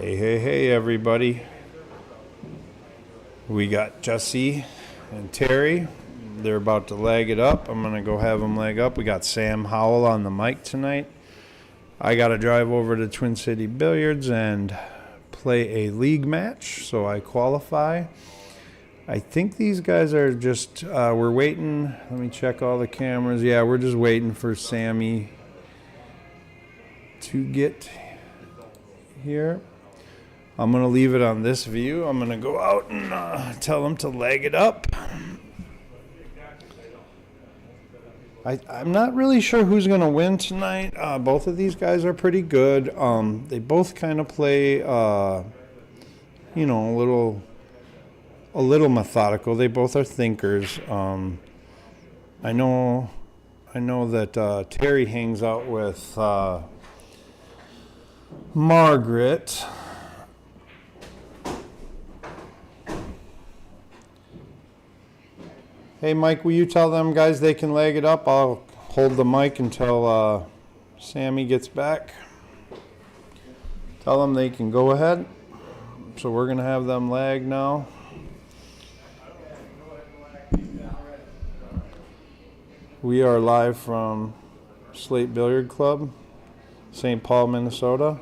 Hey, everybody. We got Jesse and Terry. They're about to lag it up. I'm going to go have them lag up. We got Sam Howell on the mic tonight. I got to drive over to Twin City Billiards and play a league match, so I qualify. I think these guys are just, we're waiting. Let me check all the cameras. Yeah, we're just waiting for Sammy to get here. I'm going to leave it on this view. I'm going to go out and tell them to lag it up. I'm not really sure who's going to win tonight. Both of these guys are pretty good. They both kind of play, a little methodical. They both are thinkers. I know that Terry hangs out with Margaret. Hey, Mike, will you tell them guys they can lag it up? I'll hold the mic until Sammy gets back. Tell them they can go ahead. So we're going to have them lag now. We are live from Slate Billiard Club, St. Paul, Minnesota.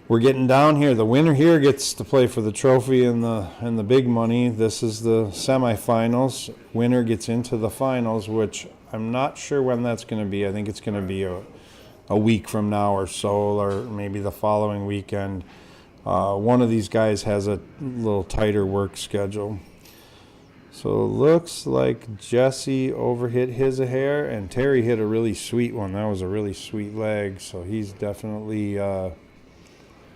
We're getting down here. The winner here gets to play for the trophy and the big money. This is the semifinals. Winner gets into the finals, which I'm not sure when that's going to be. I think it's going to be a week from now or so, or maybe the following weekend. One of these guys has a little tighter work schedule. So it looks like Jesse overhit his a hair, and Terry hit a really sweet one. That was a really sweet leg, so he's definitely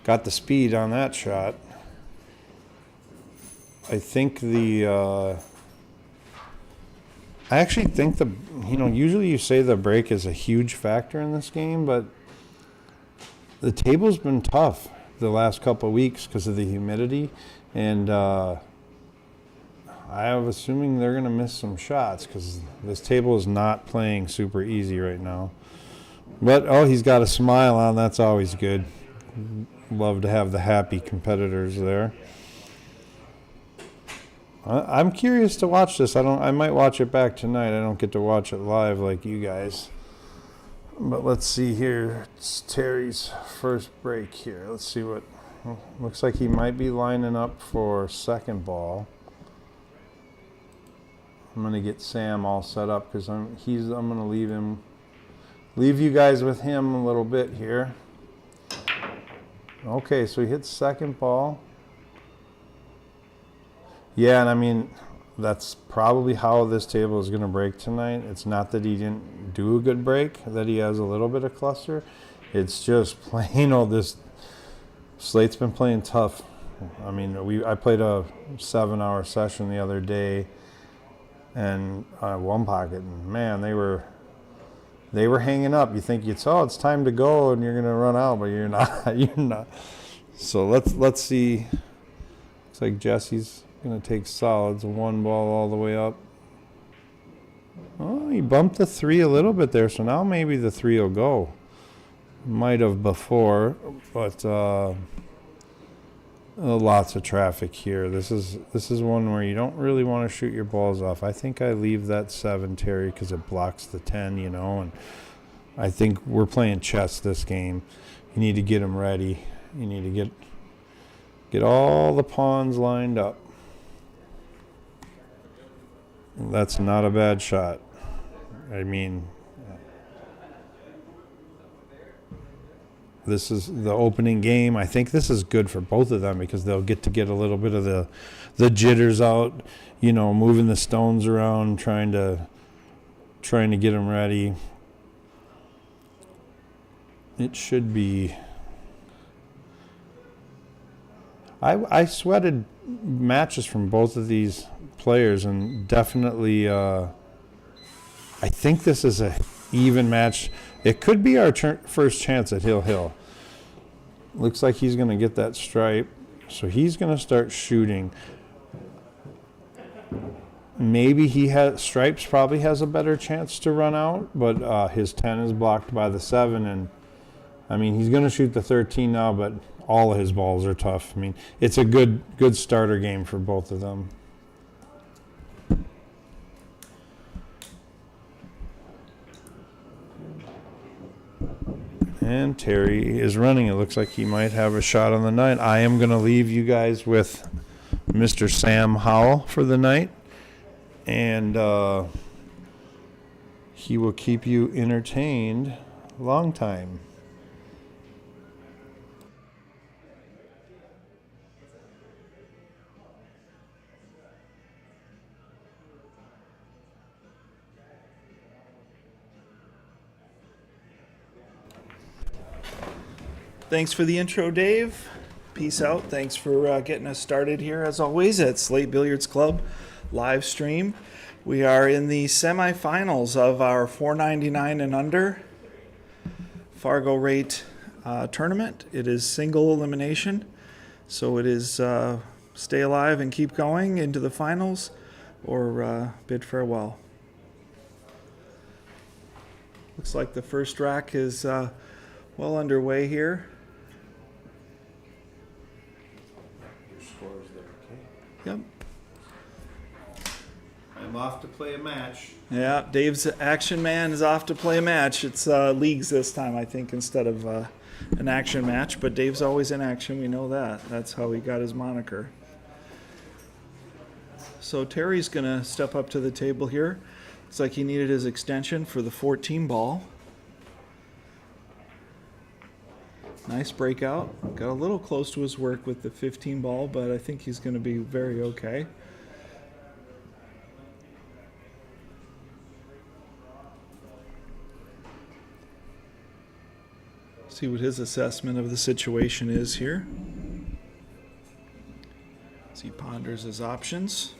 got the speed on that shot. I think I actually think usually you say the break is a huge factor in this game, but the table's been tough the last couple of weeks because of the humidity, and I'm assuming they're going to miss some shots because this table is not playing super easy right now. But, he's got a smile on. That's always good. Love to have the happy competitors there. I'm curious to watch this. I might watch it back tonight. I don't get to watch it live like you guys. But let's see here. It's Terry's first break here. Let's see what looks like he might be lining up for second ball. I'm going to get Sam all set up because I'm going to leave you guys with him a little bit here. Okay, so he hits second ball. Yeah, and I mean, that's probably how this table is going to break tonight. It's not that he didn't do a good break, that he has a little bit of cluster. It's just plain old this Slate's been playing tough. I mean, I played a 7-hour session the other day, and one pocket, and man, they were hanging up. You think it's time to go and you're gonna run out, but you're not. You're not. So let's see. Looks like Jesse's gonna take solids. One ball all the way up. Oh, he bumped the 3 a little bit there, so now maybe the 3 will go. Might have before, but lots of traffic here. This is one where you don't really want to shoot your balls off. I think I leave that 7, Terry, because it blocks the 10, and I think we're playing chess this game. You need to get them ready. You need to get all the pawns lined up. That's not a bad shot. I mean, this is the opening game. I think this is good for both of them because they'll get a little bit of the jitters out, moving the stones around, trying to get them ready. It should be. I sweated matches from both of these players, and definitely I think this is a even match. It could be our first chance at Hill. Looks like he's going to get that stripe, so he's going to start shooting. Maybe Stripes probably has a better chance to run out, but his 10 is blocked by the 7, and I mean, he's going to shoot the 13 now, but all of his balls are tough. I mean, it's a good starter game for both of them. And Terry is running. It looks like he might have a shot on the night. I am going to leave you guys with Mr. Sam Howell for the night. And he will keep you entertained a long time. Thanks for the intro, Dave. Peace out. Thanks for getting us started here, as always, at Slate Billiards Club live stream. We are in the semifinals of our $4.99 and under Fargo rate tournament. It is single elimination, so it is stay alive and keep going into the finals or bid farewell. Looks like the first rack is well underway here. Yep. I'm off to play a match. Yeah, Dave's action man is off to play a match. It's leagues this time, I think, instead of an action match. But Dave's always in action. We know that. That's how he got his moniker. So Terry's going to step up to the table here. Looks like he needed his extension for the 14 ball. Nice breakout. Got a little close to his work with the 15 ball, but I think he's going to be very okay. See what his assessment of the situation is here. As he ponders his options.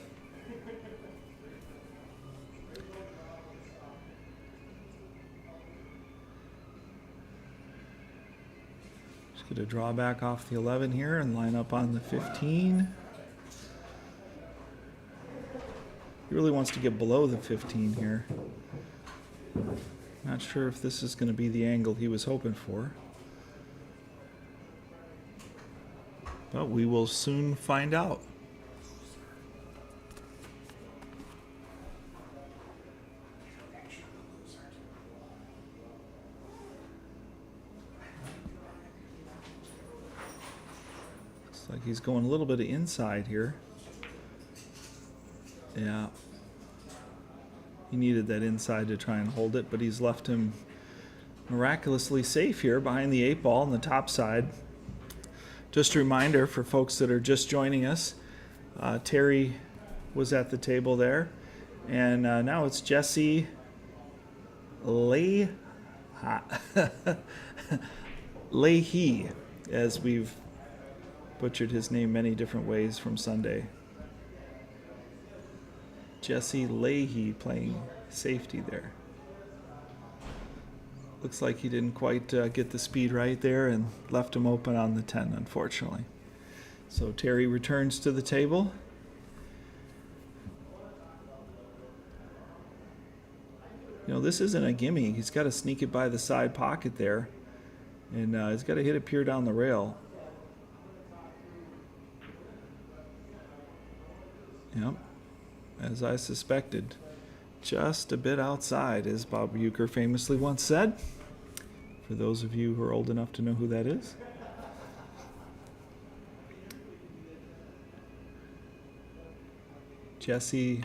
Just going to draw back off the 11 here and line up on the 15. He really wants to get below the 15 here. Not sure if this is going to be the angle he was hoping for. But we will soon find out. Looks like he's going a little bit of inside here. Yeah. He needed that inside to try and hold it, but he's left him miraculously safe here behind the 8 ball on the top side. Just a reminder for folks that are just joining us, Terry was at the table there, and now it's Jesse Leahy, Leahy, as we've butchered his name many different ways from Sunday. Jesse Leahy playing safety there. Looks like he didn't quite get the speed right there and left him open on the 10, unfortunately. So Terry returns to the table. You know, this isn't a gimme. He's got to sneak it by the side pocket there. And he's got to hit it pure down the rail. Yep. As I suspected. Just a bit outside, as Bob Uecker famously once said, for those of you who are old enough to know who that is. Jesse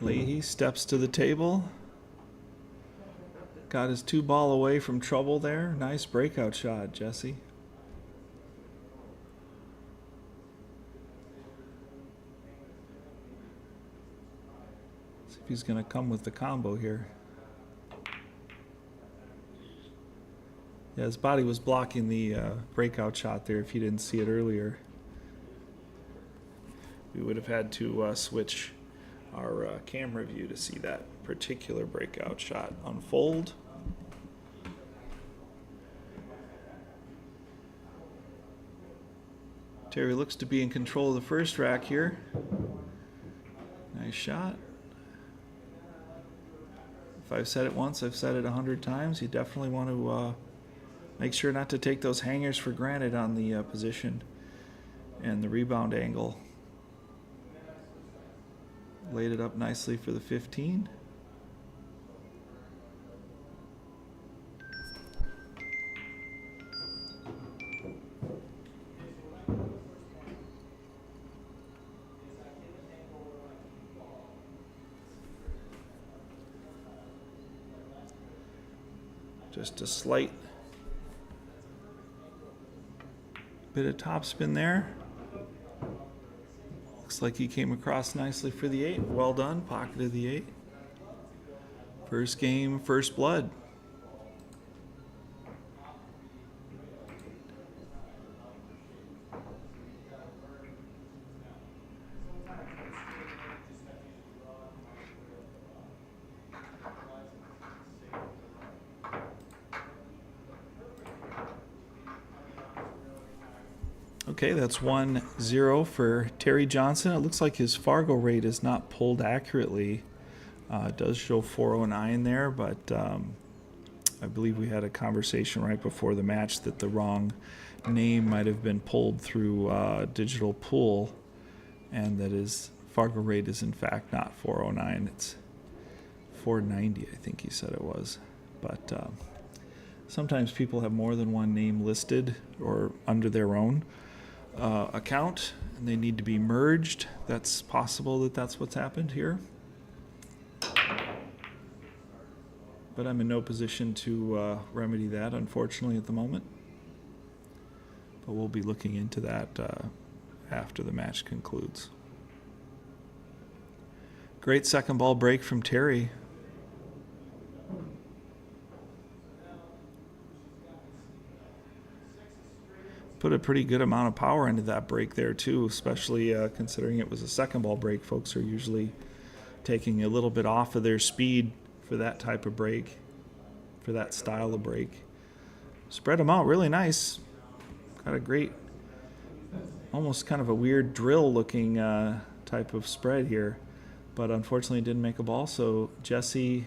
Leahy steps to the table. Got his 2 ball away from trouble there. Nice breakout shot, Jesse. He's going to come with the combo here. Yeah, his body was blocking the breakout shot there if you didn't see it earlier. We would have had to switch our camera view to see that particular breakout shot unfold. Terry looks to be in control of the first rack here. Nice shot. if I've said it once, I've said it 100 times. You definitely want to make sure not to take those hangers for granted on the position and the rebound angle. Laid it up nicely for the 15. Just a slight bit of topspin there. Looks like he came across nicely for the 8. Well done, pocketed the 8. First game, first blood. Okay, that's 1-0 for Terry Johnson. It looks like his Fargo rate is not pulled accurately. It does show 409 there, but I believe we had a conversation right before the match that the wrong name might have been pulled through digital pool, and that his Fargo rate is in fact not 409. It's 490, I think he said it was. But sometimes people have more than one name listed or under their own account, and they need to be merged. That's possible that that's what's happened here. But I'm in no position to remedy that, unfortunately, at the moment. But we'll be looking into that after the match concludes. Great second ball break from Terry. Put a pretty good amount of power into that break there too, especially considering it was a second ball break. Folks are usually taking a little bit off of their speed for that type of break, for that style of break. Spread them out really nice. Got a great, almost kind of a weird drill looking type of spread here, but unfortunately didn't make a ball. So Jesse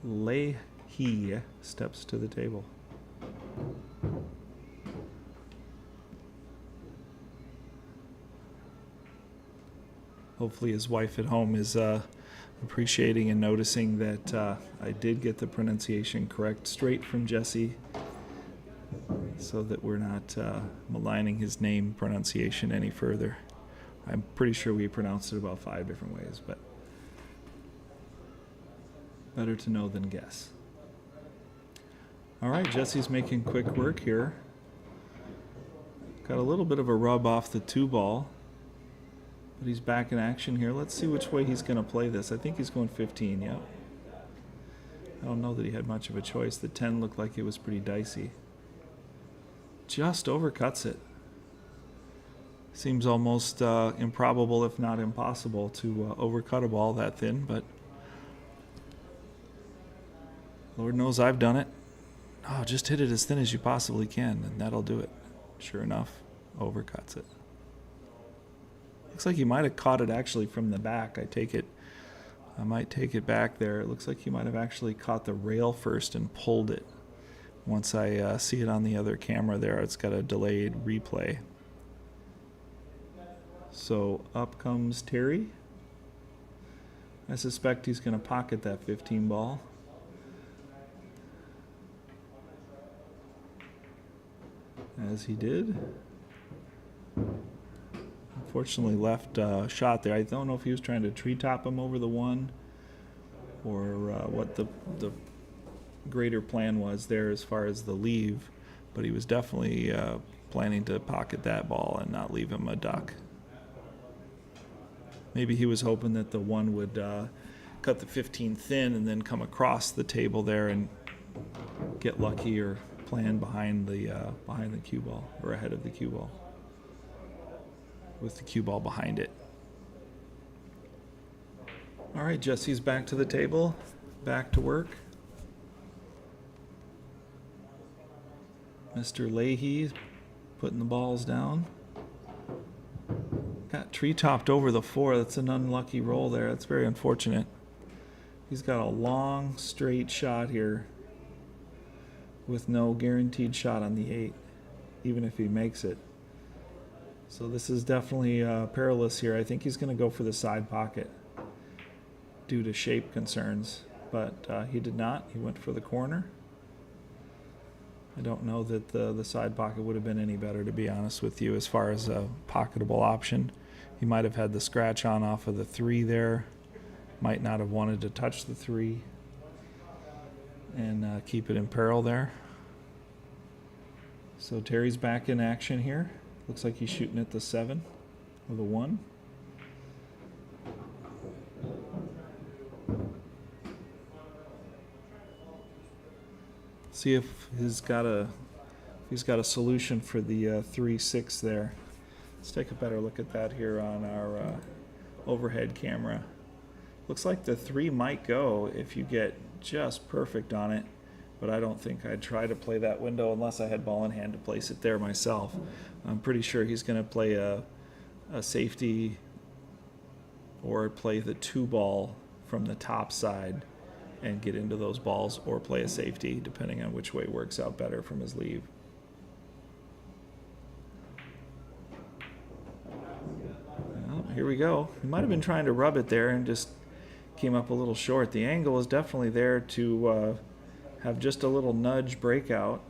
Leahy steps to the table. Hopefully his wife at home is appreciating and noticing that I did get the pronunciation correct straight from Jesse, so that we're not maligning his name pronunciation any further. I'm pretty sure we pronounced it about 5 different ways, but better to know than guess. All right, Jesse's making quick work here. Got a little bit of a rub off the 2 ball. But he's back in action here. Let's see which way he's going to play this. I think he's going 15, yep. I don't know that he had much of a choice. The 10 looked like it was pretty dicey. Just overcuts it. Seems almost improbable, if not impossible, to overcut a ball that thin, but Lord knows I've done it. Oh, just hit it as thin as you possibly can, and that'll do it. Sure enough, overcuts it. Looks like he might have caught it actually from the back. I might take it back there. It looks like he might have actually caught the rail first and pulled it. Once I see it on the other camera there, it's got a delayed replay. So up comes Terry. I suspect he's going to pocket that 15 ball. As he did. Unfortunately left shot there. I don't know if he was trying to treetop him over the 1 or what the greater plan was there as far as the leave, but he was definitely planning to pocket that ball and not leave him a duck. Maybe he was hoping that the 1 would cut the 15 thin and then come across the table there and get lucky or plan behind the cue ball or ahead of the cue ball, with the cue ball behind it. All right, Jesse's back to the table, back to work. Mr. Leahy putting the balls down. Got tree topped over the 4. That's an unlucky roll there. That's very unfortunate. He's got a long, straight shot here with no guaranteed shot on the 8, even if he makes it. So this is definitely perilous here. I think he's going to go for the side pocket due to shape concerns, but he did not. He went for the corner. I don't know that the side pocket would have been any better, to be honest with you, as far as a pocketable option. He might have had the scratch on off of the 3 there. Might not have wanted to touch the 3 and keep it in peril there. So Terry's back in action here. Looks like he's shooting at the 7 with a 1. See if he's got a solution for the 3-6 there. Let's take a better look at that here on our overhead camera. Looks like the 3 might go if you get just perfect on it, but I don't think I'd try to play that window unless I had ball in hand to place it there myself. I'm pretty sure he's going to play a safety or play the 2 ball from the top side and get into those balls, or play a safety, depending on which way works out better from his leave. Well, here we go. He might have been trying to rub it there and just came up a little short. The angle is definitely there to have just a little nudge breakout,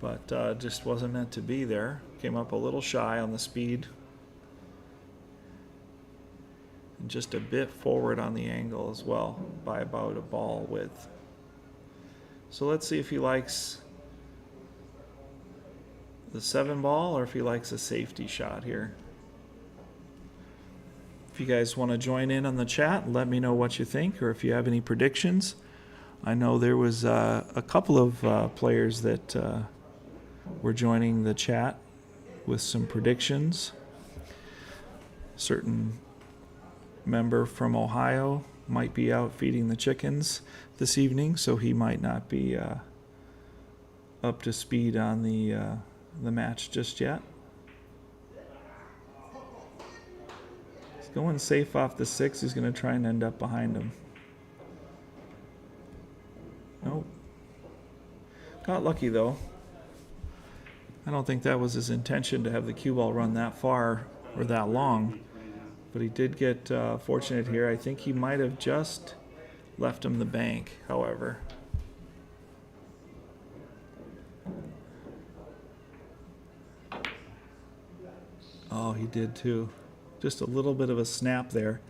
but just wasn't meant to be there. Came up a little shy on the speed and just a bit forward on the angle as well, by about a ball width. So let's see if he likes the 7 ball or if he likes a safety shot here. If you guys want to join in on the chat, let me know what you think, or if you have any predictions. I know there was a couple of players that were joining the chat with some predictions. Certain member from Ohio might be out feeding the chickens this evening, so he might not be up to speed on the match just yet. He's going safe off the 6. He's going to try and end up behind him. Nope. Got lucky though. I don't think that was his intention to have the cue ball run that far or that long, but he did get fortunate here. I think he might have just left him the bank, however. Oh, he did too. Just a little bit of a snap there.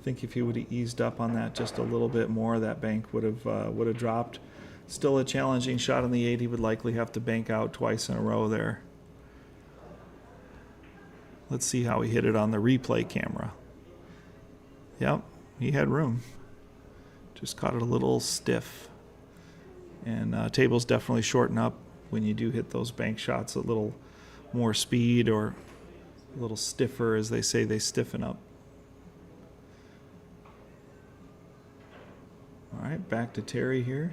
I think if he would have eased up on that just a little bit more, that bank would have dropped. Still a challenging shot on the 8. He would likely have to bank out twice in a row there. Let's see how he hit it on the replay camera. Yep, he had room. Just caught it a little stiff. And tables definitely shorten up when you do hit those bank shots. A little more speed, or a little stiffer, as they say, they stiffen up. All right, back to Terry here.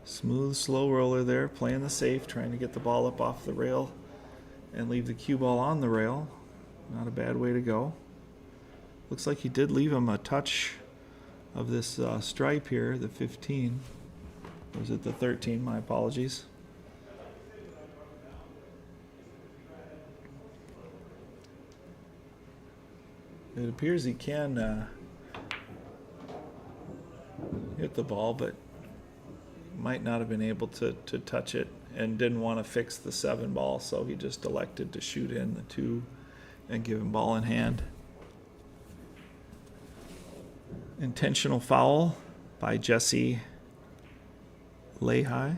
Smooth, slow roller there, playing the safe, trying to get the ball up off the rail and leave the cue ball on the rail. Not a bad way to go. Looks like he did leave him a touch of this stripe here, the 15. Or is it the 13? My apologies. It appears he can hit the ball, but might not have been able to touch it, and didn't want to fix the 7 ball, so he just elected to shoot in the 2 and give him ball in hand. Intentional foul by Jesse Leahy.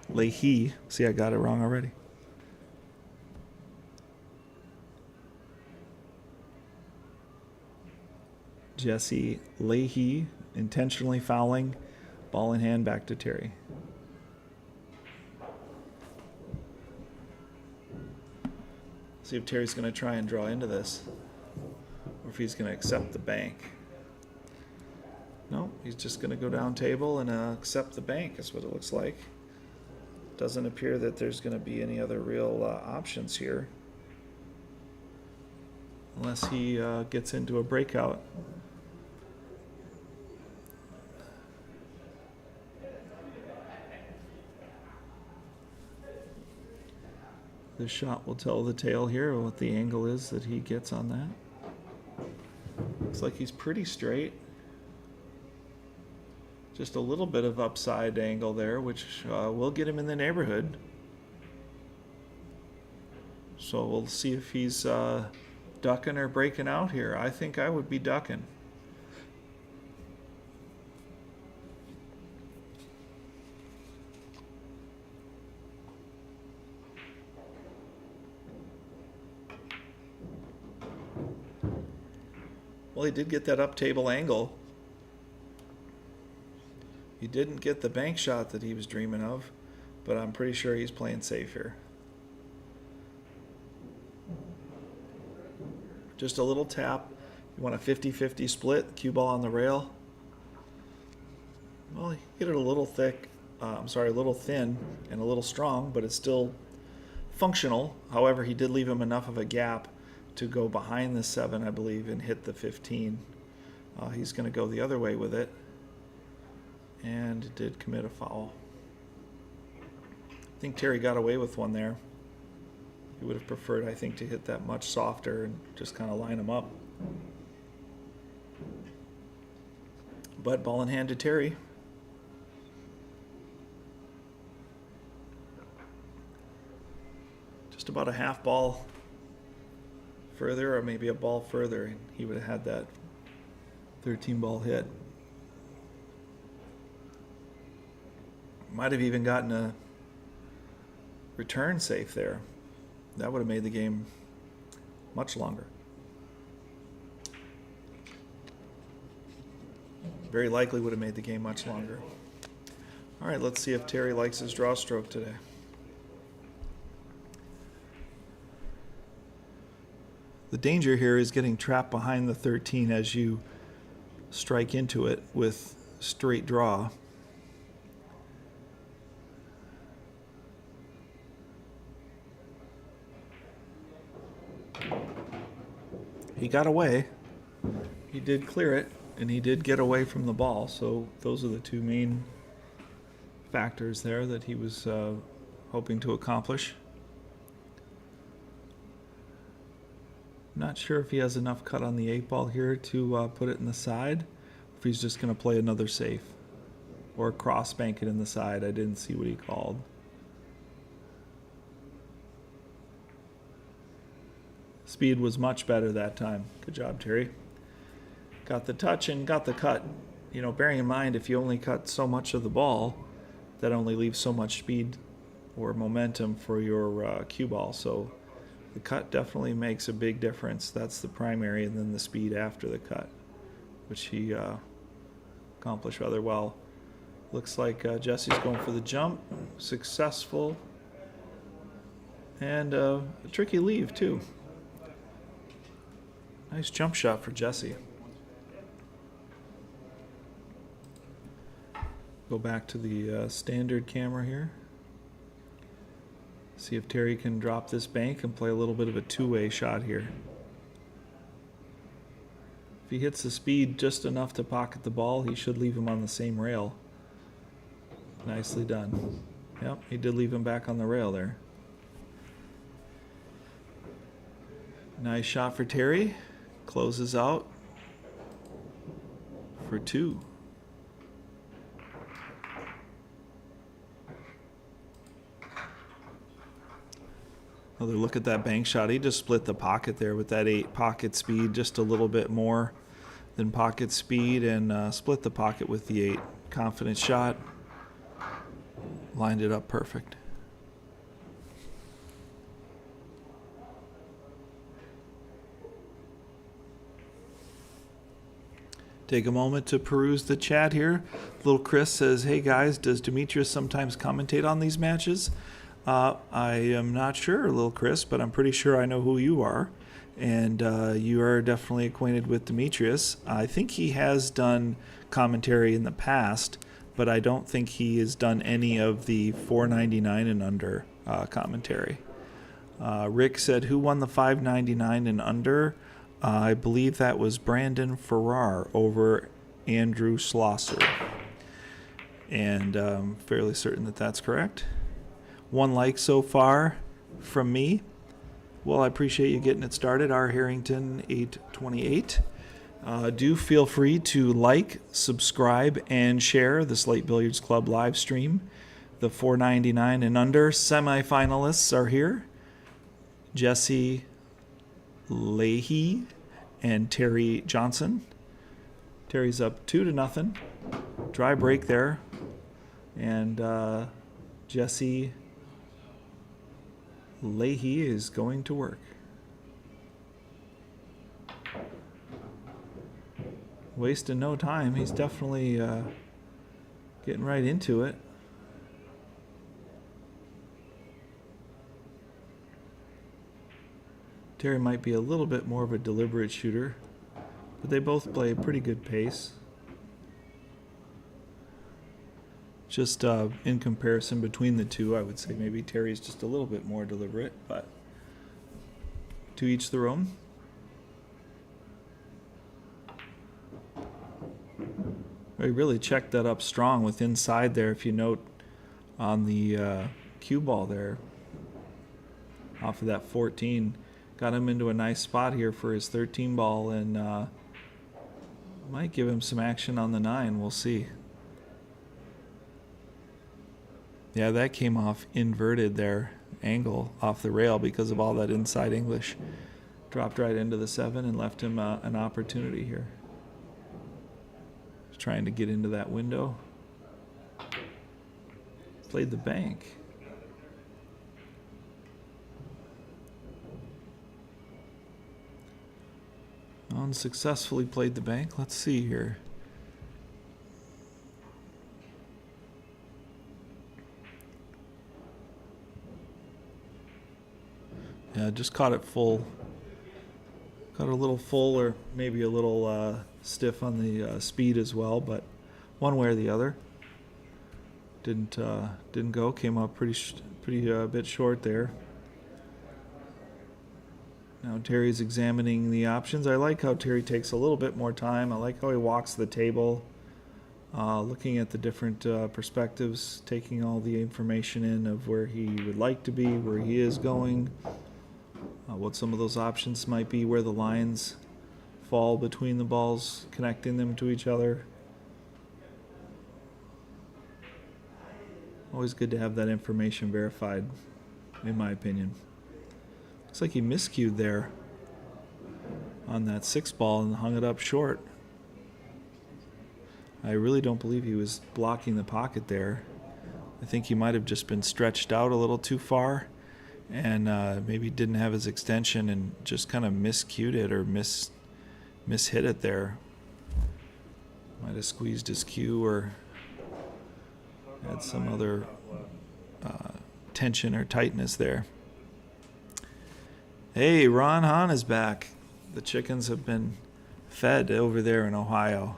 Leahy. See, I got it wrong already. Jesse Leahy intentionally fouling. Ball in hand, back to Terry. See if Terry's going to try and draw into this, or if he's going to accept the bank. No, he's just going to go down table and accept the bank, is what it looks like. Doesn't appear that there's going to be any other real options here. unless he gets into a breakout. This shot will tell the tale here what the angle is that he gets on that. Looks like he's pretty straight. Just a little bit of upside angle there, which will get him in the neighborhood. So we'll see if he's ducking or breaking out here. I think I would be ducking. Well, he did get that up table angle. He didn't get the bank shot that he was dreaming of, but I'm pretty sure he's playing safe here. Just a little tap. You want a 50-50 split, cue ball on the rail. Well, he hit it a little thick, a little thin and a little strong, but it's still functional. However, he did leave him enough of a gap to go behind the 7, I believe, and hit the 15. He's going to go the other way with it, and did commit a foul. I think Terry got away with one there. He would have preferred, I think, to hit that much softer and just kind of line him up. But ball in hand to Terry. Just about a half ball further, or maybe a ball further, and he would have had that 13 ball hit. Might have even gotten a return safe there. That would have made the game much longer. Very likely would have made the game much longer. All right, let's see if Terry likes his draw stroke today. The danger here is getting trapped behind the 13 as you strike into it with straight draw. He got away. He did clear it, and he did get away from the ball. So those are the two main factors there that he was hoping to accomplish. Not sure if he has enough cut on the 8 ball here to put it in the side, if he's just going to play another safe or cross bank it in the side. I didn't see what he called. Speed was much better that time. Good job, Terry. Got the touch and got the cut. You know, bearing in mind, if you only cut so much of the ball, that only leaves so much speed or momentum for your cue ball. So the cut definitely makes a big difference. That's the primary, and then the speed after the cut, which he accomplished rather well. Looks like Jesse's going for the jump. Successful. And a tricky leave, too. Nice jump shot for Jesse. Go back to the standard camera here. See if Terry can drop this bank and play a little bit of a two-way shot here. If he hits the speed just enough to pocket the ball, he should leave him on the same rail. Nicely done. Yep, he did leave him back on the rail there. Nice shot for Terry. Closes out for 2. Another look at that bank shot. He just split the pocket there with that 8 pocket speed, just a little bit more than pocket speed, and split the pocket with the 8. Confident shot. Lined it up perfect. Take a moment to peruse the chat here. Little Chris says, hey guys, does Demetrius sometimes commentate on these matches? I am not sure, Little Chris, but I'm pretty sure I know who you are. And you are definitely acquainted with Demetrius. I think he has done commentary in the past, but I don't think he has done any of the 499 and under commentary. Rick said, who won the 599 and under? I believe that was Brandon Farrar over Andrew Schlosser. And I'm fairly certain that that's correct. 1 like so far from me. Well, I appreciate you getting it started. R. Harrington, 828. Do feel free to like, subscribe, and share the Slate Billiards Club live stream. The $4.99 and under semifinalists are here. Jesse Leahy and Terry Johnson. Terry's up 2-0. Dry break there. And Jesse Leahy is going to work. Wasting no time. He's definitely getting right into it. Terry might be a little bit more of a deliberate shooter, but they both play a pretty good pace. Just in comparison between the two, I would say maybe Terry's just a little bit more deliberate, but to each their own. He really checked that up strong with inside there, if you note on the cue ball there off of that 14. Got him into a nice spot here for his 13 ball, and might give him some action on the 9. We'll see. Yeah, that came off inverted there, angle off the rail because of all that inside English. Dropped right into the 7 and left him an opportunity here. He's trying to get into that window. Played the bank. Unsuccessfully played the bank. Let's see here. Yeah, just caught it full. Caught a little full, or maybe a little stiff on the speed as well, but one way or the other. Didn't go. Came up pretty bit short there. Now Terry's examining the options. I like how Terry takes a little bit more time. I like how he walks the table, looking at the different perspectives, taking all the information in of where he would like to be, where he is going, what some of those options might be, where the lines fall between the balls, connecting them to each other. Always good to have that information verified, in my opinion. Looks like he miscued there on that 6 ball and hung it up short. I really don't believe he was blocking the pocket there. I think he might have just been stretched out a little too far and maybe didn't have his extension and just kind of miscued it or mishit it there. Might have squeezed his cue or had some other tension or tightness there. Hey, Ron Hahn is back. The chickens have been fed over there in Ohio.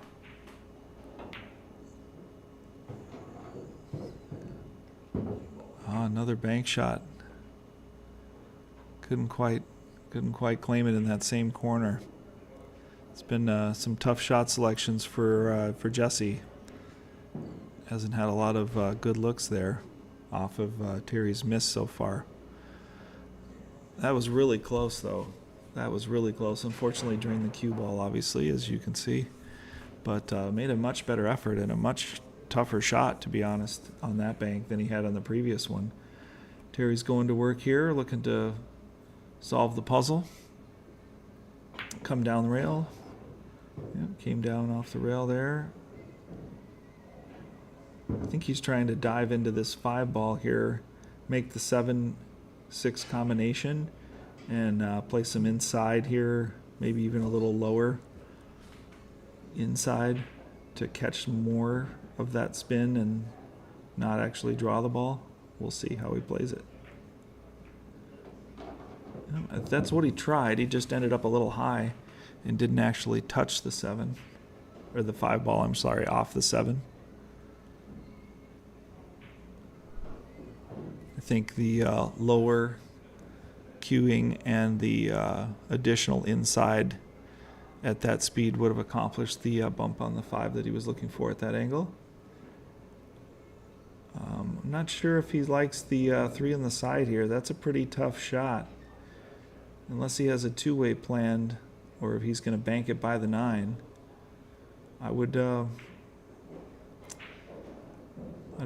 Oh, another bank shot. Couldn't quite claim it in that same corner. It's been some tough shot selections for Jesse. Hasn't had a lot of good looks there off of Terry's miss so far. That was really close, though. That was really close. Unfortunately, during the cue ball, obviously, as you can see. But made a much better effort and a much tougher shot, to be honest, on that bank than he had on the previous one. Terry's going to work here, looking to solve the puzzle. Come down the rail. Yep, came down off the rail there. I think he's trying to dive into this 5 ball here, make the 7-6 combination, and play some inside here, maybe even a little lower inside to catch more of that spin and not actually draw the ball. We'll see how he plays it. That's what he tried. He just ended up a little high and didn't actually touch the 7, or the 5 ball, I'm sorry, off the 7. I think the lower cueing and the additional inside at that speed would have accomplished the bump on the 5 that he was looking for at that angle. I'm not sure if he likes the 3 on the side here. That's a pretty tough shot. Unless he has a two-way planned, or if he's going to bank it by the 9. I'd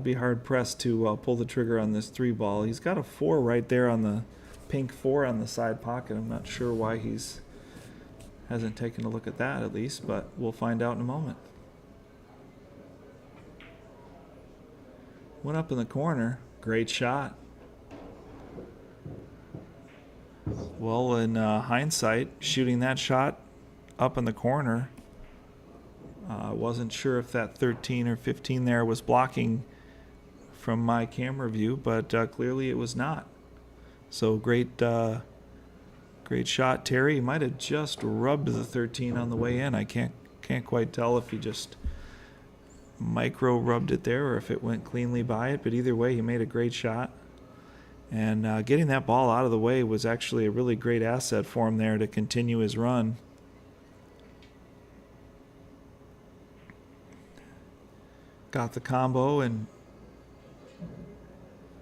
be hard-pressed to pull the trigger on this 3 ball. He's got a 4 right there on the pink 4 on the side pocket. I'm not sure why he's hasn't taken a look at that at least, but we'll find out in a moment. Went up in the corner. Great shot. Well, in hindsight, shooting that shot up in the corner, I wasn't sure if that 13 or 15 there was blocking from my camera view, but clearly it was not. So great shot, Terry. He might have just rubbed the 13 on the way in. I can't quite tell if he just micro rubbed it there or if it went cleanly by it, but either way, he made a great shot. And getting that ball out of the way was actually a really great asset for him there to continue his run. Got the combo in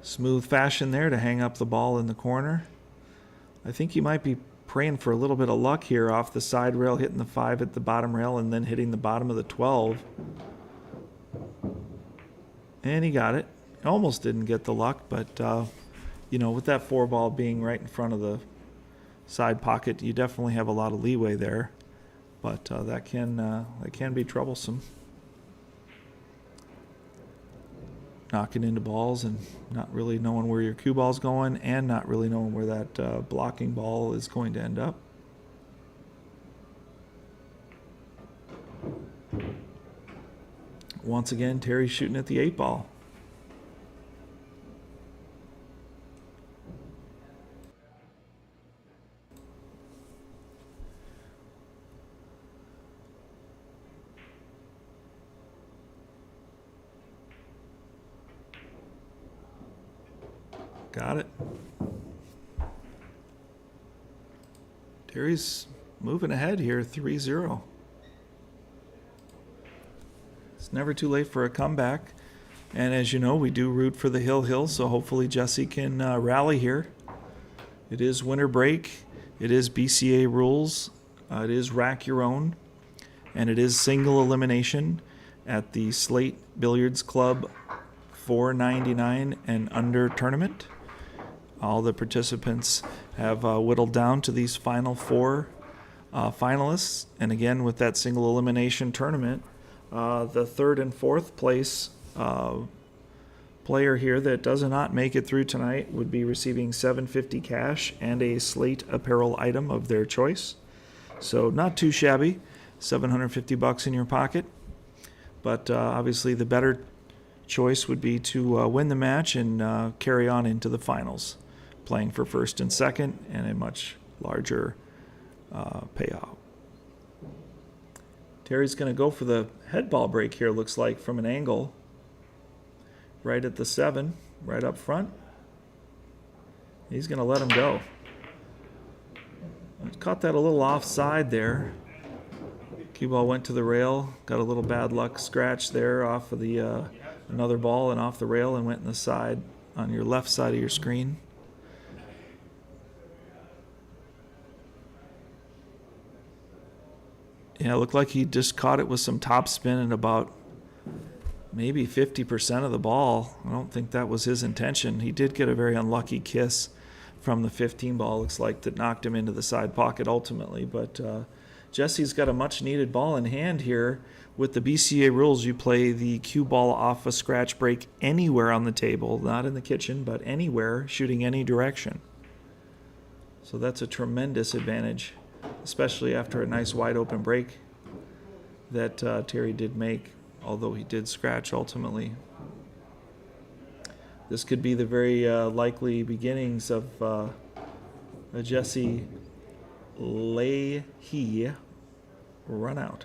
smooth fashion there to hang up the ball in the corner. I think he might be praying for a little bit of luck here off the side rail, hitting the 5 at the bottom rail and then hitting the bottom of the 12. And he got it. Almost didn't get the luck, but with that 4 ball being right in front of the side pocket, you definitely have a lot of leeway there. But that can be troublesome. Knocking into balls and not really knowing where your cue ball's going and not really knowing where that blocking ball is going to end up. Once again, Terry's shooting at the 8 ball. Got it. Terry's moving ahead here, 3-0. It's never too late for a comeback. And as you know, we do root for the Hill, so hopefully Jesse can rally here. It is winter break. It is BCA rules. It is rack your own. And it is single elimination at the Slate Billiards Club $4.99 and under tournament. All the participants have whittled down to these final 4 finalists. And again, with that single elimination tournament, the 3rd and 4th place player here that does not make it through tonight would be receiving $750 cash and a Slate apparel item of their choice. So not too shabby, $750 in your pocket. But obviously the better choice would be to win the match and carry on into the finals, playing for 1st and 2nd and a much larger payout. Terry's going to go for the head ball break here, looks like, from an angle. Right at the 7, right up front. He's going to let him go. Caught that a little offside there. Cue ball went to the rail, got a little bad luck scratch there off of the another ball and off the rail and went in the side on your left side of your screen. Yeah, it looked like he just caught it with some top spin and about maybe 50% of the ball. I don't think that was his intention. He did get a very unlucky kiss from the 15 ball, looks like, that knocked him into the side pocket ultimately. But Jesse's got a much-needed ball in hand here. With the BCA rules, you play the cue ball off a scratch break anywhere on the table, not in the kitchen, but anywhere, shooting any direction. So that's a tremendous advantage, especially after a nice wide-open break that Terry did make, although he did scratch ultimately. This could be the very likely beginnings of a Jesse Leahy run out.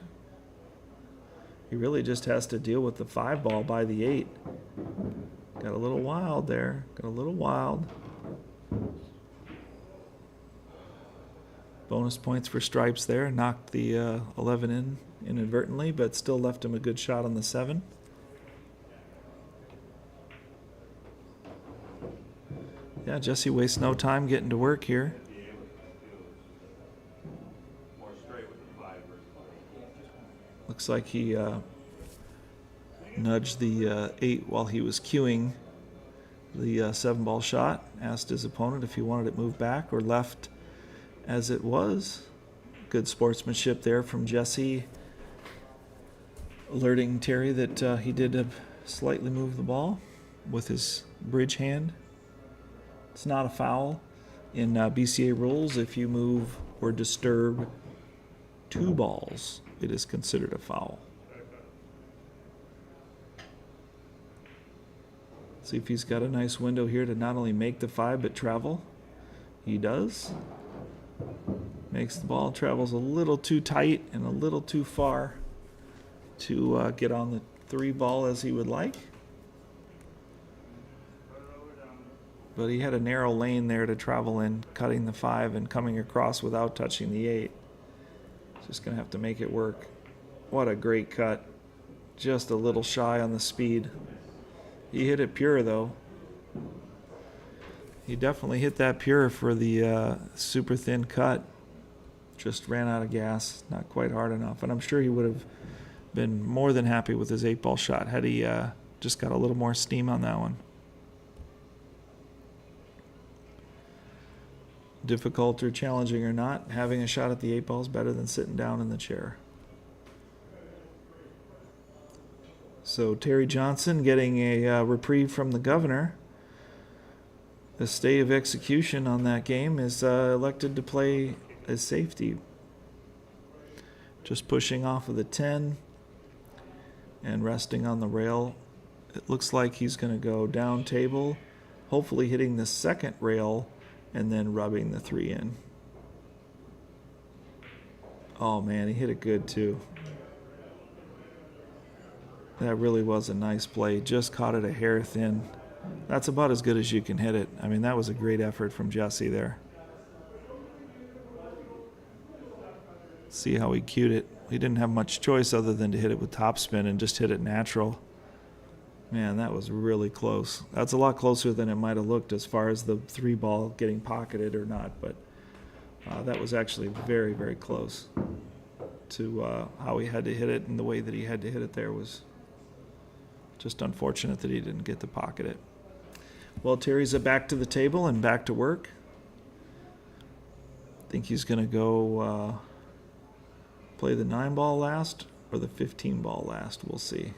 He really just has to deal with the 5 ball by the 8. Got a little wild there. Got a little wild. Bonus points for stripes there. Knocked the 11 in inadvertently, but still left him a good shot on the 7. Yeah, Jesse wastes no time getting to work here. Looks like he nudged the 8 while he was cueing the 7-ball shot. Asked his opponent if he wanted it moved back or left as it was. Good sportsmanship there from Jesse, alerting Terry that he did slightly move the ball with his bridge hand. It's not a foul. In BCA rules, if you move or disturb 2 balls, it is considered a foul. See if he's got a nice window here to not only make the 5 but travel. He does. Makes the ball, travels a little too tight and a little too far to get on the 3 ball as he would like. But he had a narrow lane there to travel in, cutting the 5 and coming across without touching the 8. Just going to have to make it work. What a great cut. Just a little shy on the speed. He hit it pure, though. He definitely hit that pure for the super thin cut. Just ran out of gas. Not quite hard enough. And I'm sure he would have been more than happy with his 8-ball shot had he just got a little more steam on that one. Difficult or challenging or not, having a shot at the 8-ball is better than sitting down in the chair. So Terry Johnson getting a reprieve from the governor. The stay of execution on that game is elected to play as safety. Just pushing off of the 10 and resting on the rail. It looks like he's going to go down table, hopefully hitting the second rail and then rubbing the 3 in. Oh man, he hit it good too. That really was a nice play. Just caught it a hair thin. That's about as good as you can hit it. I mean, that was a great effort from Jesse there. See how he cued it. He didn't have much choice other than to hit it with topspin and just hit it natural. Man, that was really close. That's a lot closer than it might have looked as far as the 3-ball getting pocketed or not, but that was actually very, very close to how he had to hit it, and the way that he had to hit it there was just unfortunate that he didn't get to pocket it. Well, Terry's back to the table and back to work. I think he's going to go play the 9-ball last or the 15-ball last. We'll see.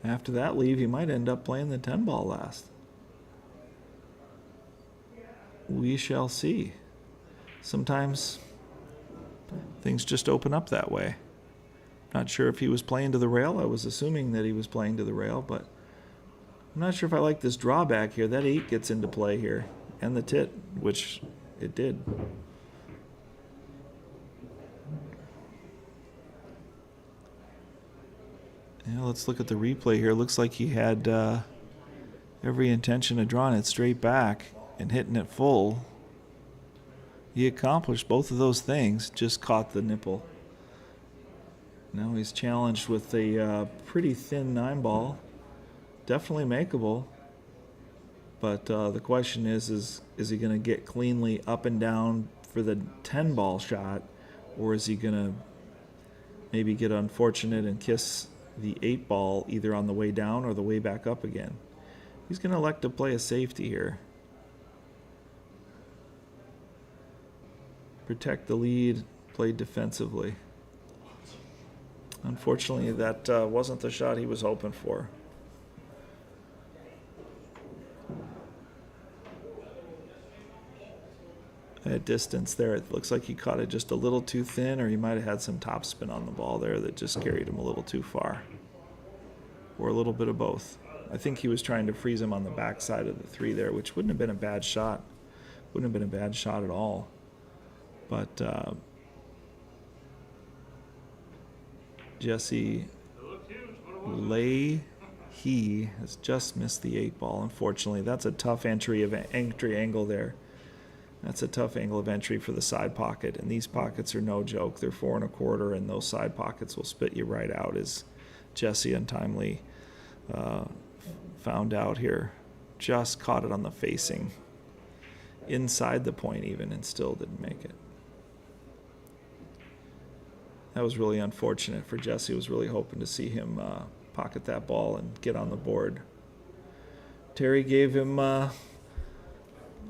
After that leave, he might end up playing the 10-ball last. We shall see. Sometimes things just open up that way. Not sure if he was playing to the rail. I was assuming that he was playing to the rail, but I'm not sure if I like this drawback here. That 8 gets into play here, and the tit, which it did. Yeah, let's look at the replay here. Looks like he had every intention of drawing it straight back and hitting it full. He accomplished both of those things, just caught the nipple. Now he's challenged with a pretty thin 9-ball. Definitely makeable. But the question is he going to get cleanly up and down for the 10-ball shot, or is he going to maybe get unfortunate and kiss the 8-ball either on the way down or the way back up again? He's going to elect to play a safety here. Protect the lead, play defensively. Unfortunately, that wasn't the shot he was hoping for. At distance there, it looks like he caught it just a little too thin, or he might have had some topspin on the ball there that just carried him a little too far. Or a little bit of both. I think he was trying to freeze him on the backside of the 3 there, which wouldn't have been a bad shot. Wouldn't have been a bad shot at all. But Jesse Leahy He has just missed the 8-ball, unfortunately. That's a tough entry angle there. That's a tough angle of entry for the side pocket, and these pockets are no joke. They're 4 1/4, and those side pockets will spit you right out, as Jesse untimely found out here. Just caught it on the facing, inside the point even, and still didn't make it. That was really unfortunate for Jesse. Was really hoping to see him pocket that ball and get on the board. Terry gave him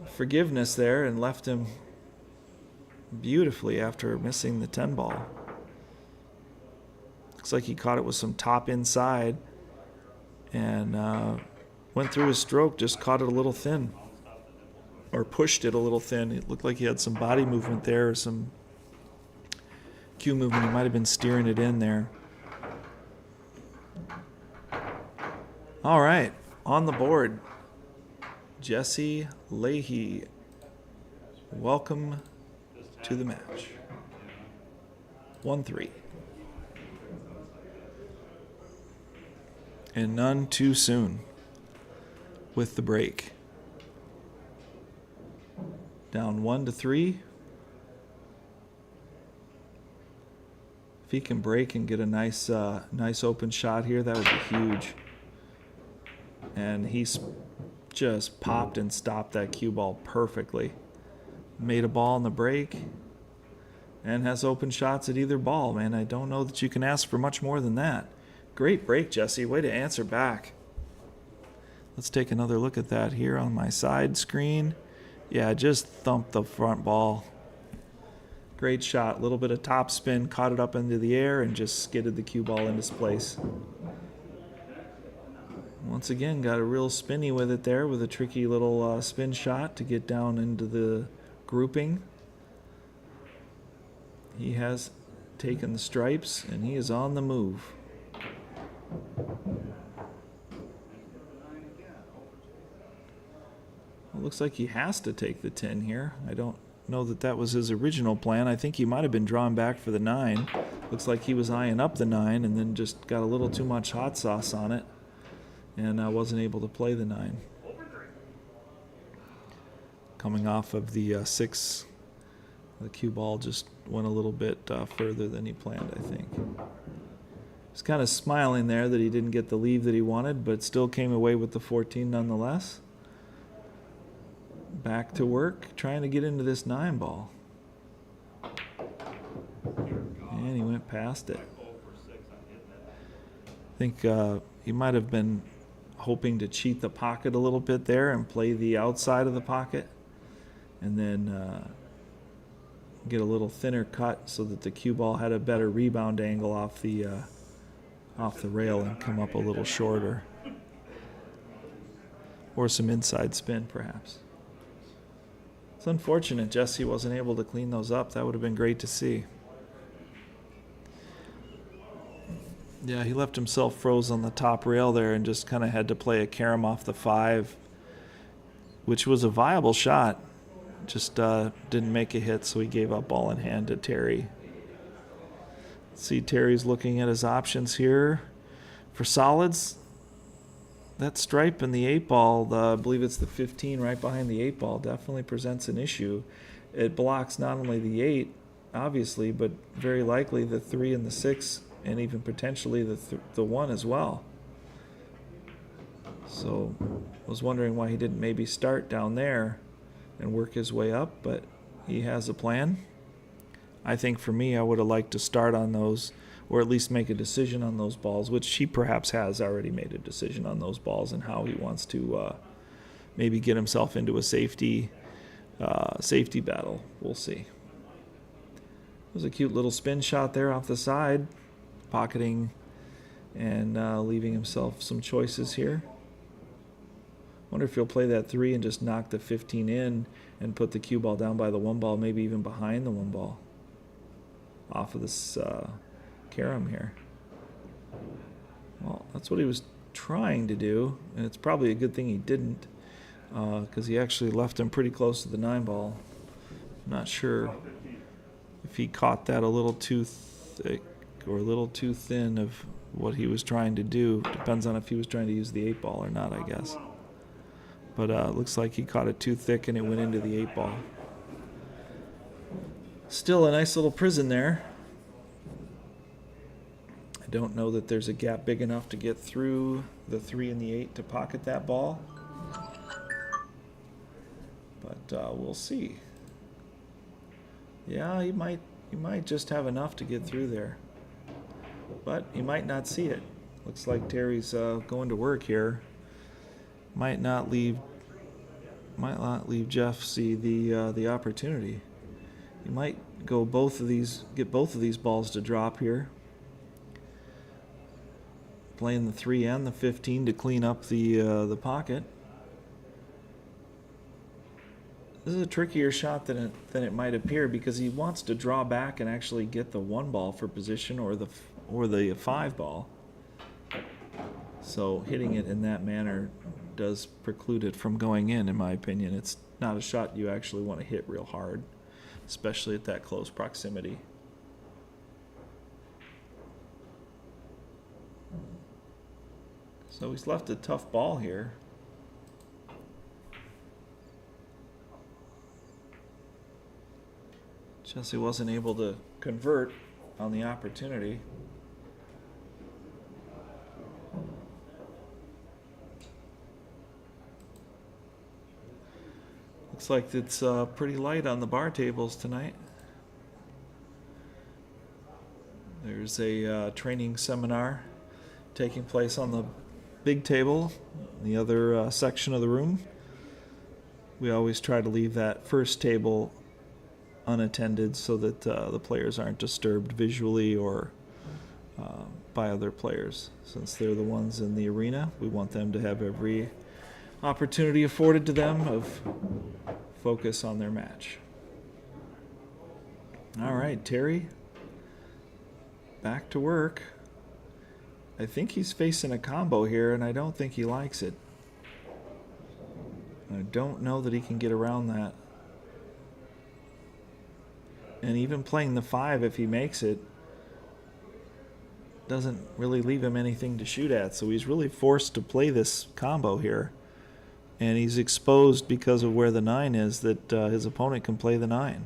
forgiveness there and left him beautifully after missing the 10-ball. Looks like he caught it with some top inside and went through his stroke, just caught it a little thin, or pushed it a little thin. It looked like he had some body movement there, or some cue movement. He might have been steering it in there. All right, on the board, Jesse Leahy. Welcome to the match. 1-3. And none too soon with the break. Down 1-3. If he can break and get a nice open shot here, that would be huge. And he's just popped and stopped that cue ball perfectly. Made a ball in the break and has open shots at either ball, man. I don't know that you can ask for much more than that. Great break, Jesse. Way to answer back. Let's take another look at that here on my side screen. Yeah, just thumped the front ball. Great shot. A little bit of top spin, caught it up into the air, and just skidded the cue ball into place. Once again, got a real spinny with it there, with a tricky little spin shot to get down into the grouping. He has taken the stripes, and he is on the move. It looks like he has to take the 10 here. I don't know that that was his original plan. I think he might have been drawn back for the 9. Looks like he was eyeing up the 9 and then just got a little too much hot sauce on it, and I wasn't able to play the 9. Coming off of the 6, the cue ball just went a little bit further than he planned, I think. He's kind of smiling there that he didn't get the leave that he wanted, but still came away with the 14 nonetheless. Back to work, trying to get into this 9 ball. And he went past it. I think he might have been hoping to cheat the pocket a little bit there and play the outside of the pocket, and then get a little thinner cut so that the cue ball had a better rebound angle off the rail and come up a little shorter. Or some inside spin, perhaps. It's unfortunate Jesse wasn't able to clean those up. That would have been great to see. Yeah, he left himself froze on the top rail there and just kind of had to play a carom off the 5, which was a viable shot. Just didn't make a hit, so he gave up ball in hand to Terry. See, Terry's looking at his options here for solids. That stripe in the 8-ball, I believe it's the 15 right behind the 8-ball, definitely presents an issue. It blocks not only the 8, obviously, but very likely the 3 and the 6, and even potentially the 1 as well. So I was wondering why he didn't maybe start down there and work his way up, but he has a plan. I think for me, I would have liked to start on those, or at least make a decision on those balls, which he perhaps has already made a decision on those balls and how he wants to maybe get himself into a safety battle. We'll see. It was a cute little spin shot there off the side, pocketing and leaving himself some choices here. Wonder if he'll play that 3 and just knock the 15 in and put the cue ball down by the 1 ball, maybe even behind the 1 ball off of this carom here. Well, that's what he was trying to do, and it's probably a good thing he didn't, because he actually left him pretty close to the 9 ball. I'm not sure if he caught that a little too thick or a little too thin of what he was trying to do. Depends on if he was trying to use the 8-ball or not, I guess. But looks like he caught it too thick and it went into the 8-ball. Still a nice little prison there. I don't know that there's a gap big enough to get through the 3 and the 8 to pocket that ball. But we'll see. Yeah, he might just have enough to get through there. But he might not see it. Looks like Terry's going to work here. Might not leave Jeff see the opportunity. He might go get both of these balls to drop here. Playing the 3 and the 15 to clean up the pocket. This is a trickier shot than it might appear, because he wants to draw back and actually get the 1 ball for position or the 5 ball. So hitting it in that manner does preclude it from going in my opinion. It's not a shot you actually want to hit real hard, especially at that close proximity. So he's left a tough ball here. Jesse wasn't able to convert on the opportunity. Looks like it's pretty light on the bar tables tonight. There's a training seminar taking place on the big table, in the other section of the room. We always try to leave that first table unattended so that the players aren't disturbed visually or by other players. Since they're the ones in the arena, we want them to have every opportunity afforded to them of focus on their match. All right, Terry, back to work. I think he's facing a combo here, and I don't think he likes it. I don't know that he can get around that. And even playing the 5, if he makes it, doesn't really leave him anything to shoot at. So he's really forced to play this combo here. And he's exposed because of where the 9 is, that his opponent can play the 9.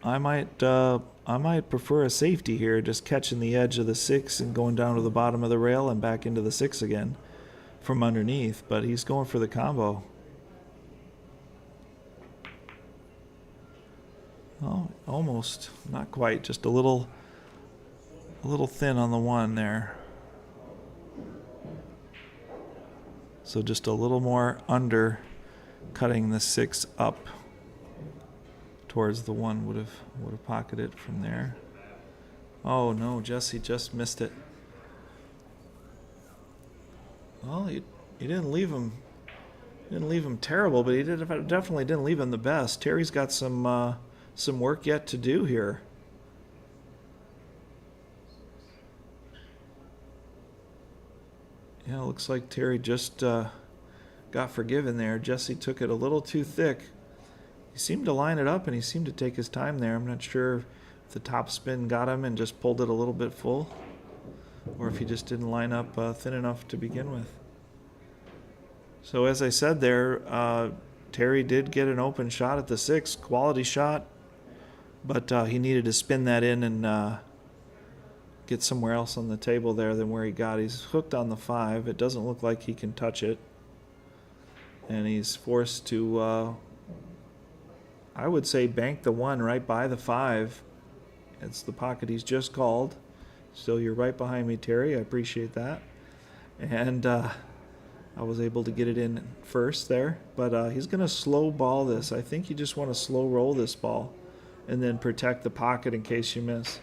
I might prefer a safety here, just catching the edge of the 6 and going down to the bottom of the rail and back into the 6 again from underneath. But he's going for the combo. Oh, almost. Not quite. Just a little thin on the 1 there. So just a little more under, cutting the 6 up towards the 1 would have pocketed from there. Oh no, Jesse just missed it. Well, he didn't leave him. Didn't leave him terrible, but he definitely didn't leave him the best. Terry's got some work yet to do here. Yeah, looks like Terry just got forgiven there. Jesse took it a little too thick. He seemed to line it up, and he seemed to take his time there. I'm not sure if the top spin got him and just pulled it a little bit full, or if he just didn't line up thin enough to begin with. So as I said there, Terry did get an open shot at the 6, quality shot, but he needed to spin that in and get somewhere else on the table there than where he got. He's hooked on the 5. It doesn't look like he can touch it, and he's forced to, I would say, bank the 1 right by the 5. It's the pocket he's just called. So you're right behind me, Terry. I appreciate that. And I was able to get it in first there, but he's going to slow ball this. I think you just want to slow roll this ball and then protect the pocket in case you miss.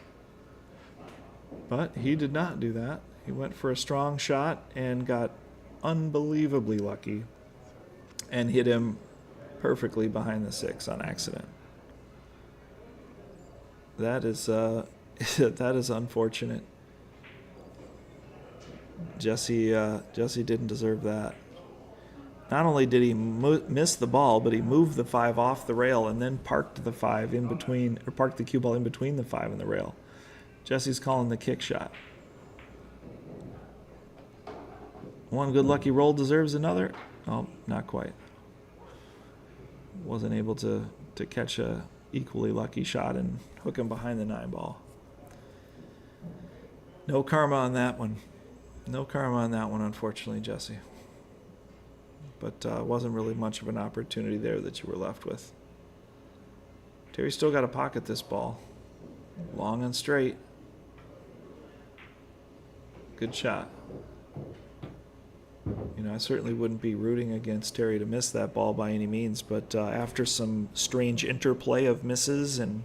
But he did not do that. He went for a strong shot and got unbelievably lucky and hit him perfectly behind the 6 on accident. That is that is unfortunate. Jesse didn't deserve that. Not only did he miss the ball, but he moved the 5 off the rail and then parked the 5 in between, or parked the cue ball in between the 5 and the rail. Jesse's calling the kick shot. One good lucky roll deserves another. Oh, not quite. Wasn't able to catch a equally lucky shot and hook him behind the 9-ball. No karma on that one. No karma on that one, unfortunately, Jesse. But wasn't really much of an opportunity there that you were left with. Terry still got to pocket this ball. Long and straight. Good shot. I certainly wouldn't be rooting against Terry to miss that ball by any means, but after some strange interplay of misses and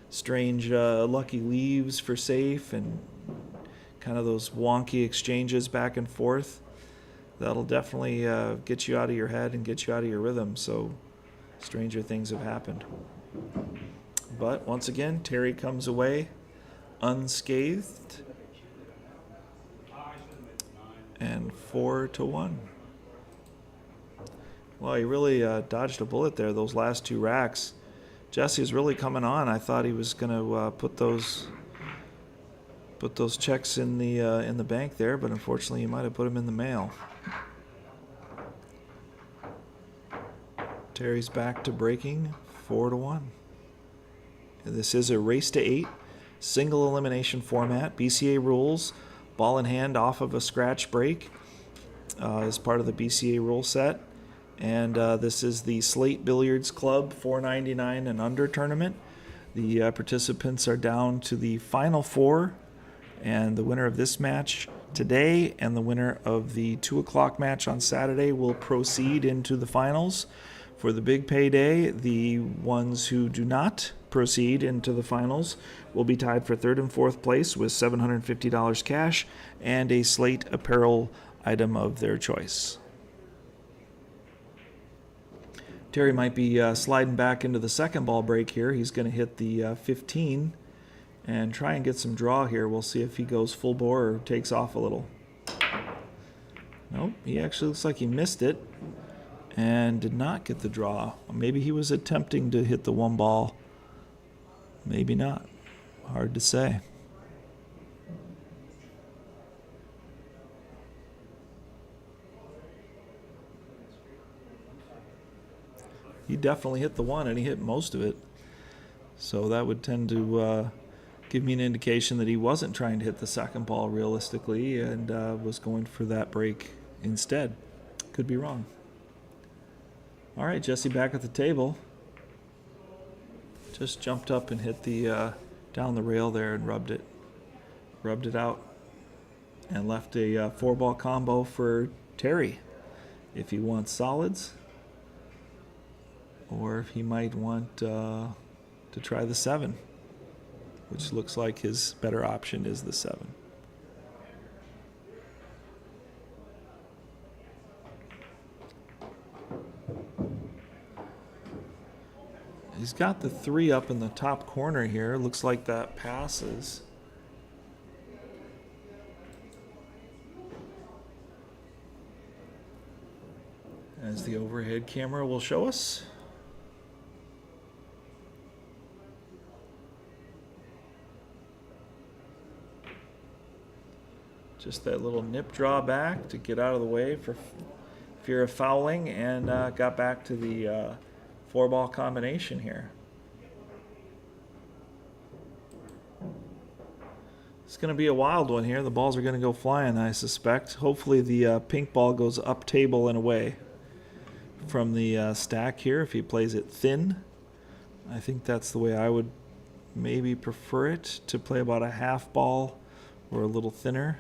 strange lucky leaves for safe and kind of those wonky exchanges back and forth, that'll definitely get you out of your head and get you out of your rhythm. So stranger things have happened. But once again, Terry comes away unscathed. And 4-1. Well, he really dodged a bullet there, those last 2 racks. Jesse's really coming on. I thought he was going to put those checks in the bank there, but unfortunately he might have put them in the mail. Terry's back to breaking 4-1. This is a race to 8, single elimination format, BCA rules. Ball in hand off of a scratch break as part of the BCA rule set. And this is the Slate Billiards Club $4.99 and under tournament. The participants are down to the final 4, and the winner of this match today and the winner of the 2 o'clock match on Saturday will proceed into the finals. For the big payday, the ones who do not proceed into the finals will be tied for 3rd and 4th place with $750 cash and a Slate apparel item of their choice. Terry might be sliding back into the second ball break here. He's going to hit the 15 and try and get some draw here. We'll see if he goes full bore or takes off a little. Nope, he actually looks like he missed it and did not get the draw. Maybe he was attempting to hit the 1 ball. Maybe not. Hard to say. He definitely hit the 1, and he hit most of it. So that would tend to give me an indication that he wasn't trying to hit the second ball realistically and was going for that break instead. Could be wrong. All right, Jesse back at the table. Just jumped up and hit the down the rail there and rubbed it out, and left a 4-ball combo for Terry if he wants solids, or if he might want to try the 7, which looks like his better option is the 7. He's got the 3 up in the top corner here. Looks like that passes. As the overhead camera will show us. Just that little nip draw back to get out of the way for fear of fouling, and got back to the 4-ball combination here. It's going to be a wild one here. The balls are going to go flying, I suspect. Hopefully the pink ball goes up table and away from the stack here if he plays it thin. I think that's the way I would maybe prefer it, to play about a half ball or a little thinner,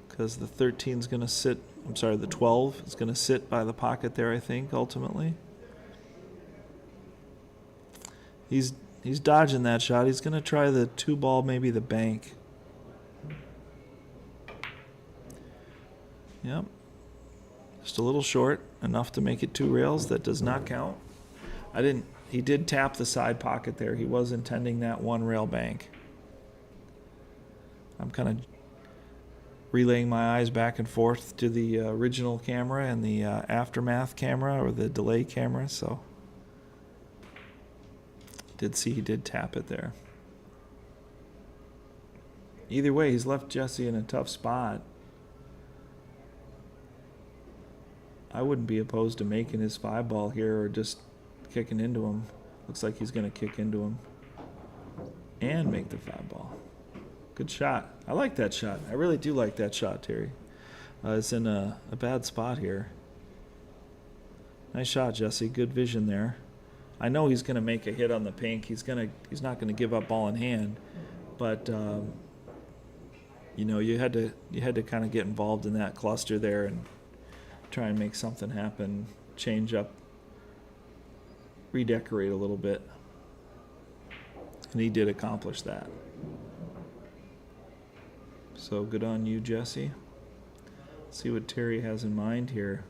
because the 13 is going to sit, the 12 is going to sit by the pocket there, I think, ultimately. He's dodging that shot. He's going to try the 2-ball, maybe the bank. Yep. Just a little short, enough to make it 2 rails. That does not count. He did tap the side pocket there. He was intending that 1 rail bank. I'm kind of relaying my eyes back and forth to the original camera and the aftermath camera, or the delay camera, so did see he did tap it there. Either way, he's left Jesse in a tough spot. I wouldn't be opposed to making his 5-ball here or just kicking into him. Looks like he's going to kick into him and make the 5-ball. Good shot. I like that shot. I really do like that shot, Terry. It's in a bad spot here. Nice shot, Jesse. Good vision there. I know he's going to make a hit on the pink. He's not going to give up ball in hand, but you know, you had to kind of get involved in that cluster there and try and make something happen, change up, redecorate a little bit. And he did accomplish that. So good on you, Jesse. Let's see what Terry has in mind here.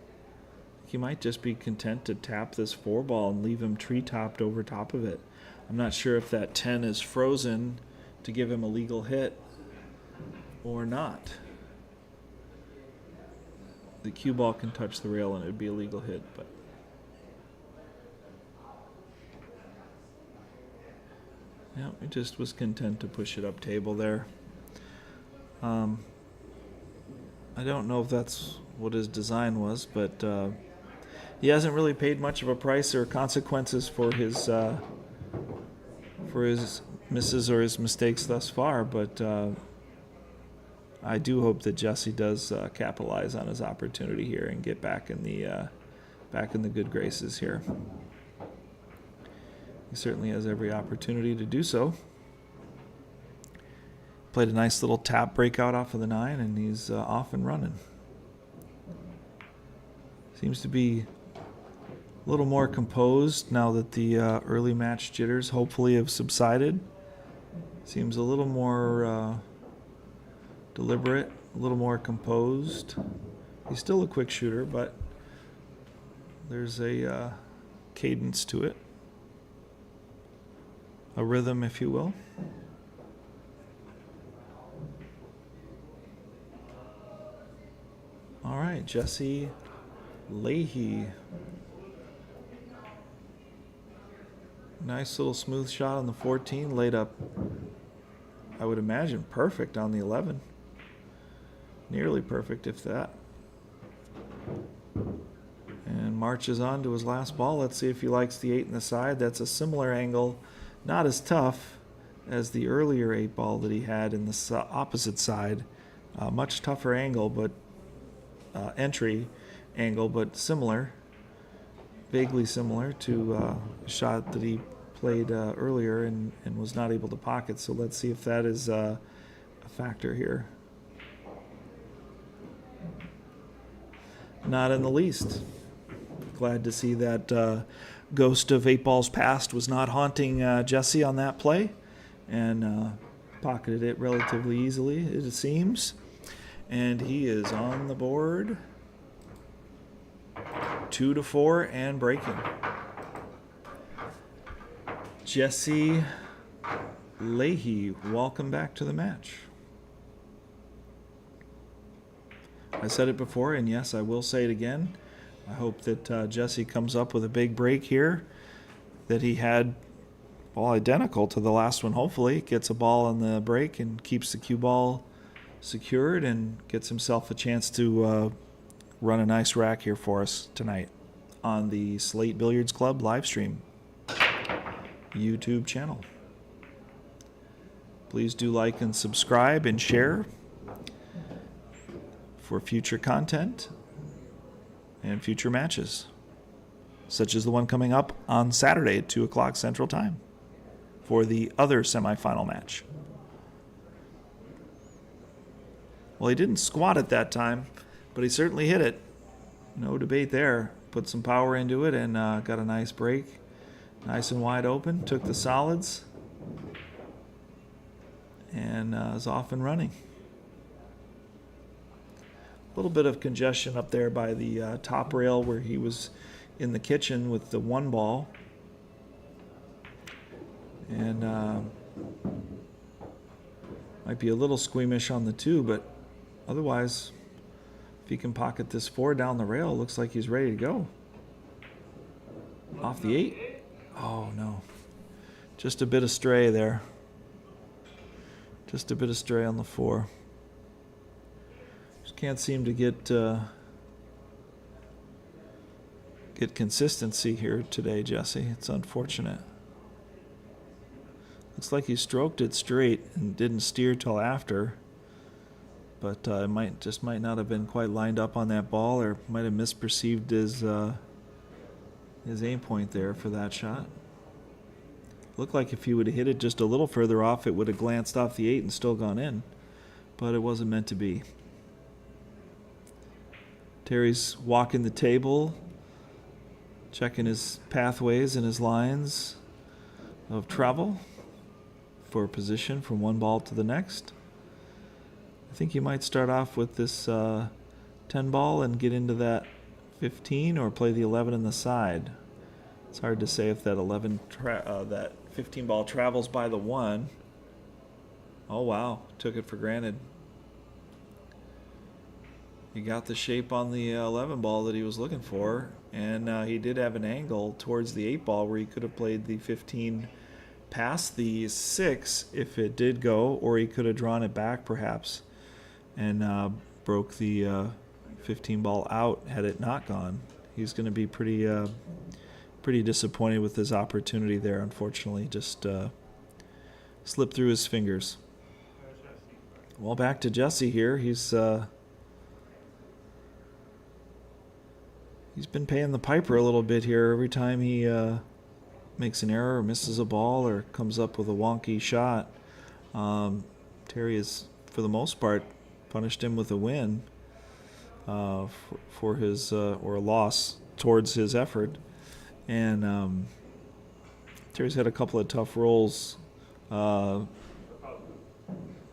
He might just be content to tap this 4-ball and leave him tree-topped over top of it. I'm not sure if that 10 is frozen to give him a legal hit or not. The cue ball can touch the rail and it would be a legal hit, but yeah, he just was content to push it up table there. I don't know if that's what his design was, but he hasn't really paid much of a price or consequences for his misses or his mistakes thus far, but I do hope that Jesse does capitalize on his opportunity here and get back in the good graces here. He certainly has every opportunity to do so. Played a nice little tap breakout off of the 9, and he's off and running. Seems to be a little more composed now that the early match jitters hopefully have subsided. Seems a little more deliberate, a little more composed. He's still a quick shooter, but there's a cadence to it. A rhythm, if you will. All right, Jesse Leahy. Nice little smooth shot on the 14, laid up, I would imagine, perfect on the 11. Nearly perfect, if that. And marches on to his last ball. Let's see if he likes the 8 in the side. That's a similar angle, not as tough as the earlier 8-ball that he had in the opposite side. Much tougher angle, but entry angle, but similar, vaguely similar to a shot that he played earlier and was not able to pocket. So let's see if that is a factor here. Not in the least. Glad to see that ghost of 8 balls past was not haunting Jesse on that play, and pocketed it relatively easily, it seems. And he is on the board. 2-4 and breaking. Jesse Leahy, welcome back to the match. I said it before, and yes, I will say it again. I hope that Jesse comes up with a big break here, that he had, well, identical to the last one, hopefully. Gets a ball on the break and keeps the cue ball secured and gets himself a chance to run a nice rack here for us tonight on the Slate Billiards Club live stream YouTube channel. Please do like and subscribe and share for future content and future matches, such as the one coming up on Saturday at 2 o'clock Central Time for the other semifinal match. Well, he didn't squat it that time, but he certainly hit it. No debate there. Put some power into it and got a nice break. Nice and wide open. Took the solids and is off and running. A little bit of congestion up there by the top rail where he was in the kitchen with the 1 ball. And might be a little squeamish on the 2, but otherwise, if he can pocket this 4 down the rail, looks like he's ready to go. Off the 8. Oh, no. Just a bit astray there. Just a bit astray on the 4. Just can't seem to get consistency here today, Jesse. It's unfortunate. Looks like he stroked it straight and didn't steer till after. But it might not have been quite lined up on that ball, or might have misperceived his aim point there for that shot. Looked like if he would have hit it just a little further off, it would have glanced off the 8 and still gone in. But it wasn't meant to be. Terry's walking the table, checking his pathways and his lines of travel for position from one ball to the next. I think you might start off with this 10 ball and get into that 15, or play the 11 in the side. It's hard to say if that 15 ball travels by the 1. Oh wow, took it for granted. He got the shape on the 11 ball that he was looking for, and he did have an angle towards the 8 ball where he could have played the 15 past the 6 if it did go, or he could have drawn it back perhaps and broke the 15 ball out had it not gone. He's going to be pretty disappointed with his opportunity there. Unfortunately, just slipped through his fingers. Well, back to Jesse here. He's been paying the piper a little bit here. Every time he makes an error or misses a ball or comes up with a wonky shot, Terry has, for the most part, punished him with a win for his or a loss towards his effort. And Terry's had a couple of tough rolls that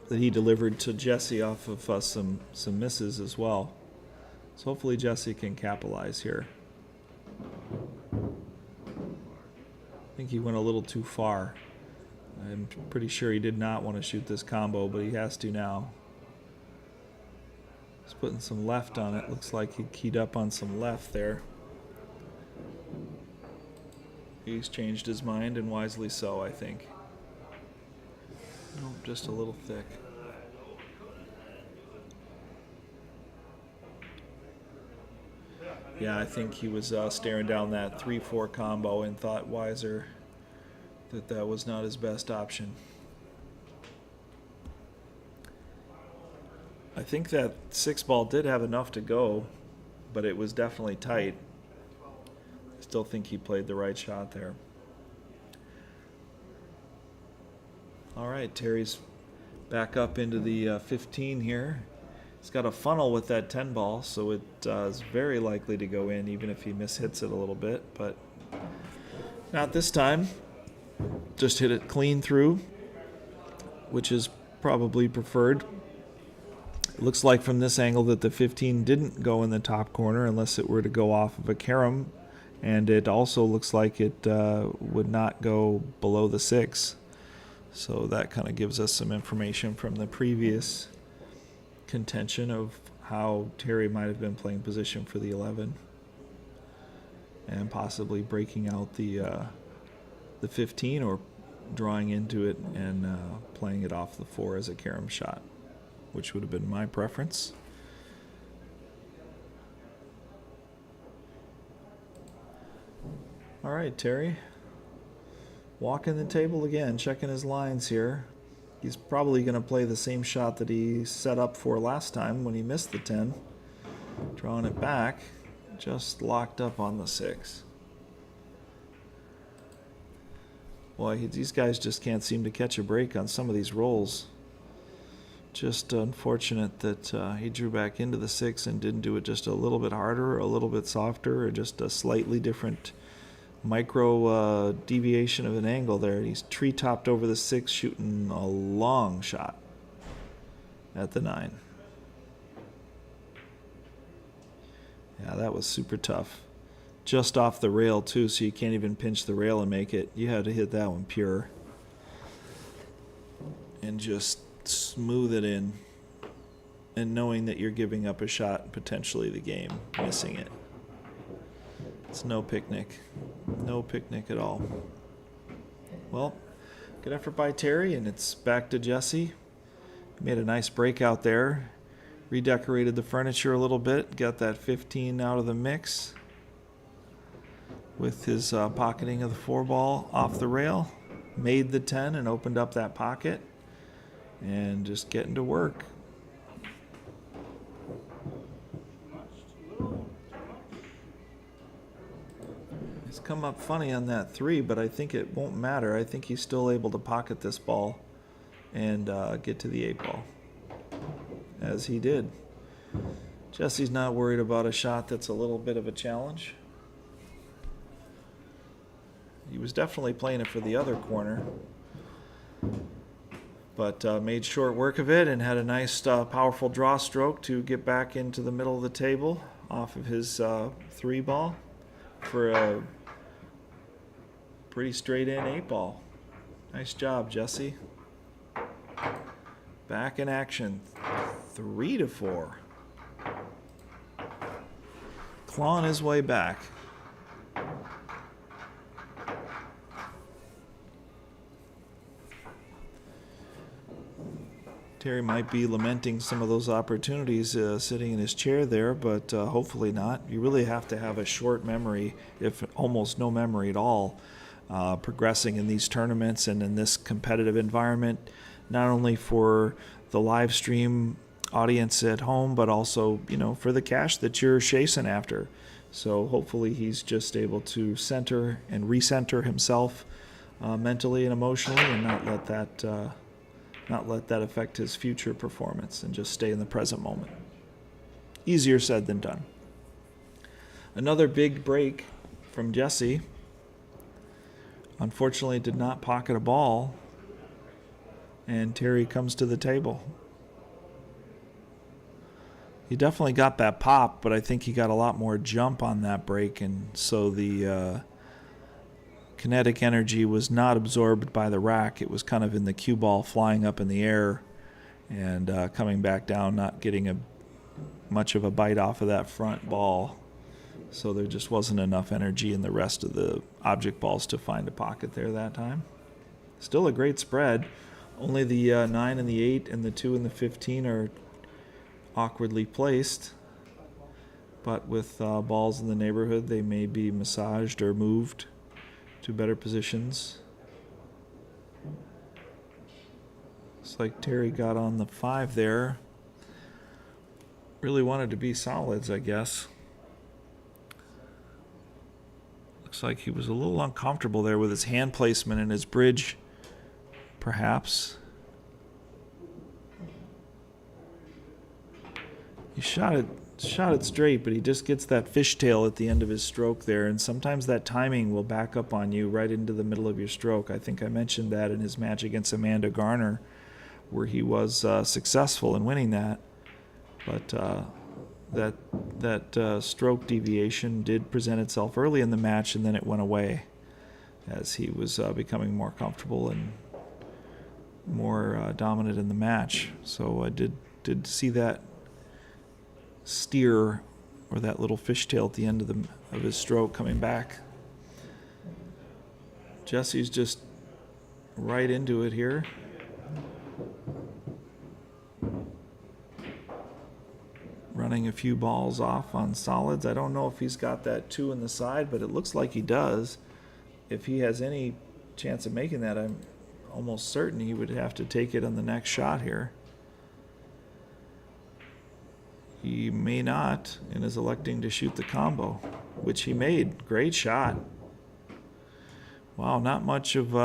he delivered to Jesse off of some misses as well. So hopefully Jesse can capitalize here. I think he went a little too far. I'm pretty sure he did not want to shoot this combo, but he has to now. He's putting some left on it. Looks like he keyed up on some left there. He's changed his mind, and wisely so, I think. Nope, just a little thick. Yeah, I think he was staring down that 3-4 combo and thought wiser that was not his best option. I think that 6 ball did have enough to go, but it was definitely tight. I still think he played the right shot there. All right, Terry's back up into the 15 here. He's got a funnel with that 10 ball, so it is very likely to go in, even if he mishits it a little bit, but not this time. Just hit it clean through, which is probably preferred. It looks like from this angle that the 15 didn't go in the top corner unless it were to go off of a carom, and it also looks like it would not go below the 6. So that kind of gives us some information from the previous contention of how Terry might have been playing position for the 11 and possibly breaking out the 15 or drawing into it and playing it off the 4 as a carom shot, which would have been my preference. All right, Terry, walking the table again, checking his lines here. He's probably going to play the same shot that he set up for last time when he missed the 10. Drawing it back, just locked up on the 6. Boy, these guys just can't seem to catch a break on some of these rolls. Just unfortunate that he drew back into the 6 and didn't do it just a little bit harder, or a little bit softer, or just a slightly different micro deviation of an angle there. He's tree-topped over the 6, shooting a long shot at the 9. Yeah, that was super tough. Just off the rail, too, so you can't even pinch the rail and make it. You had to hit that one pure. And just smooth it in. And knowing that you're giving up a shot, potentially the game, missing it. It's no picnic. No picnic at all. Well, good effort by Terry, and it's back to Jesse. Made a nice breakout there. Redecorated the furniture a little bit. Got that 15 out of the mix with his pocketing of the 4-ball off the rail. Made the 10 and opened up that pocket. And just getting to work. It's come up funny on that 3, but I think it won't matter. I think he's still able to pocket this ball and get to the 8-ball, as he did. Jesse's not worried about a shot that's a little bit of a challenge. He was definitely playing it for the other corner, but made short work of it and had a nice powerful draw stroke to get back into the middle of the table off of his 3-ball for a pretty straight in 8-ball. Nice job, Jesse. Back in action. 3-4. Clawing his way back. Terry might be lamenting some of those opportunities sitting in his chair there, but hopefully not. You really have to have a short memory, if almost no memory at all, progressing in these tournaments and in this competitive environment, not only for the live stream audience at home, but also, for the cash that you're chasing after. So hopefully he's just able to center and recenter himself mentally and emotionally, and not let that affect his future performance, and just stay in the present moment. Easier said than done. Another big break from Jesse. Unfortunately, did not pocket a ball, and Terry comes to the table. He definitely got that pop, but I think he got a lot more jump on that break, and so the kinetic energy was not absorbed by the rack. It was kind of in the cue ball, flying up in the air and coming back down, not getting much of a bite off of that front ball. So there just wasn't enough energy in the rest of the object balls to find a pocket there that time. Still a great spread. Only the 9 and the 8 and the 2 and the 15 are awkwardly placed. But with balls in the neighborhood, they may be massaged or moved to better positions. Looks like Terry got on the 5 there. Really wanted to be solids, I guess. Looks like he was a little uncomfortable there with his hand placement and his bridge, perhaps. He shot it straight, but he just gets that fishtail at the end of his stroke there, and sometimes that timing will back up on you right into the middle of your stroke. I think I mentioned that in his match against Amanda Garner, where he was successful in winning that. But that stroke deviation did present itself early in the match, and then it went away as he was becoming more comfortable and more dominant in the match. So I did see that steer, or that little fishtail at the end of his stroke coming back. Jesse's just right into it here. Running a few balls off on solids. I don't know if he's got that 2 in the side, but it looks like he does. If he has any chance of making that, I'm almost certain he would have to take it on the next shot here. He may not, and is electing to shoot the combo, which he made. Great shot. Wow, not much of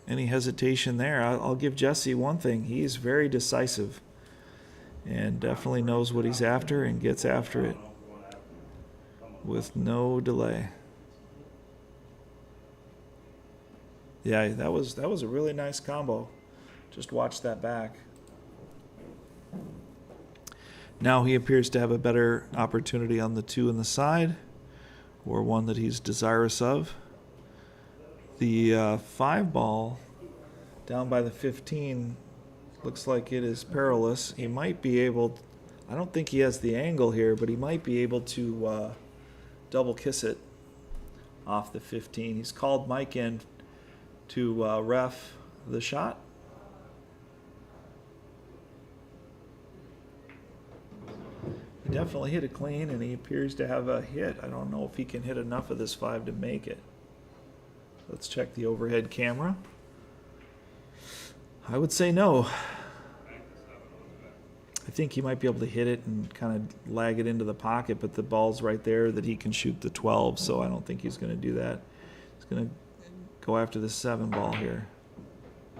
any hesitation there. I'll give Jesse one thing. He's very decisive and definitely knows what he's after and gets after it with no delay. Yeah, that was a really nice combo. Just watch that back. Now he appears to have a better opportunity on the 2 in the side, or one that he's desirous of. The 5 ball down by the 15 looks like it is perilous. He might be able, I don't think he has the angle here, but he might be able to double kiss it off the 15. He's called Mike in to ref the shot. definitely hit it clean, and he appears to have a hit. I don't know if he can hit enough of this 5 to make it. Let's check the overhead camera. I would say no. I think he might be able to hit it and kind of lag it into the pocket, but the ball's right there that he can shoot the 12, so I don't think he's going to do that. He's going to go after the 7 ball here.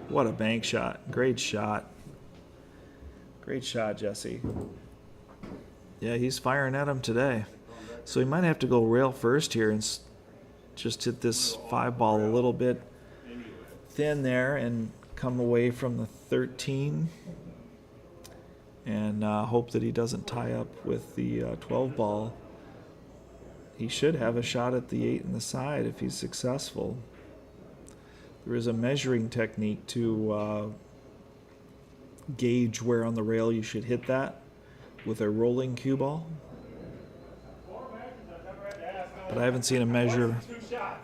What a bank shot. Great shot. Great shot, Jesse. Yeah, he's firing at him today. So he might have to go rail first here and just hit this 5 ball a little bit thin there and come away from the 13 and hope that he doesn't tie up with the 12 ball. He should have a shot at the 8 in the side if he's successful. There is a measuring technique to gauge where on the rail you should hit that with a rolling cue ball. But I haven't seen him measure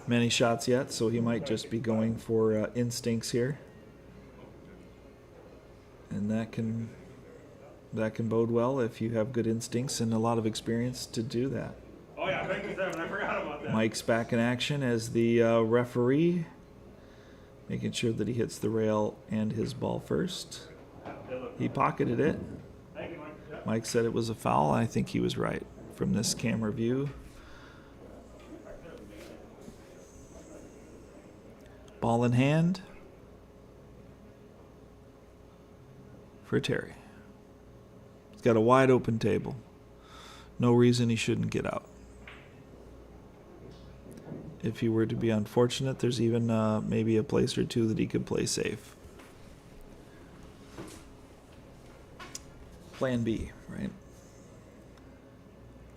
many shots yet, so he might just be going for instincts here. And that can bode well if you have good instincts and a lot of experience to do that. Oh yeah, thank you, Seven. I forgot about that. Mike's back in action as the referee, making sure that he hits the rail and his ball first. He pocketed it. Thank you, Mike. Mike said it was a foul, and I think he was right from this camera view. Ball in hand for Terry. He's got a wide open table. No reason he shouldn't get out. If he were to be unfortunate, there's even maybe a place or two that he could play safe. Plan B, right?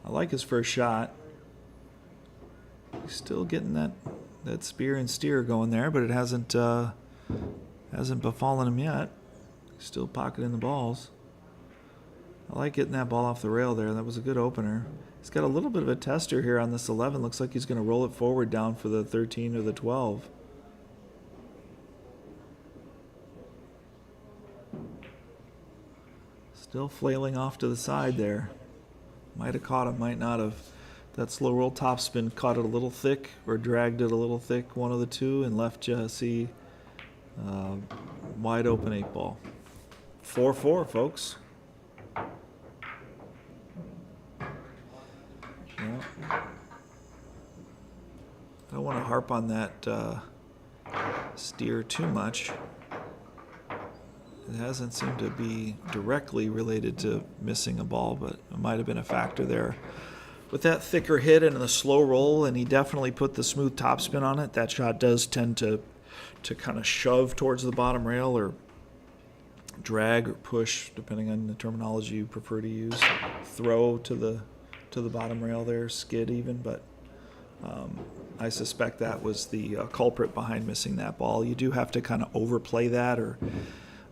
I like his first shot. He's still getting that spear and steer going there, but it hasn't befallen him yet. He's still pocketing the balls. I like getting that ball off the rail there. That was a good opener. He's got a little bit of a tester here on this 11. Looks like he's going to roll it forward down for the 13 or the 12. Still flailing off to the side there. Might have caught him, might not have. That slow roll topspin caught it a little thick or dragged it a little thick, one of the two, and left Jesse wide open 8 ball. 4-4, folks. Yeah. I don't want to harp on that steer too much. It hasn't seemed to be directly related to missing a ball, but it might have been a factor there. With that thicker hit and the slow roll, and he definitely put the smooth topspin on it, that shot does tend to kind of shove towards the bottom rail or drag or push, depending on the terminology you prefer to use. Throw to the bottom rail there, skid even, but I suspect that was the culprit behind missing that ball. You do have to kind of overplay that or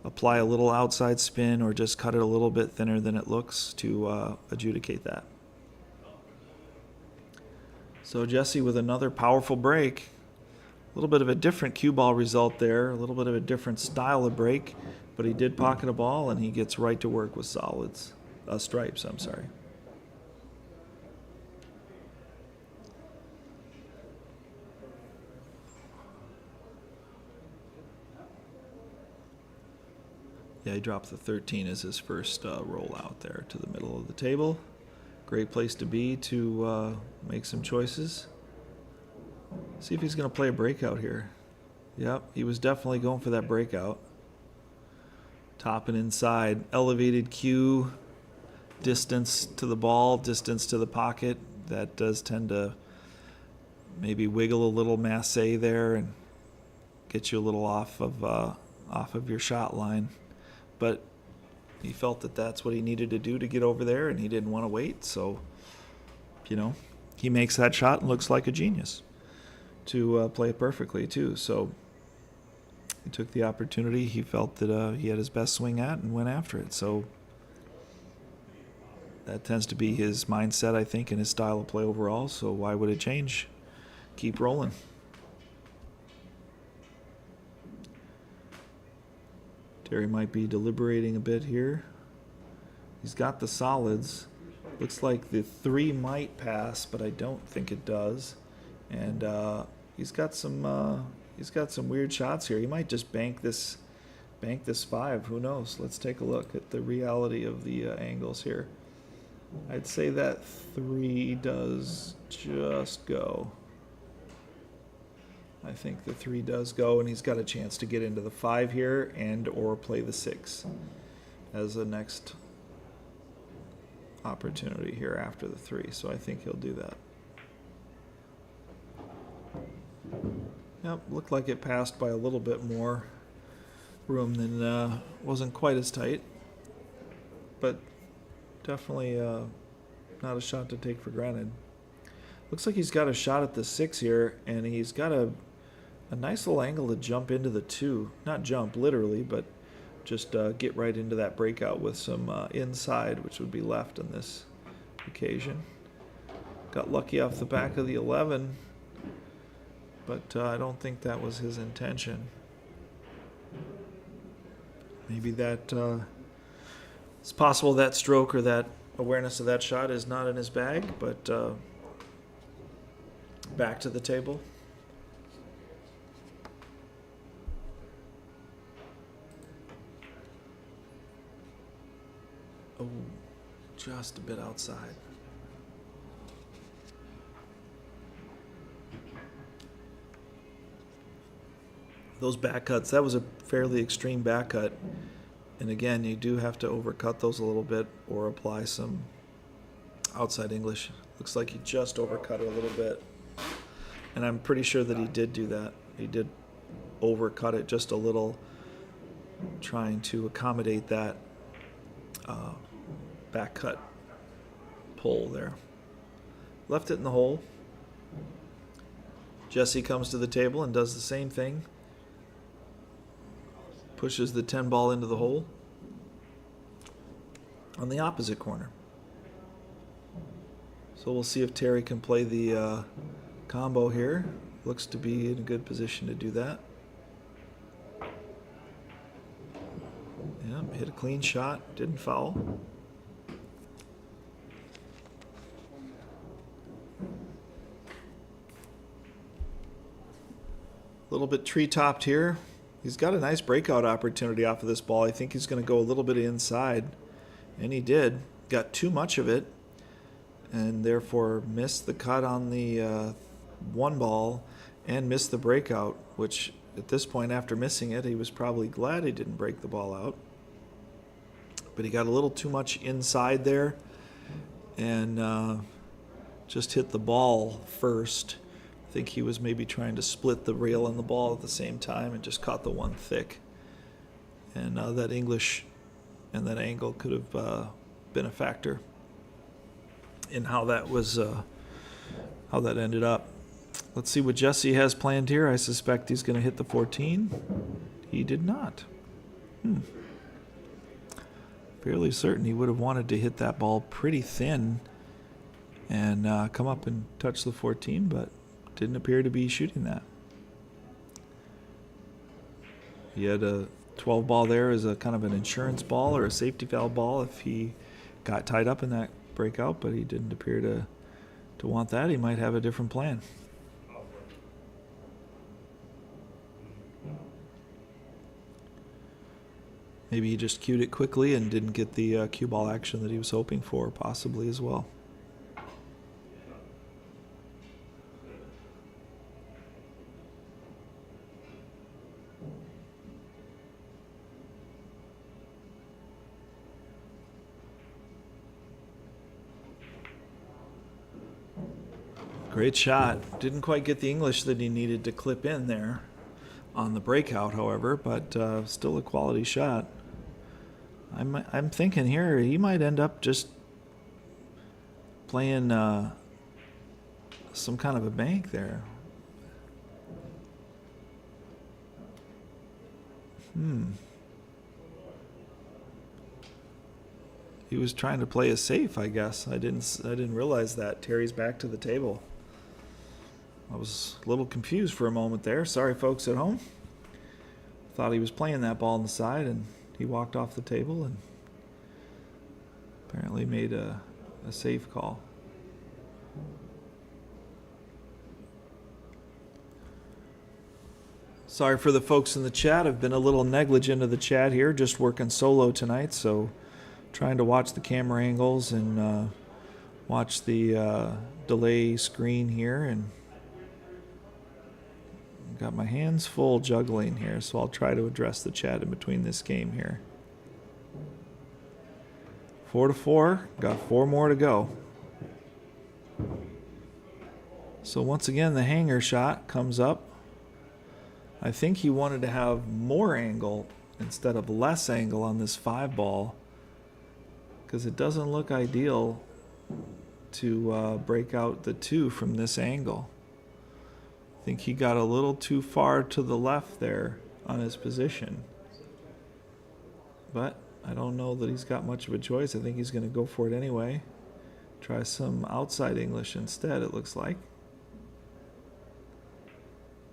apply a little outside spin or just cut it a little bit thinner than it looks to adjudicate that. So Jesse with another powerful break. A little bit of a different cue ball result there, a little bit of a different style of break, but he did pocket a ball and he gets right to work with stripes, I'm sorry. Yeah, he dropped the 13 as his first roll out there to the middle of the table. Great place to be to make some choices. See if he's going to play a breakout here. Yep, he was definitely going for that breakout. Top and inside. Elevated cue, distance to the ball, distance to the pocket. That does tend to maybe wiggle a little masse there and get you a little off of your shot line. But he felt that that's what he needed to do to get over there, and he didn't want to wait. So, he makes that shot and looks like a genius to play it perfectly, too. So he took the opportunity. He felt that he had his best swing at and went after it. So that tends to be his mindset, I think, and his style of play overall. So why would it change? Keep rolling. Terry might be deliberating a bit here. He's got the solids. Looks like the 3 might pass, but I don't think it does. And he's got some weird shots here. He might just bank this 5. Who knows? Let's take a look at the reality of the angles here. I'd say that 3 does just go. I think the 3 does go, and he's got a chance to get into the 5 here and or play the 6 as the next opportunity here after the 3. So I think he'll do that. Yep, looked like it passed by a little bit more room than wasn't quite as tight, but definitely not a shot to take for granted. Looks like he's got a shot at the 6 here, and he's got a nice little angle to jump into the 2. Not jump literally, but just get right into that breakout with some inside, which would be left on this occasion. Got lucky off the back of the 11, but I don't think that was his intention. Maybe that it's possible that stroke or that awareness of that shot is not in his bag, but back to the table. Oh, just a bit outside. Those back cuts, that was a fairly extreme back cut. And again, you do have to overcut those a little bit or apply some outside English. Looks like he just overcut it a little bit. And I'm pretty sure that he did do that. He did overcut it just a little, trying to accommodate that back cut pull there. Left it in the hole. Jesse comes to the table and does the same thing. Pushes the 10 ball into the hole on the opposite corner. So we'll see if Terry can play the combo here. Looks to be in a good position to do that. Yeah, hit a clean shot, didn't foul. A little bit tree-topped here. He's got a nice breakout opportunity off of this ball. I think he's going to go a little bit inside, and he did. Got too much of it, and therefore missed the cut on the 1 ball and missed the breakout, which at this point, after missing it, he was probably glad he didn't break the ball out. But he got a little too much inside there and just hit the ball first. I think he was maybe trying to split the rail and the ball at the same time and just caught the one thick. And that English and that angle could have been a factor in how that was, how that ended up. Let's see what Jesse has planned here. I suspect he's going to hit the 14. He did not. Fairly certain he would have wanted to hit that ball pretty thin and come up and touch the 14, but didn't appear to be shooting that. He had a 12 ball there as a kind of an insurance ball or a safety valve ball if he got tied up in that breakout, but he didn't appear to want that. He might have a different plan. Maybe he just cued it quickly and didn't get the cue ball action that he was hoping for, possibly as well. Great shot. Didn't quite get the English that he needed to clip in there on the breakout, however, but still a quality shot. I'm thinking here he might end up just playing some kind of a bank there. He was trying to play a safe, I guess. I didn't realize that. Terry's back to the table. I was a little confused for a moment there. Sorry, folks at home. Thought he was playing that ball on the side, and he walked off the table and apparently made a a safe call. Sorry for the folks in the chat. I've been a little negligent of the chat here, just working solo tonight, so trying to watch the camera angles and watch the delay screen here, and got my hands full juggling here, so I'll try to address the chat in between this game here. 4-4, got 4 more to go. So once again, the hanger shot comes up. I think he wanted to have more angle instead of less angle on this 5 ball, because it doesn't look ideal to break out the 2 from this angle. I think he got a little too far to the left there on his position. But I don't know that he's got much of a choice. I think he's going to go for it anyway. Try some outside English instead, it looks like.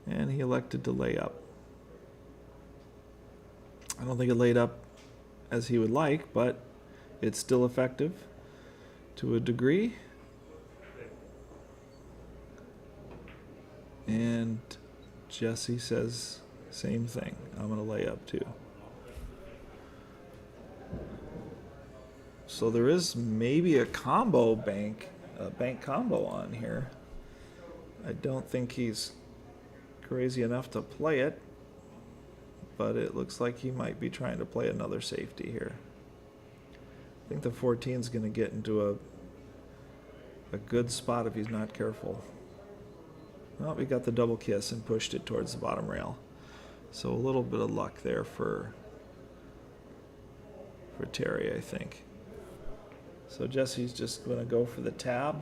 And he elected to lay up. I don't think it laid up as he would like, but it's still effective to a degree. And Jesse says same thing. I'm going to lay up too. So there is maybe a bank combo on here. I don't think he's crazy enough to play it, but it looks like he might be trying to play another safety here. I think the 14 is going to get into a good spot if he's not careful. Well, we got the double kiss and pushed it towards the bottom rail. So a little bit of luck there for Terry, I think. So Jesse's just going to go for the tab.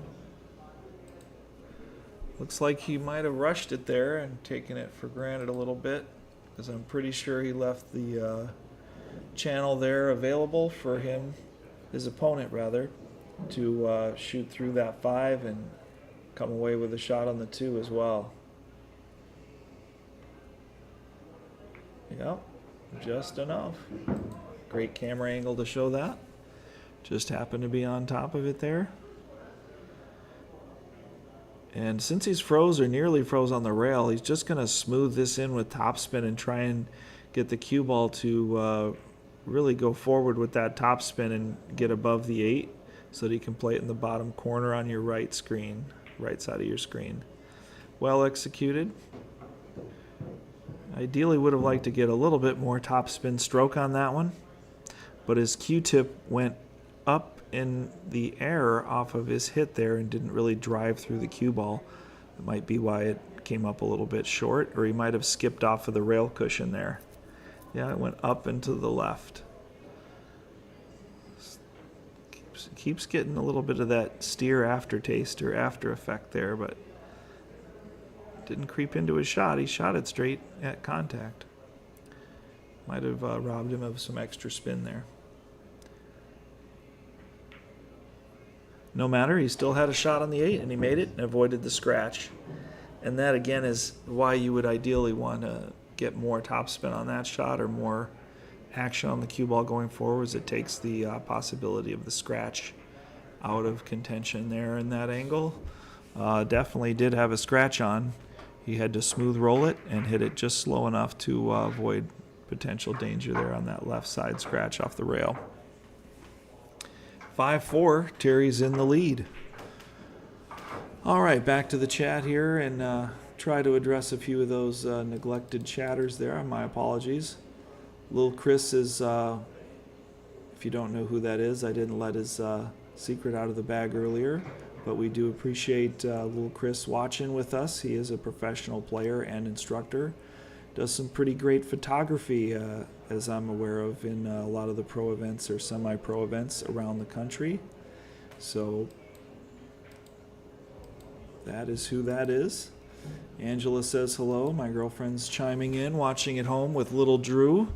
Looks like he might have rushed it there and taken it for granted a little bit, because I'm pretty sure he left the channel there available for him, his opponent rather, to shoot through that 5 and come away with a shot on the 2 as well. Yep, just enough. Great camera angle to show that. Just happened to be on top of it there. And since he's froze or nearly froze on the rail, he's just going to smooth this in with topspin and try and get the cue ball to really go forward with that topspin and get above the 8 so that he can play it in the bottom corner on your right side of your screen. Well executed. Ideally would have liked to get a little bit more topspin stroke on that one, but his Q-tip went up in the air off of his hit there and didn't really drive through the cue ball. It might be why it came up a little bit short, or he might have skipped off of the rail cushion there. Yeah, it went up and to the left. Keeps getting a little bit of that steer aftertaste or after effect there, but didn't creep into his shot. He shot it straight at contact. Might have robbed him of some extra spin there. No matter, he still had a shot on the 8, and he made it and avoided the scratch. And that, again, is why you would ideally want to get more topspin on that shot or more action on the cue ball going forwards. It takes the possibility of the scratch out of contention there in that angle. Definitely did have a scratch on. He had to smooth roll it and hit it just slow enough to avoid potential danger there on that left side scratch off the rail. 5-4, Terry's in the lead. All right, back to the chat here and try to address a few of those neglected chatters there. My apologies. Little Chris is, if you don't know who that is, I didn't let his secret out of the bag earlier, but we do appreciate little Chris watching with us. He is a professional player and instructor. Does some pretty great photography, as I'm aware of, in a lot of the pro events or semi-pro events around the country. So that is who that is. Angela says hello. My girlfriend's chiming in, watching at home with little Drew.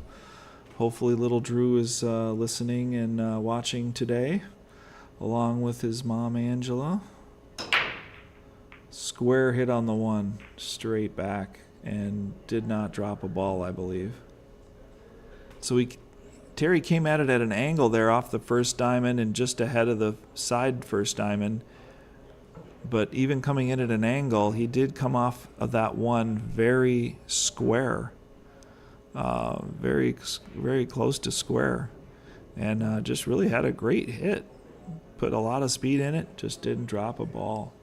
Hopefully little Drew is listening and watching today, along with his mom, Angela. Square hit on the 1, straight back, and did not drop a ball, I believe. So Terry came at it at an angle there off the first diamond and just ahead of the side first diamond. But even coming in at an angle, he did come off of that one very square, very close to square, and just really had a great hit. Put a lot of speed in it, just didn't drop a ball.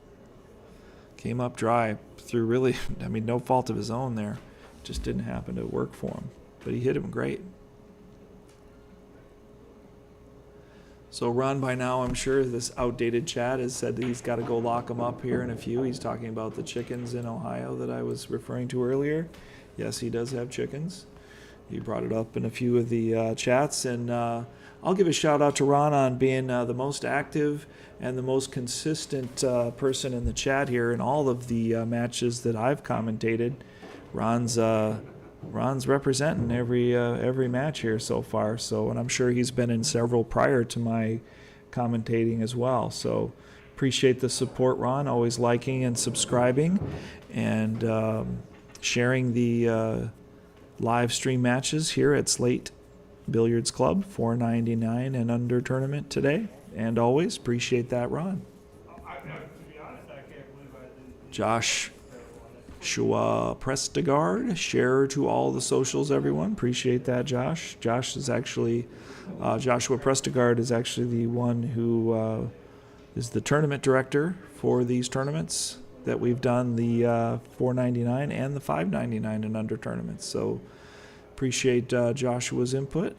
Came up dry through really, no fault of his own there. Just didn't happen to work for him, but he hit him great. So Ron, by now, I'm sure this outdated chat has said that he's got to go lock them up here in a few. He's talking about the chickens in Ohio that I was referring to earlier. Yes, he does have chickens. He brought it up in a few of the chats. And I'll give a shout out to Ron on being the most active and the most consistent person in the chat here in all of the matches that I've commentated. Ron's representing every match here so far. So, and I'm sure he's been in several prior to my commentating as well. So, appreciate the support, Ron. Always liking and subscribing, and sharing the live stream matches here at Slate Billiards Club, $4.99 and under tournament today. And always appreciate that, Ron. To be honest, I can't believe I didn't. Joshua Prestegard, share to all the socials, everyone. Appreciate that, Josh. Joshua Prestegard is actually the one who is the tournament director for these tournaments that we've done, the $4.99 and the $5.99 and under tournaments. So appreciate Joshua's input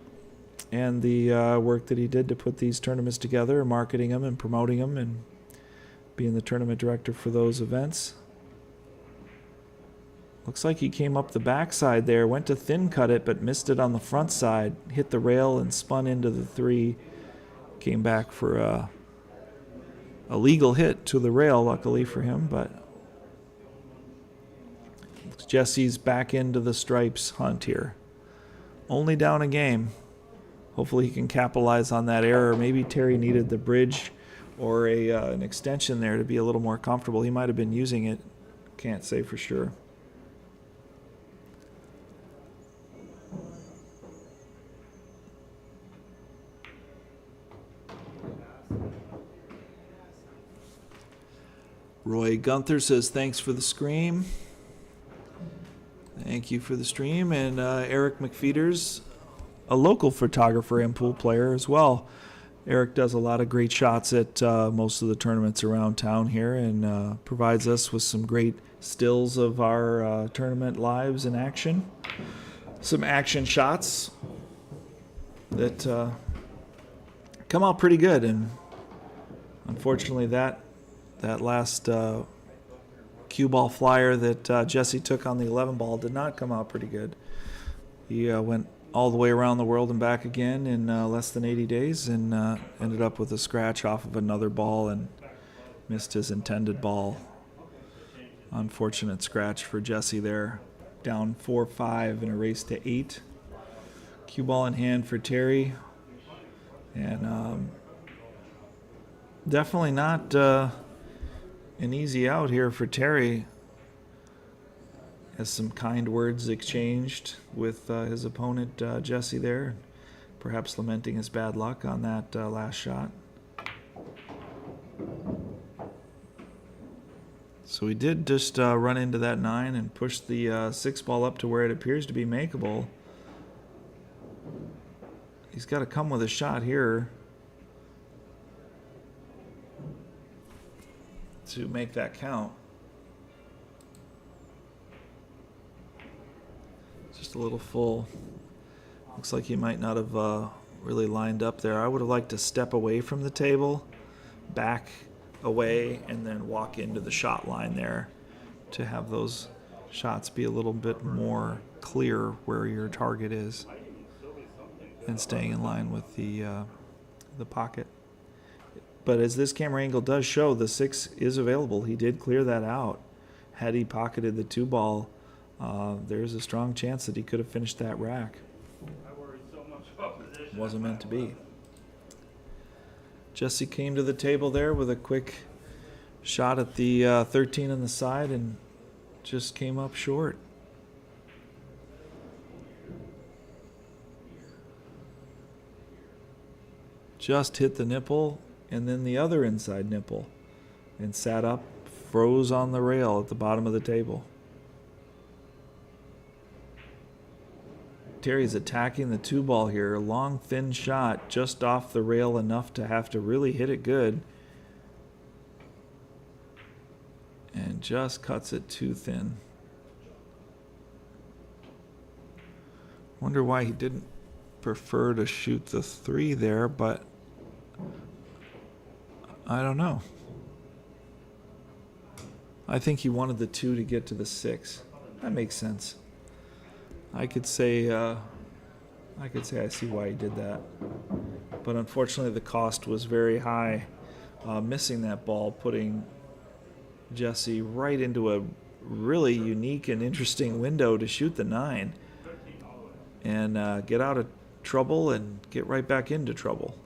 and the work that he did to put these tournaments together, marketing them and promoting them and being the tournament director for those events. Looks like he came up the backside there, went to thin cut it, but missed it on the front side, hit the rail and spun into the three. Came back for a legal hit to the rail, luckily for him, but Jesse's back into the stripes hunt here. Only down a game. Hopefully he can capitalize on that error. Maybe Terry needed the bridge or an extension there to be a little more comfortable. He might have been using it. Can't say for sure. Roy Gunther says, thanks for the stream. Thank you for the stream. And Eric McFeeters, a local photographer and pool player as well. Eric does a lot of great shots at most of the tournaments around town here and provides us with some great stills of our tournament lives in action. Some action shots that come out pretty good. And unfortunately that last cue ball flyer that Jesse took on the 11 ball did not come out pretty good. He went all the way around the world and back again in less than 80 days and ended up with a scratch off of another ball and missed his intended ball. Unfortunate scratch for Jesse there. Down 4-5 in a race to 8. Cue ball in hand for Terry. And definitely not an easy out here for Terry. Has some kind words exchanged with his opponent Jesse there, perhaps lamenting his bad luck on that last shot. So he did just run into that 9 and push the 6 ball up to where it appears to be makeable. He's got to come with a shot here to make that count. Just a little full. Looks like he might not have really lined up there. I would have liked to step away from the table, back away, and then walk into the shot line there to have those shots be a little bit more clear where your target is and staying in line with the pocket. But as this camera angle does show, the 6 is available. He did clear that out. Had he pocketed the 2 ball, there's a strong chance that he could have finished that rack. I worry so much about position. Wasn't meant to be. Jesse came to the table there with a quick shot at the 13 on the side and just came up short. just hit the nipple and then the other inside nipple and sat up, froze on the rail at the bottom of the table. Terry's attacking the 2-ball here. Long, thin shot just off the rail enough to have to really hit it good. And just cuts it too thin. Wonder why he didn't prefer to shoot the 3 there, but I don't know. I think he wanted the 2 to get to the 6. That makes sense. I could say I see why he did that. But unfortunately the cost was very high. Missing that ball, putting Jesse right into a really unique and interesting window to shoot the 9 and get out of trouble and get right back into trouble.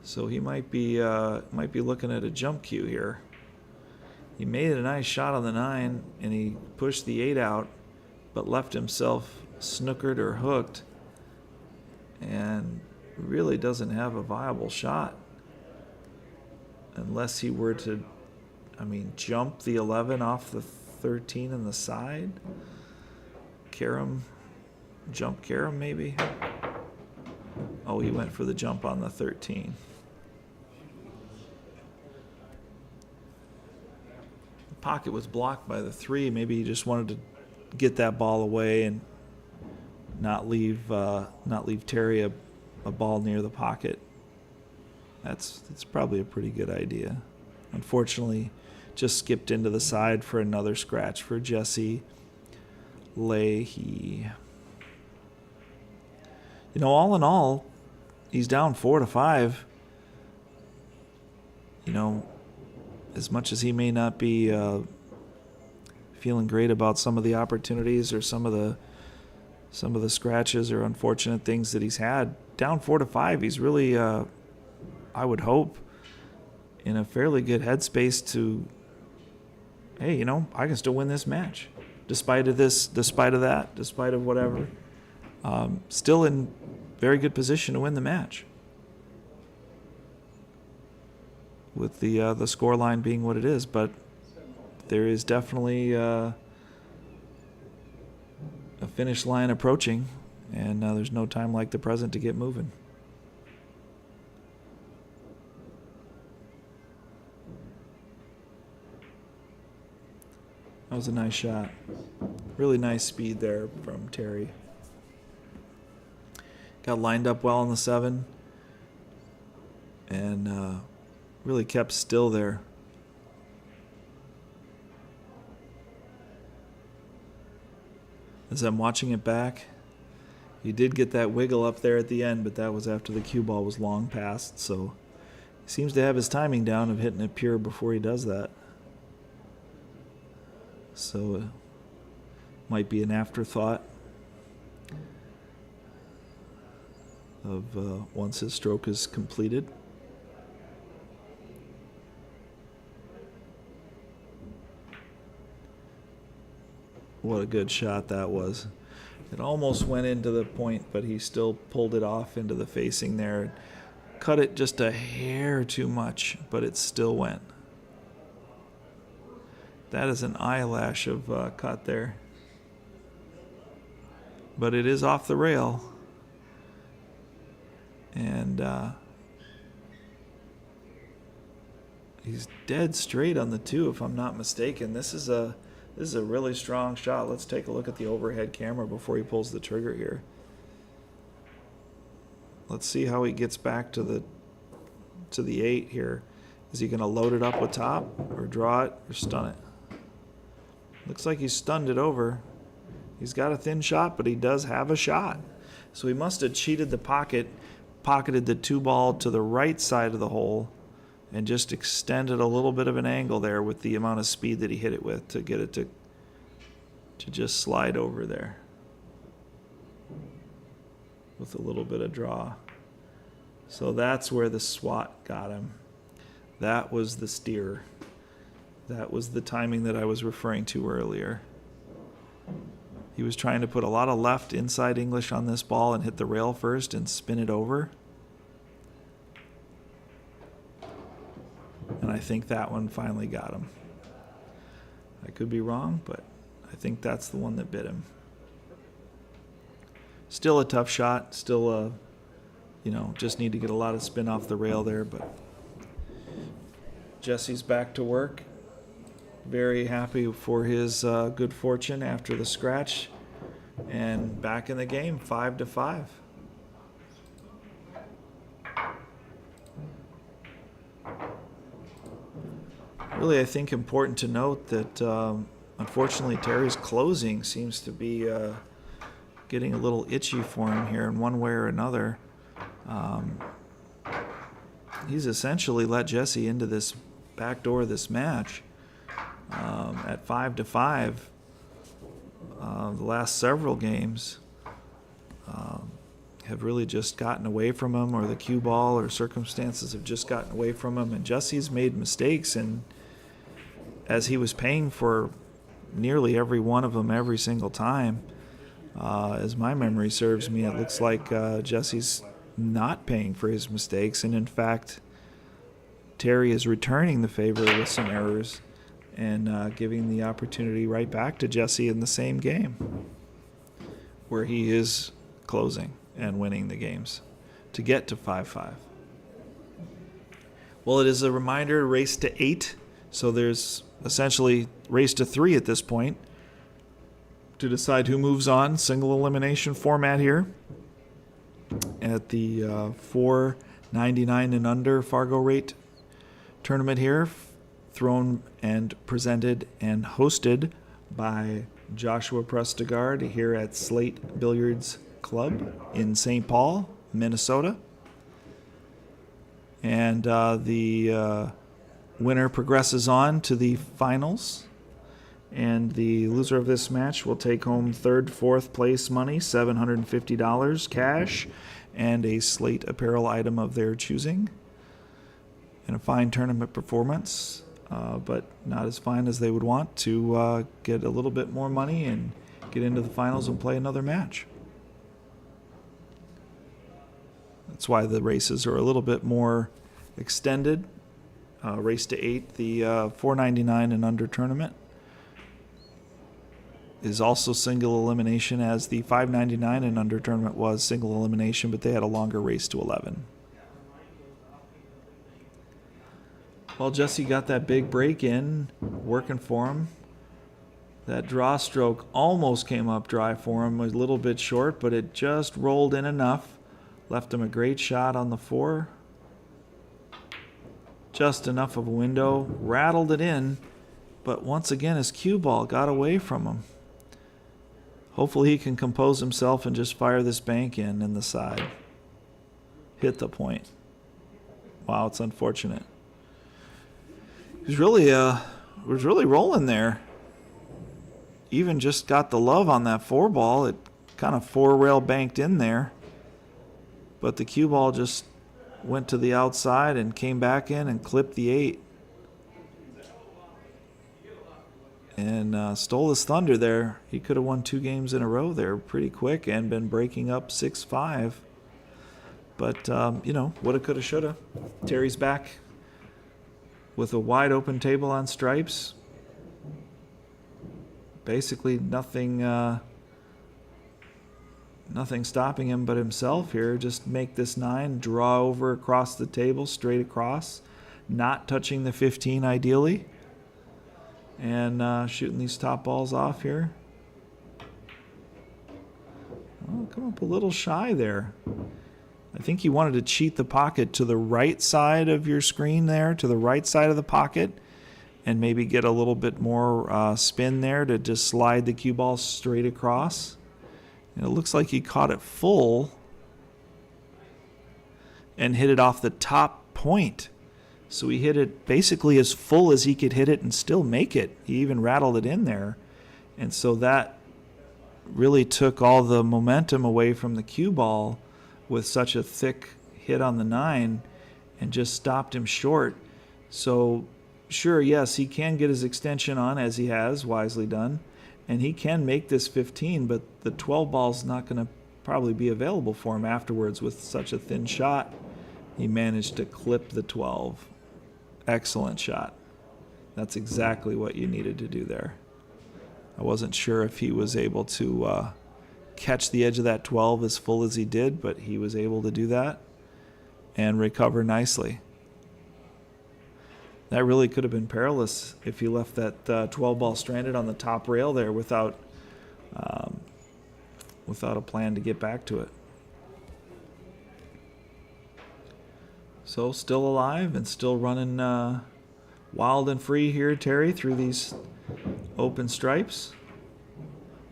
So he might be looking at a jump cue here. He made a nice shot on the 9 and he pushed the 8 out, but left himself snookered or hooked and really doesn't have a viable shot unless he were to, jump the 11 off the 13 in the side. Jump carom maybe. Oh, he went for the jump on the 13. The pocket was blocked by the 3. Maybe he just wanted to get that ball away and not leave Terry a ball near the pocket. That's probably a pretty good idea. Unfortunately, just skipped into the side for another scratch for Jesse Leahy. All in all, he's down 4-5. As much as he may not be feeling great about some of the opportunities or some of the scratches or unfortunate things that he's had, down 4-5, he's really, I would hope, in a fairly good headspace to, hey, I can still win this match, despite of that, despite of whatever. Still in very good position to win the match, with the score line being what it is. But there is definitely a finish line approaching, and there's no time like the present to get moving. That was a nice shot. Really nice speed there from Terry. Got lined up well on the 7 and really kept still there. As I'm watching it back, he did get that wiggle up there at the end, but that was after the cue ball was long past, so he seems to have his timing down of hitting it pure before he does that. So might be an afterthought of once his stroke is completed. What a good shot that was. It almost went into the point, but he still pulled it off into the facing there. Cut it just a hair too much, but it still went. That is an eyelash of cut there. But it is off the rail. And he's dead straight on the 2, if I'm not mistaken. This is a really strong shot. Let's take a look at the overhead camera before he pulls the trigger here. Let's see how he gets back to the 8 here. Is he going to load it up with top, or draw it, or stun it? Looks like he's stunned it over. He's got a thin shot, but he does have a shot. So he must have cheated the pocket, pocketed the 2-ball to the right side of the hole, and just extended a little bit of an angle there with the amount of speed that he hit it with to get it to just slide over there with a little bit of draw. So that's where the swat got him. That was the steer. That was the timing that I was referring to earlier. He was trying to put a lot of left inside English on this ball and hit the rail first and spin it over. And I think that one finally got him. I could be wrong, but I think that's the one that bit him. Still a tough shot. Still just need to get a lot of spin off the rail there, but Jesse's back to work. Very happy for his good fortune after the scratch, and back in the game, 5-5. Really, I think important to note that unfortunately Terry's closing seems to be getting a little itchy for him here in one way or another. He's essentially let Jesse into this back door of this match at 5-5. The last several games have really just gotten away from him, or the cue ball or circumstances have just gotten away from him, and Jesse's made mistakes, and as he was paying for nearly every one of them every single time, as my memory serves me, it looks like Jesse's not paying for his mistakes, and in fact Terry is returning the favor with some errors and giving the opportunity right back to Jesse in the same game where he is closing and winning the games to get to 5-5. Well, it is a reminder, race to 8, so there's essentially race to 3 at this point to decide who moves on. Single elimination format here at the $4.99 and under Fargo rate tournament here, thrown and presented and hosted by Joshua Prestegard here at Slate Billiards Club in St. Paul, Minnesota. And the winner progresses on to the finals, and the loser of this match will take home third, fourth place money, $750 cash, and a Slate apparel item of their choosing, and a fine tournament performance, but not as fine as they would want to get a little bit more money and get into the finals and play another match. That's why the races are a little bit more extended. Race to 8, the $4.99 and under tournament, is also single elimination, as the $5.99 and under tournament was single elimination, but they had a longer race to 11. Well, Jesse got that big break in, working for him. That draw stroke almost came up dry for him, was a little bit short, but it just rolled in enough. Left him a great shot on the 4. Just enough of a window, rattled it in, but once again his cue ball got away from him. Hopefully he can compose himself and just fire this bank in the side. Hit the point. Wow, it's unfortunate. He was really rolling there. Even just got the love on that 4 ball. It kind of 4-rail banked in there, but the cue ball just went to the outside and came back in and clipped the 8. And stole his thunder there. He could have won 2 games in a row there pretty quick and been breaking up 6-5. But, woulda, coulda, shoulda. Terry's back with a wide open table on stripes. Basically nothing stopping him but himself here. Just make this 9, draw over across the table, straight across, not touching the 15 ideally, and shooting these top balls off here. Oh, come up a little shy there. I think he wanted to cheat the pocket to the right side of your screen there, to the right side of the pocket, and maybe get a little bit more spin there to just slide the cue ball straight across. And it looks like he caught it full and hit it off the top point. So he hit it basically as full as he could hit it and still make it. He even rattled it in there. And so that really took all the momentum away from the cue ball with such a thick hit on the 9 and just stopped him short. So sure, yes, he can get his extension on, as he has, wisely done, and he can make this 15, but the 12 ball's not going to probably be available for him afterwards with such a thin shot. He managed to clip the 12 Excellent shot. That's exactly what you needed to do there. I wasn't sure if he was able to catch the edge of that 12 as full as he did, but he was able to do that and recover nicely. That really could have been perilous if you left that 12 ball stranded on the top rail there without a plan to get back to it. So still alive and still running wild and free here, Terry, through these open stripes.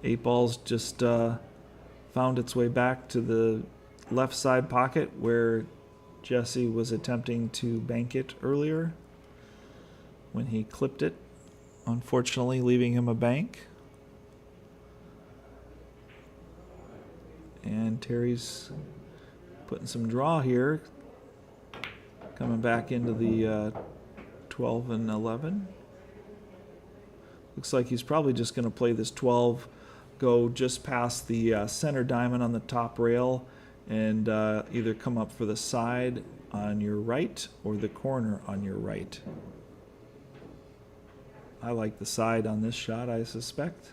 8 balls just found its way back to the left side pocket where Jesse was attempting to bank it earlier when he clipped it, unfortunately leaving him a bank. And Terry's putting some draw here, coming back into the 12 and 11. Looks like he's probably just going to play this 12, go just past the center diamond on the top rail, and either come up for the side on your right or the corner on your right. I like the side on this shot. I suspect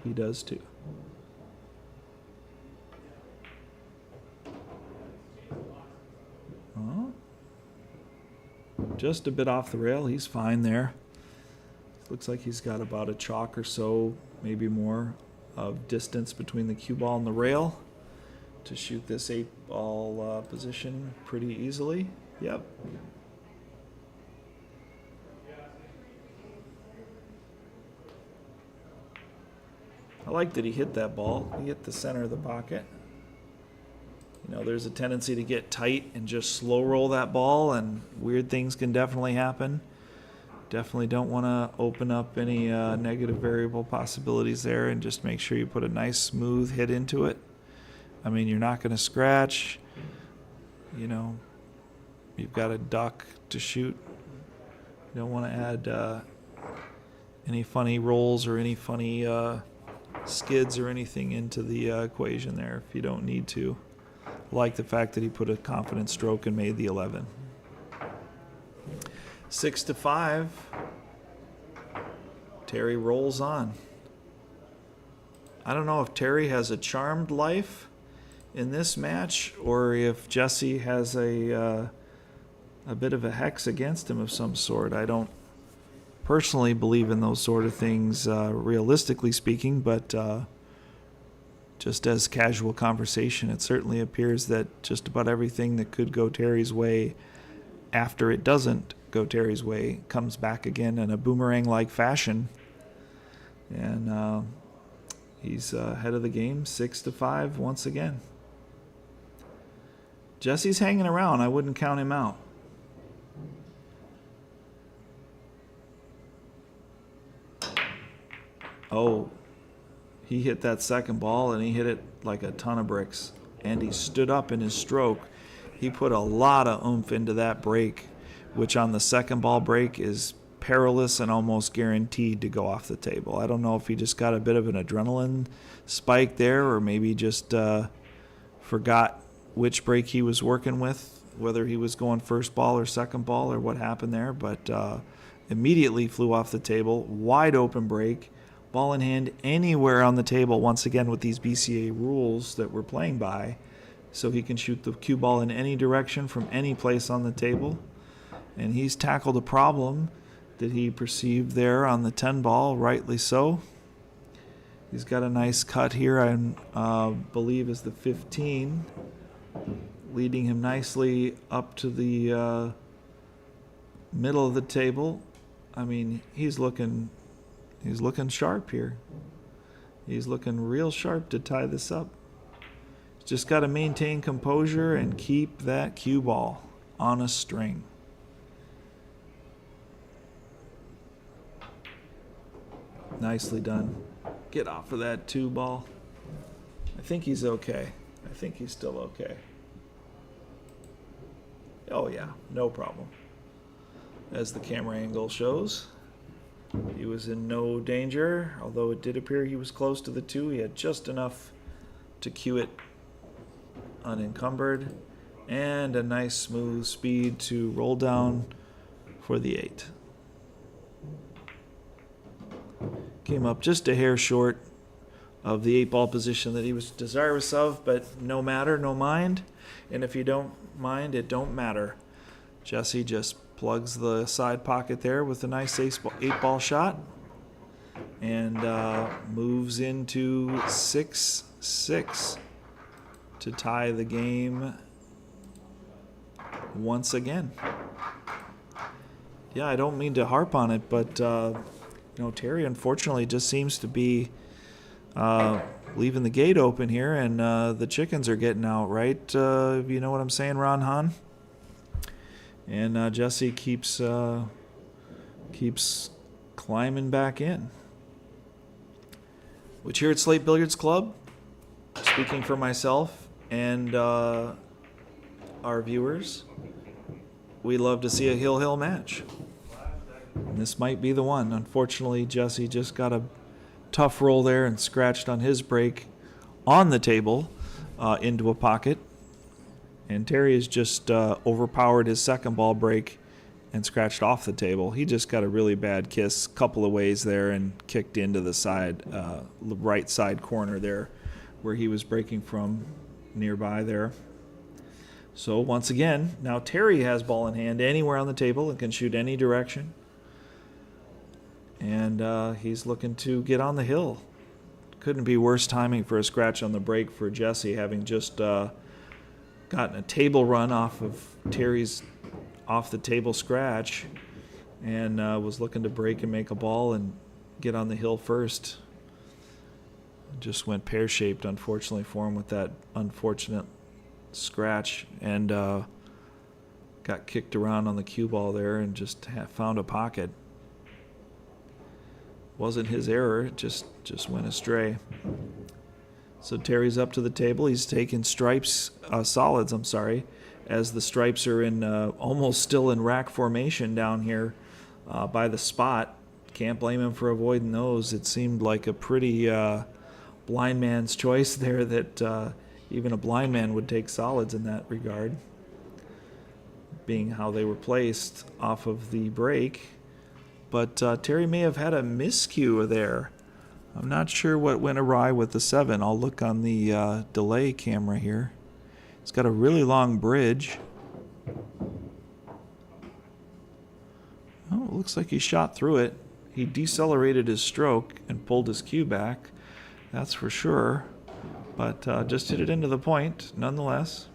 he does too. Just a bit off the rail. He's fine there. Looks like he's got about a chalk or so, maybe more, of distance between the cue ball and the rail to shoot this 8 ball position pretty easily. Yep. I like that he hit that ball. He hit the center of the pocket. You know, there's a tendency to get tight and just slow roll that ball, and weird things can definitely happen. Definitely don't want to open up any negative variable possibilities there, and just make sure you put a nice smooth hit into it. I mean, you're not going to scratch. You know, you've got a duck to shoot. You don't want to add any funny rolls or any funny skids or anything into the equation there if you don't need to. I like the fact that he put a confident stroke and made the 11. 6-5. Terry rolls on. I don't know if Terry has a charmed life in this match or if Jesse has a bit of a hex against him of some sort. I don't personally believe in those sort of things, realistically speaking, but just as casual conversation, it certainly appears that just about everything that could go Terry's way after it doesn't go Terry's way comes back again in a boomerang-like fashion. And he's ahead of the game, 6-5 once again. Jesse's hanging around. I wouldn't count him out. Oh, he hit that second ball, and he hit it like a ton of bricks. And he stood up in his stroke. He put a lot of oomph into that break, which on the second ball break is perilous and almost guaranteed to go off the table. I don't know if he just got a bit of an adrenaline spike there, or maybe just forgot which break he was working with, whether he was going first ball or second ball or what happened there, but immediately flew off the table. Wide open break. Ball in hand anywhere on the table, once again with these BCA rules that we're playing by, so he can shoot the cue ball in any direction from any place on the table. And he's tackled a problem that he perceived there on the 10 ball, rightly so. He's got a nice cut here, I believe is the 15, leading him nicely up to the middle of the table. I mean, he's looking sharp here. He's looking real sharp to tie this up. Just got to maintain composure and keep that cue ball on a string. Nicely done. Get off of that 2 ball. I think he's okay. I think he's still okay. Oh yeah, no problem. As the camera angle shows, he was in no danger, although it did appear he was close to the 2. He had just enough to cue it unencumbered, and a nice smooth speed to roll down for the 8. Came up just a hair short of the 8-ball position that he was desirous of, but no matter, no mind. And if you don't mind, it don't matter. Jesse just plugs the side pocket there with a nice 8-ball shot and moves into 6-6 to tie the game once again. Yeah, I don't mean to harp on it, but Terry unfortunately just seems to be leaving the gate open here, and the chickens are getting out, right? You know what I'm saying, Ron Hahn? And Jesse keeps climbing back in. Which here at Slate Billiards Club, speaking for myself and our viewers, we love to see a hill match. And this might be the one. Unfortunately, Jesse just got a tough roll there and scratched on his break on the table into a pocket. And Terry has just overpowered his second ball break and scratched off the table. He just got a really bad kiss, couple of ways there, and kicked into the side, right side corner there, where he was breaking from nearby there. So once again, now Terry has ball in hand anywhere on the table and can shoot any direction. And he's looking to get on the hill. Couldn't be worse timing for a scratch on the break for Jesse, having just gotten a table run off of Terry's off the table scratch, and was looking to break and make a ball and get on the hill first. Just went pear-shaped, unfortunately, for him with that unfortunate scratch, and got kicked around on the cue ball there and just found a pocket. Wasn't his error, it just went astray. So Terry's up to the table. He's taking solids, as the stripes are in almost still in rack formation down here by the spot. Can't blame him for avoiding those. It seemed like a pretty blind man's choice there, that even a blind man would take solids in that regard, being how they were placed off of the break. But Terry may have had a miscue there. I'm not sure what went awry with the 7. I'll look on the delay camera here. It's got a really long bridge. Oh, it looks like he shot through it. He decelerated his stroke and pulled his cue back. That's for sure. But just hit it into the point, nonetheless.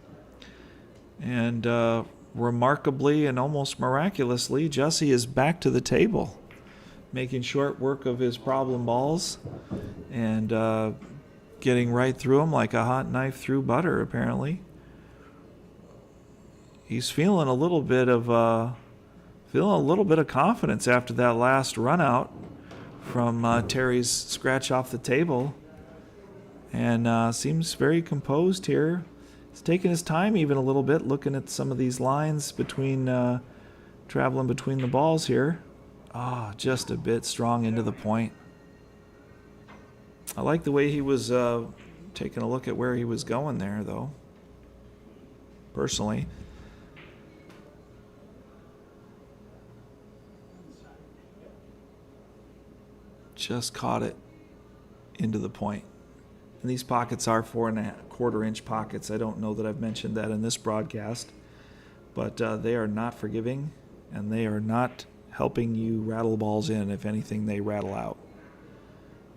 And remarkably and almost miraculously, Jesse is back to the table, making short work of his problem balls and getting right through them like a hot knife through butter, apparently. He's feeling a little bit of confidence after that last run out from Terry's scratch off the table, and seems very composed here. He's taking his time even a little bit, looking at some of these lines between traveling between the balls here. Just a bit strong into the point. I like the way he was taking a look at where he was going there, though, personally. Just caught it into the point. And these pockets are 4¼ inch pockets. I don't know that I've mentioned that in this broadcast, but they are not forgiving, and they are not helping you rattle balls in. If anything, they rattle out.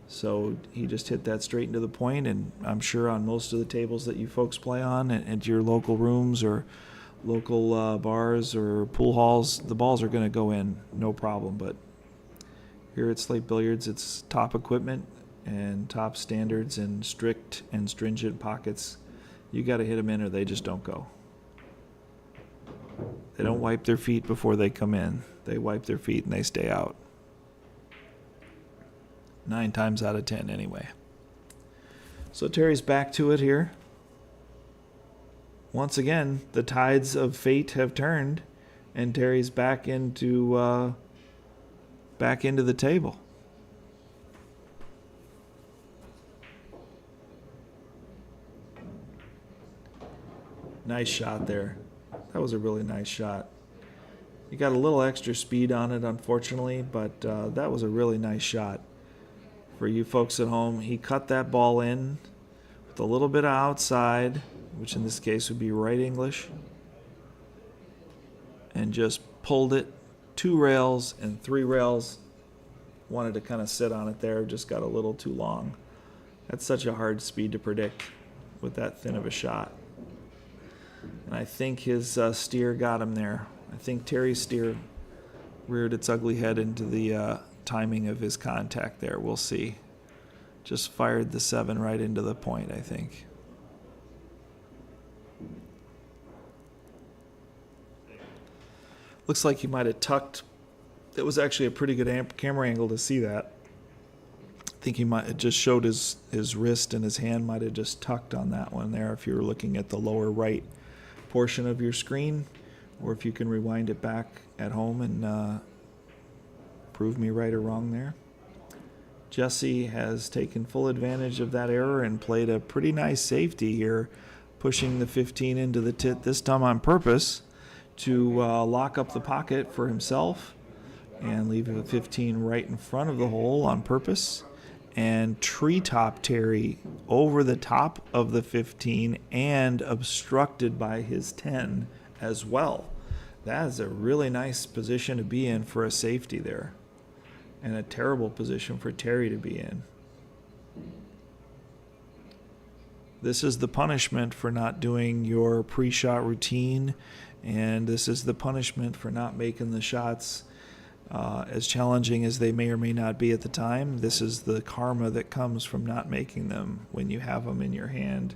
So he just hit that straight into the point, and I'm sure on most of the tables that you folks play on at your local rooms or local bars or pool halls, the balls are going to go in, no problem. But here at Slate Billiards, it's top equipment and top standards and strict and stringent pockets. You got to hit them in or they just don't go. They don't wipe their feet before they come in. They wipe their feet and they stay out. 9 times out of 10 anyway. So Terry's back to it here. Once again, the tides of fate have turned, and Terry's back into the table. Nice shot there. That was a really nice shot. He got a little extra speed on it, unfortunately, but that was a really nice shot. For you folks at home, he cut that ball in with a little bit of outside, which in this case would be right English, and just pulled it 2 rails and 3 rails. Wanted to kind of sit on it there, just got a little too long. That's such a hard speed to predict with that thin of a shot. And I think his steer got him there. I think Terry's steer reared its ugly head into the timing of his contact there. We'll see. Just fired the 7 right into the point, I think. Looks like he might have tucked. It was actually a pretty good camera angle to see that. I think he might have just showed his wrist, and his hand might have just tucked on that one there if you were looking at the lower right portion of your screen, or if you can rewind it back at home and prove me right or wrong there. Jesse has taken full advantage of that error and played a pretty nice safety here, pushing the 15 into the tit, this time on purpose, to lock up the pocket for himself and leave a 15 right in front of the hole on purpose, and treetop Terry over the top of the 15 and obstructed by his 10 as well. That is a really nice position to be in for a safety there, and a terrible position for Terry to be in. This is the punishment for not doing your pre-shot routine, and this is the punishment for not making the shots as challenging as they may or may not be at the time. This is the karma that comes from not making them when you have them in your hand,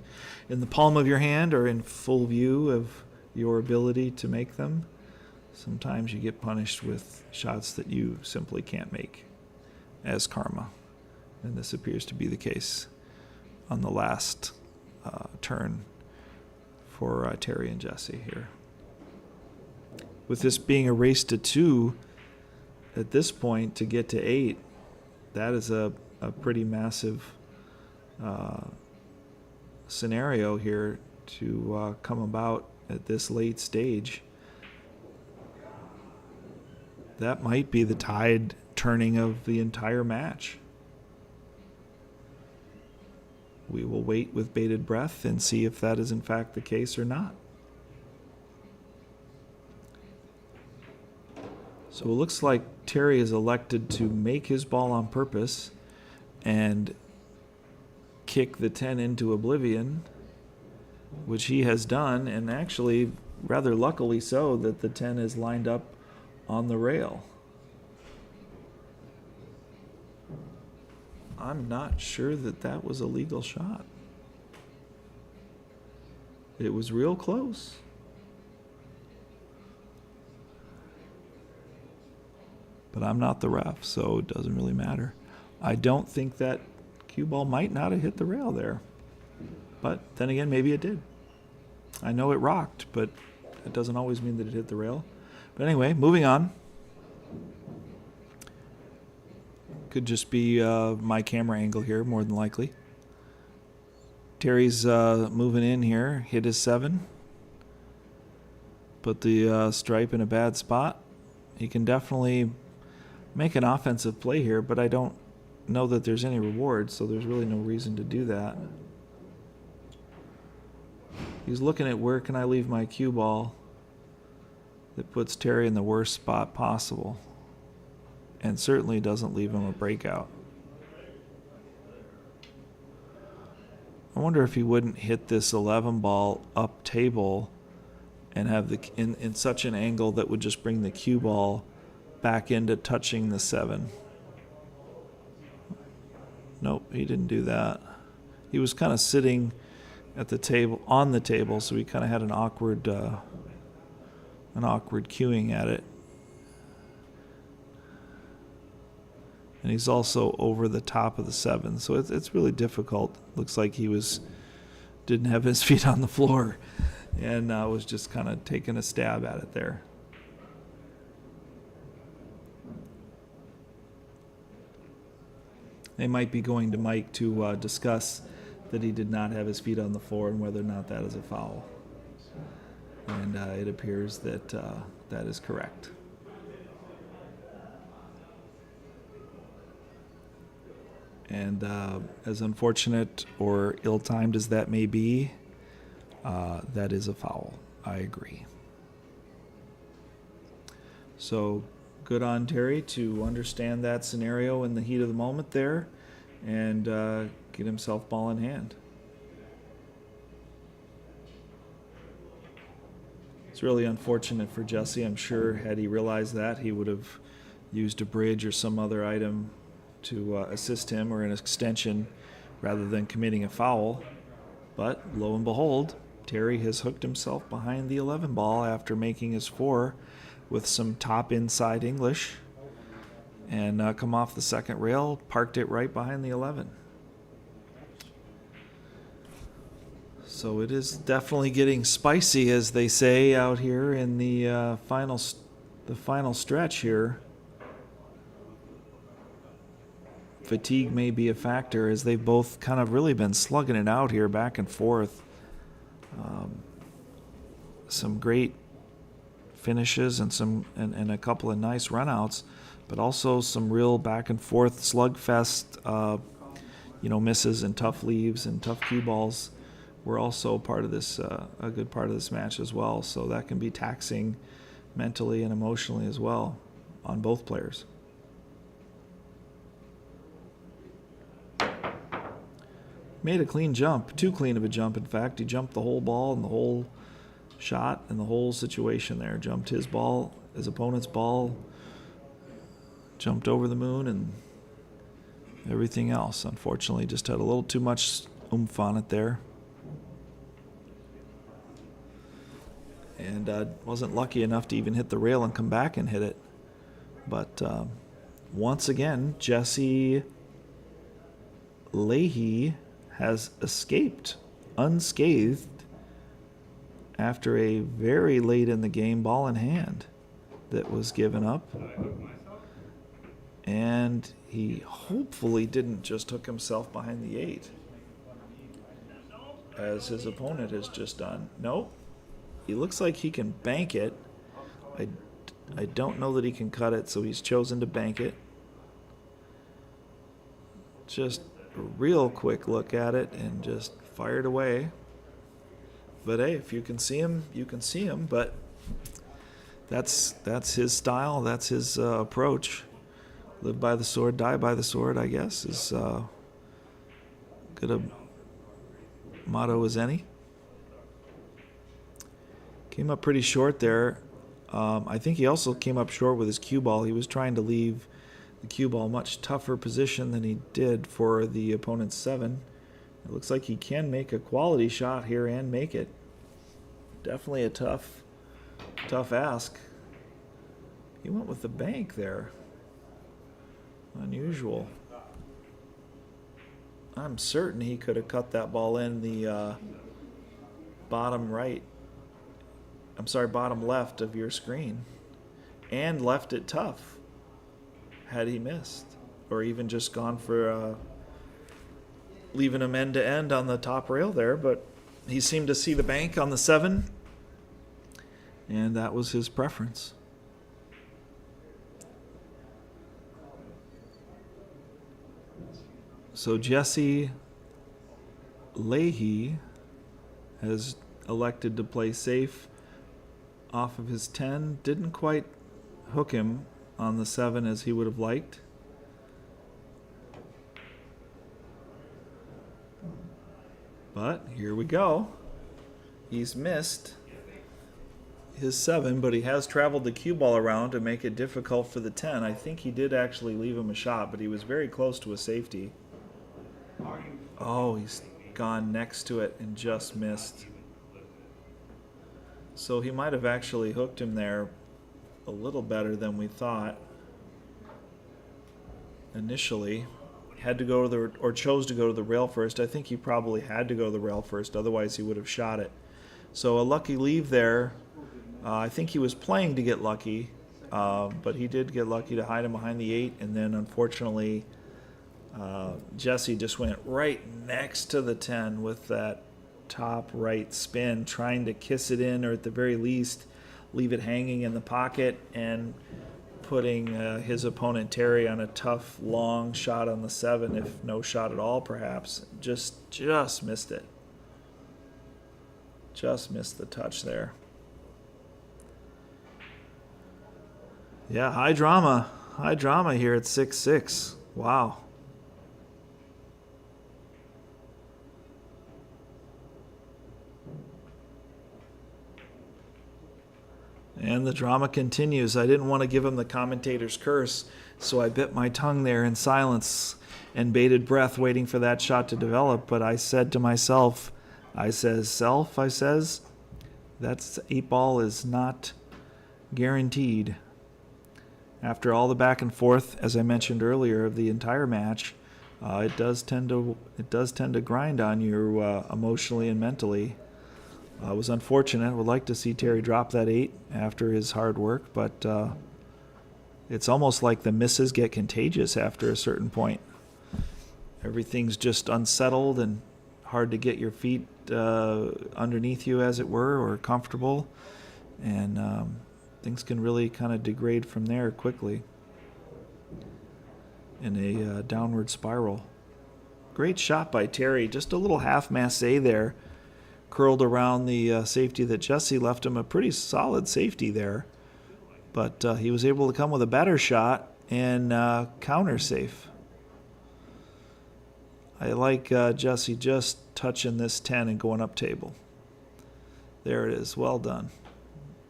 in the palm of your hand, or in full view of your ability to make them. Sometimes you get punished with shots that you simply can't make as karma. And this appears to be the case on the last turn for Terry and Jesse here. With this being a race to 2 at this point to get to 8, that is a pretty massive scenario here to come about at this late stage. That might be the tide turning of the entire match. We will wait with bated breath and see if that is in fact the case or not. So it looks like Terry is elected to make his ball on purpose and kick the 10 into oblivion, which he has done, and actually rather luckily so that the 10 is lined up on the rail. I'm not sure that that was a legal shot. It was real close. But I'm not the ref, so it doesn't really matter. I don't think that cue ball might not have hit the rail there. But then again, maybe it did. I know it rocked, but it doesn't always mean that it hit the rail. But anyway, moving on. Could just be my camera angle here, more than likely. Terry's moving in here, hit his 7. Put the stripe in a bad spot. He can definitely make an offensive play here, but I don't know that there's any reward, so there's really no reason to do that. He's looking at where can I leave my cue ball that puts Terry in the worst spot possible, and certainly doesn't leave him a breakout. I wonder if he wouldn't hit this 11 ball up table and have the in such an angle that would just bring the cue ball back into touching the 7. Nope, he didn't do that. He was kind of sitting at the table, on the table, so he kind of had an awkward cueing at it. And he's also over the top of the 7, so it's really difficult. Looks like he didn't have his feet on the floor, and was just kind of taking a stab at it there. They might be going to Mike to discuss that he did not have his feet on the floor and whether or not that is a foul. And it appears that that is correct. And as unfortunate or ill-timed as that may be, that is a foul. I agree. So good on Terry to understand that scenario in the heat of the moment there and get himself ball in hand. It's really unfortunate for Jesse. I'm sure had he realized that, he would have used a bridge or some other item to assist him, or an extension, rather than committing a foul. But lo and behold, Terry has hooked himself behind the 11 ball after making his 4 with some top inside English, and come off the second rail, parked it right behind the 11. So it is definitely getting spicy, as they say out here in the final stretch here. Fatigue may be a factor, as they've both kind of really been slugging it out here back and forth. Some great finishes and a couple of nice runouts, but also some real back and forth slugfest, misses and tough leaves and tough cue balls were also part of this, a good part of this match as well. So that can be taxing mentally and emotionally as well on both players. Made a clean jump, too clean of a jump, in fact. He jumped the whole ball and the whole shot and the whole situation there. Jumped his ball, his opponent's ball, jumped over the moon and everything else. Unfortunately, just had a little too much oomph on it there. And wasn't lucky enough to even hit the rail and come back and hit it. But once again, Jesse Leahy has escaped unscathed after a very late in the game ball in hand that was given up. And he hopefully didn't just hook himself behind the 8, as his opponent has just done. Nope. He looks like he can bank it. I don't know that he can cut it, so he's chosen to bank it. Just a real quick look at it and just fired away. But hey, if you can see him, you can see him. But that's his style. That's his approach. Live by the sword, die by the sword, I guess, is good a motto as any. Came up pretty short there. I think he also came up short with his cue ball. He was trying to leave the cue ball much tougher position than he did for the opponent's 7. It looks like he can make a quality shot here and make it. Definitely a tough ask. He went with the bank there. Unusual. I'm certain he could have cut that ball in the bottom left of your screen and left it tough had he missed, or even just gone for leaving him end to end on the top rail there. But he seemed to see the bank on the 7, and that was his preference. So Jesse Leahy has elected to play safe off of his 10. Didn't quite hook him on the 7 as he would have liked. But here we go. He's missed his 7, but he has traveled the cue ball around to make it difficult for the 10. I think he did actually leave him a shot, but he was very close to a safety. Oh, he's gone next to it and just missed. So he might have actually hooked him there a little better than we thought initially. Had to go to or chose to go to the rail first. I think he probably had to go to the rail first, otherwise he would have shot it. So a lucky leave there. I think he was playing to get lucky, but he did get lucky to hide him behind the 8, and then unfortunately Jesse just went right next to the 10 with that top right spin, trying to kiss it in, or at the very least leave it hanging in the pocket, and putting his opponent Terry on a tough, long shot on the 7, if no shot at all, perhaps. Just missed it. Just missed the touch there. Yeah, high drama here at 6-6. Wow. And the drama continues. I didn't want to give him the commentator's curse, so I bit my tongue there in silence and bated breath, waiting for that shot to develop. But I said to myself, I says, that 8-ball is not guaranteed. After all the back and forth, as I mentioned earlier, of the entire match, it does tend to grind on you emotionally and mentally. It was unfortunate. Would like to see Terry drop that 8 after his hard work, but it's almost like the misses get contagious after a certain point. Everything's just unsettled and hard to get your feet underneath you, as it were, or comfortable, and things can really kind of degrade from there quickly in a downward spiral. Great shot by Terry. Just a little half masse there, curled around the safety that Jesse left him. A pretty solid safety there, but he was able to come with a better shot and counter safe. I like Jesse just touching this 10 and going up table. There it is. Well done.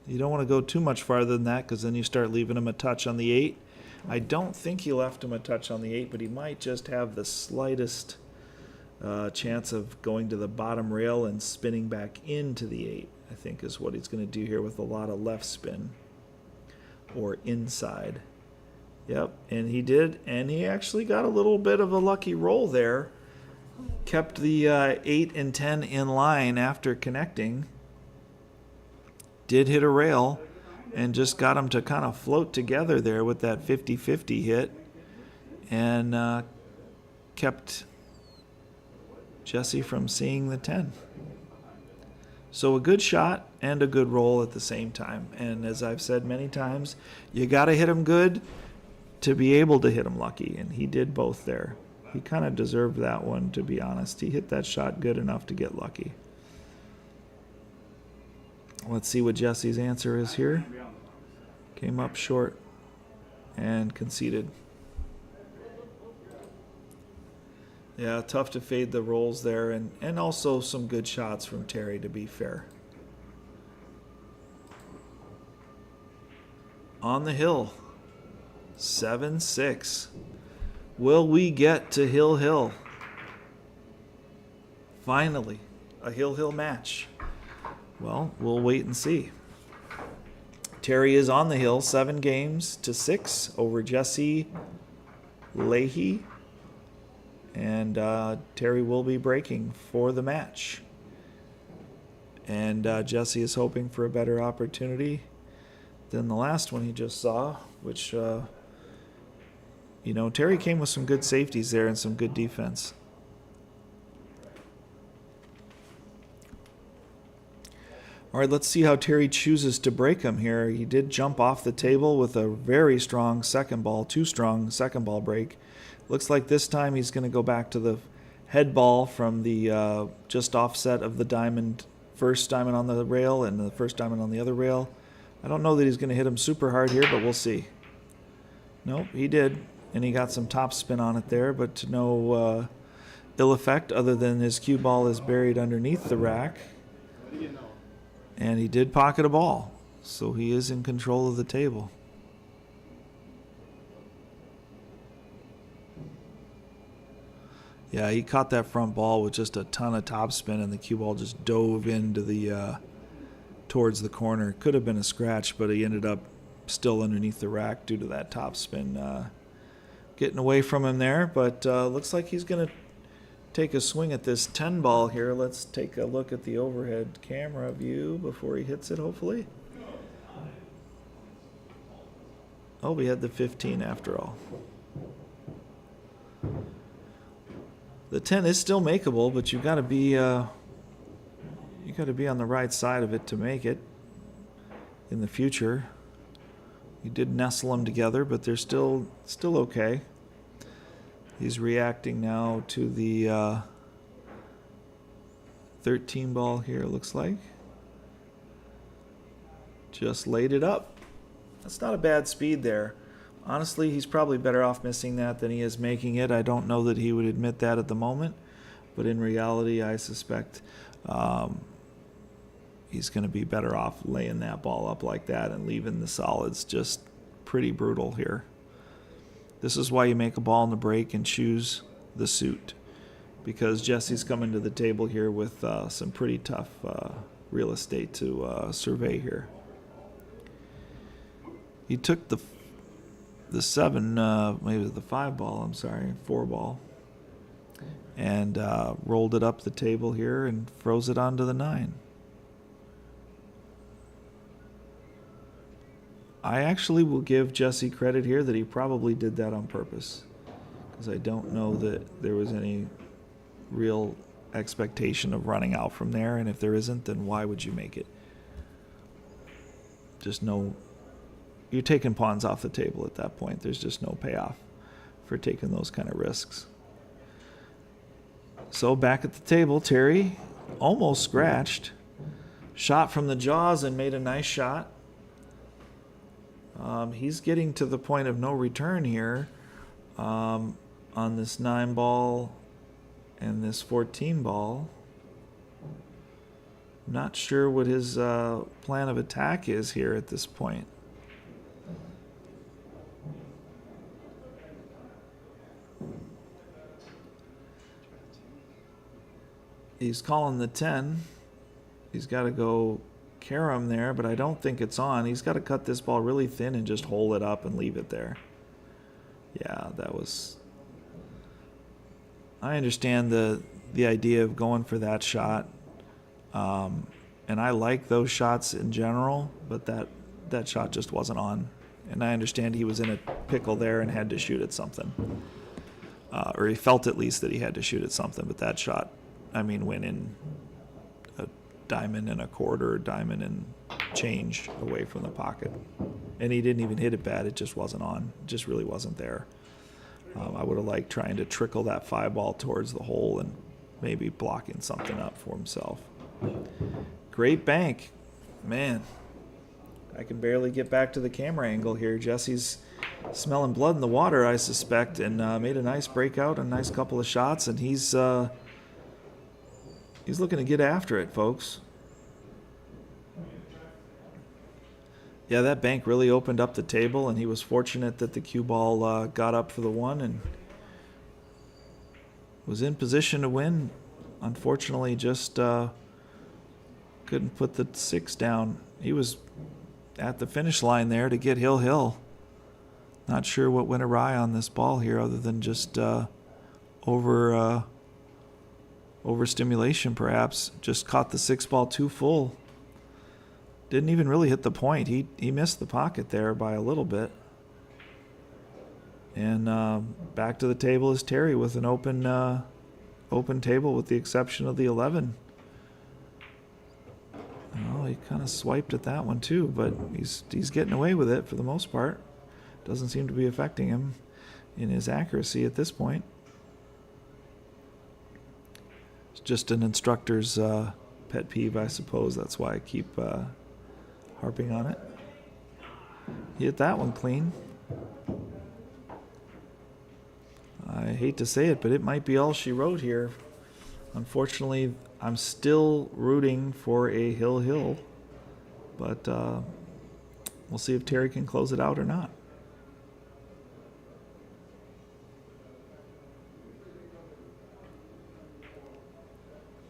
You don't want to go too much farther than that, because then you start leaving him a touch on the 8. I don't think he left him a touch on the 8, but he might just have the slightest chance of going to the bottom rail and spinning back into the 8, I think is what he's going to do here with a lot of left spin or inside. Yep, and he did, and he actually got a little bit of a lucky roll there. Kept the 8 and 10 in line after connecting. Did hit a rail and just got him to kind of float together there with that 50-50 hit, and kept Jesse from seeing the 10. So a good shot and a good roll at the same time. And as I've said many times, you got to hit him good to be able to hit him lucky, and he did both there. He kind of deserved that one, to be honest. He hit that shot good enough to get lucky. Let's see what Jesse's answer is here. Came up short and conceded. Yeah, tough to fade the rolls there, and also some good shots from Terry, to be fair. On the hill, 7-6. Will we get to Hill? Finally, a Hill match. Well, we'll wait and see. Terry is on the hill, 7-6 over Jesse Leahy. And Terry will be breaking for the match. And Jesse is hoping for a better opportunity than the last one he just saw, which, Terry came with some good safeties there and some good defense. All right, let's see how Terry chooses to break him here. He did jump off the table with a very strong second ball, too strong second ball break. Looks like this time he's going to go back to the head ball from the just offset of the diamond, first diamond on the rail and the first diamond on the other rail. I don't know that he's going to hit him super hard here, but we'll see. Nope, he did, and he got some top spin on it there, but to no ill effect other than his cue ball is buried underneath the rack. And he did pocket a ball, so he is in control of the table. Yeah, he caught that front ball with just a ton of topspin, and the cue ball just dove into the towards the corner. Could have been a scratch, but he ended up still underneath the rack due to that topspin getting away from him there. But looks like he's going to take a swing at this 10 ball here. Let's take a look at the overhead camera view before he hits it, hopefully. Oh, we had the 15 after all. The 10 is still makeable, but you got to be on the right side of it to make it in the future. He did nestle them together, but they're still okay. He's reacting now to the 13 ball here, it looks like. Just laid it up. That's not a bad speed there. Honestly, he's probably better off missing that than he is making it. I don't know that he would admit that at the moment, but in reality, I suspect he's going to be better off laying that ball up like that and leaving the solids just pretty brutal here. This is why you make a ball in the break and choose the suit, because Jesse's coming to the table here with some pretty tough real estate to survey here. He took the 7, maybe the 5 ball, I'm sorry, 4 ball, and rolled it up the table here and froze it onto the 9. I actually will give Jesse credit here that he probably did that on purpose, because I don't know that there was any real expectation of running out from there, and if there isn't, then why would you make it? Just no. You're taking pawns off the table at that point. There's just no payoff for taking those kind of risks. So back at the table, Terry almost scratched, shot from the jaws and made a nice shot. He's getting to the point of no return here on this 9 ball and this 14 ball. Not sure what his plan of attack is here at this point. He's calling the 10. He's got to go carom there, but I don't think it's on. He's got to cut this ball really thin and just hold it up and leave it there. Yeah, that was... I understand the idea of going for that shot. And I like those shots in general, but that shot just wasn't on. And I understand he was in a pickle there and had to shoot at something. Or he felt at least that he had to shoot at something, but that shot, I mean, went in a diamond and a quarter, diamond and change away from the pocket. And he didn't even hit it bad. It just wasn't on. It just really wasn't there. I would have liked trying to trickle that 5 ball towards the hole and maybe blocking something up for himself. Great bank. Man, I can barely get back to the camera angle here. Jesse's smelling blood in the water, I suspect, and made a nice breakout, a nice couple of shots, and he's looking to get after it, folks. Yeah, that bank really opened up the table, and he was fortunate that the cue ball got up for the 1 and was in position to win. Unfortunately, just couldn't put the 6 down. He was at the finish line there to get hill. Not sure what went awry on this ball here other than just overstimulation perhaps. Just caught the 6 ball too full. Didn't even really hit the point. He missed the pocket there by a little bit. And back to the table is Terry with an open table with the exception of the 11. Well, he kind of swiped at that one too, but he's getting away with it for the most part. Doesn't seem to be affecting him in his accuracy at this point. It's just an instructor's pet peeve, I suppose. That's why I keep harping on it. He hit that one clean. I hate to say it, but it might be all she wrote here. Unfortunately, I'm still rooting for a hill, but we'll see if Terry can close it out or not.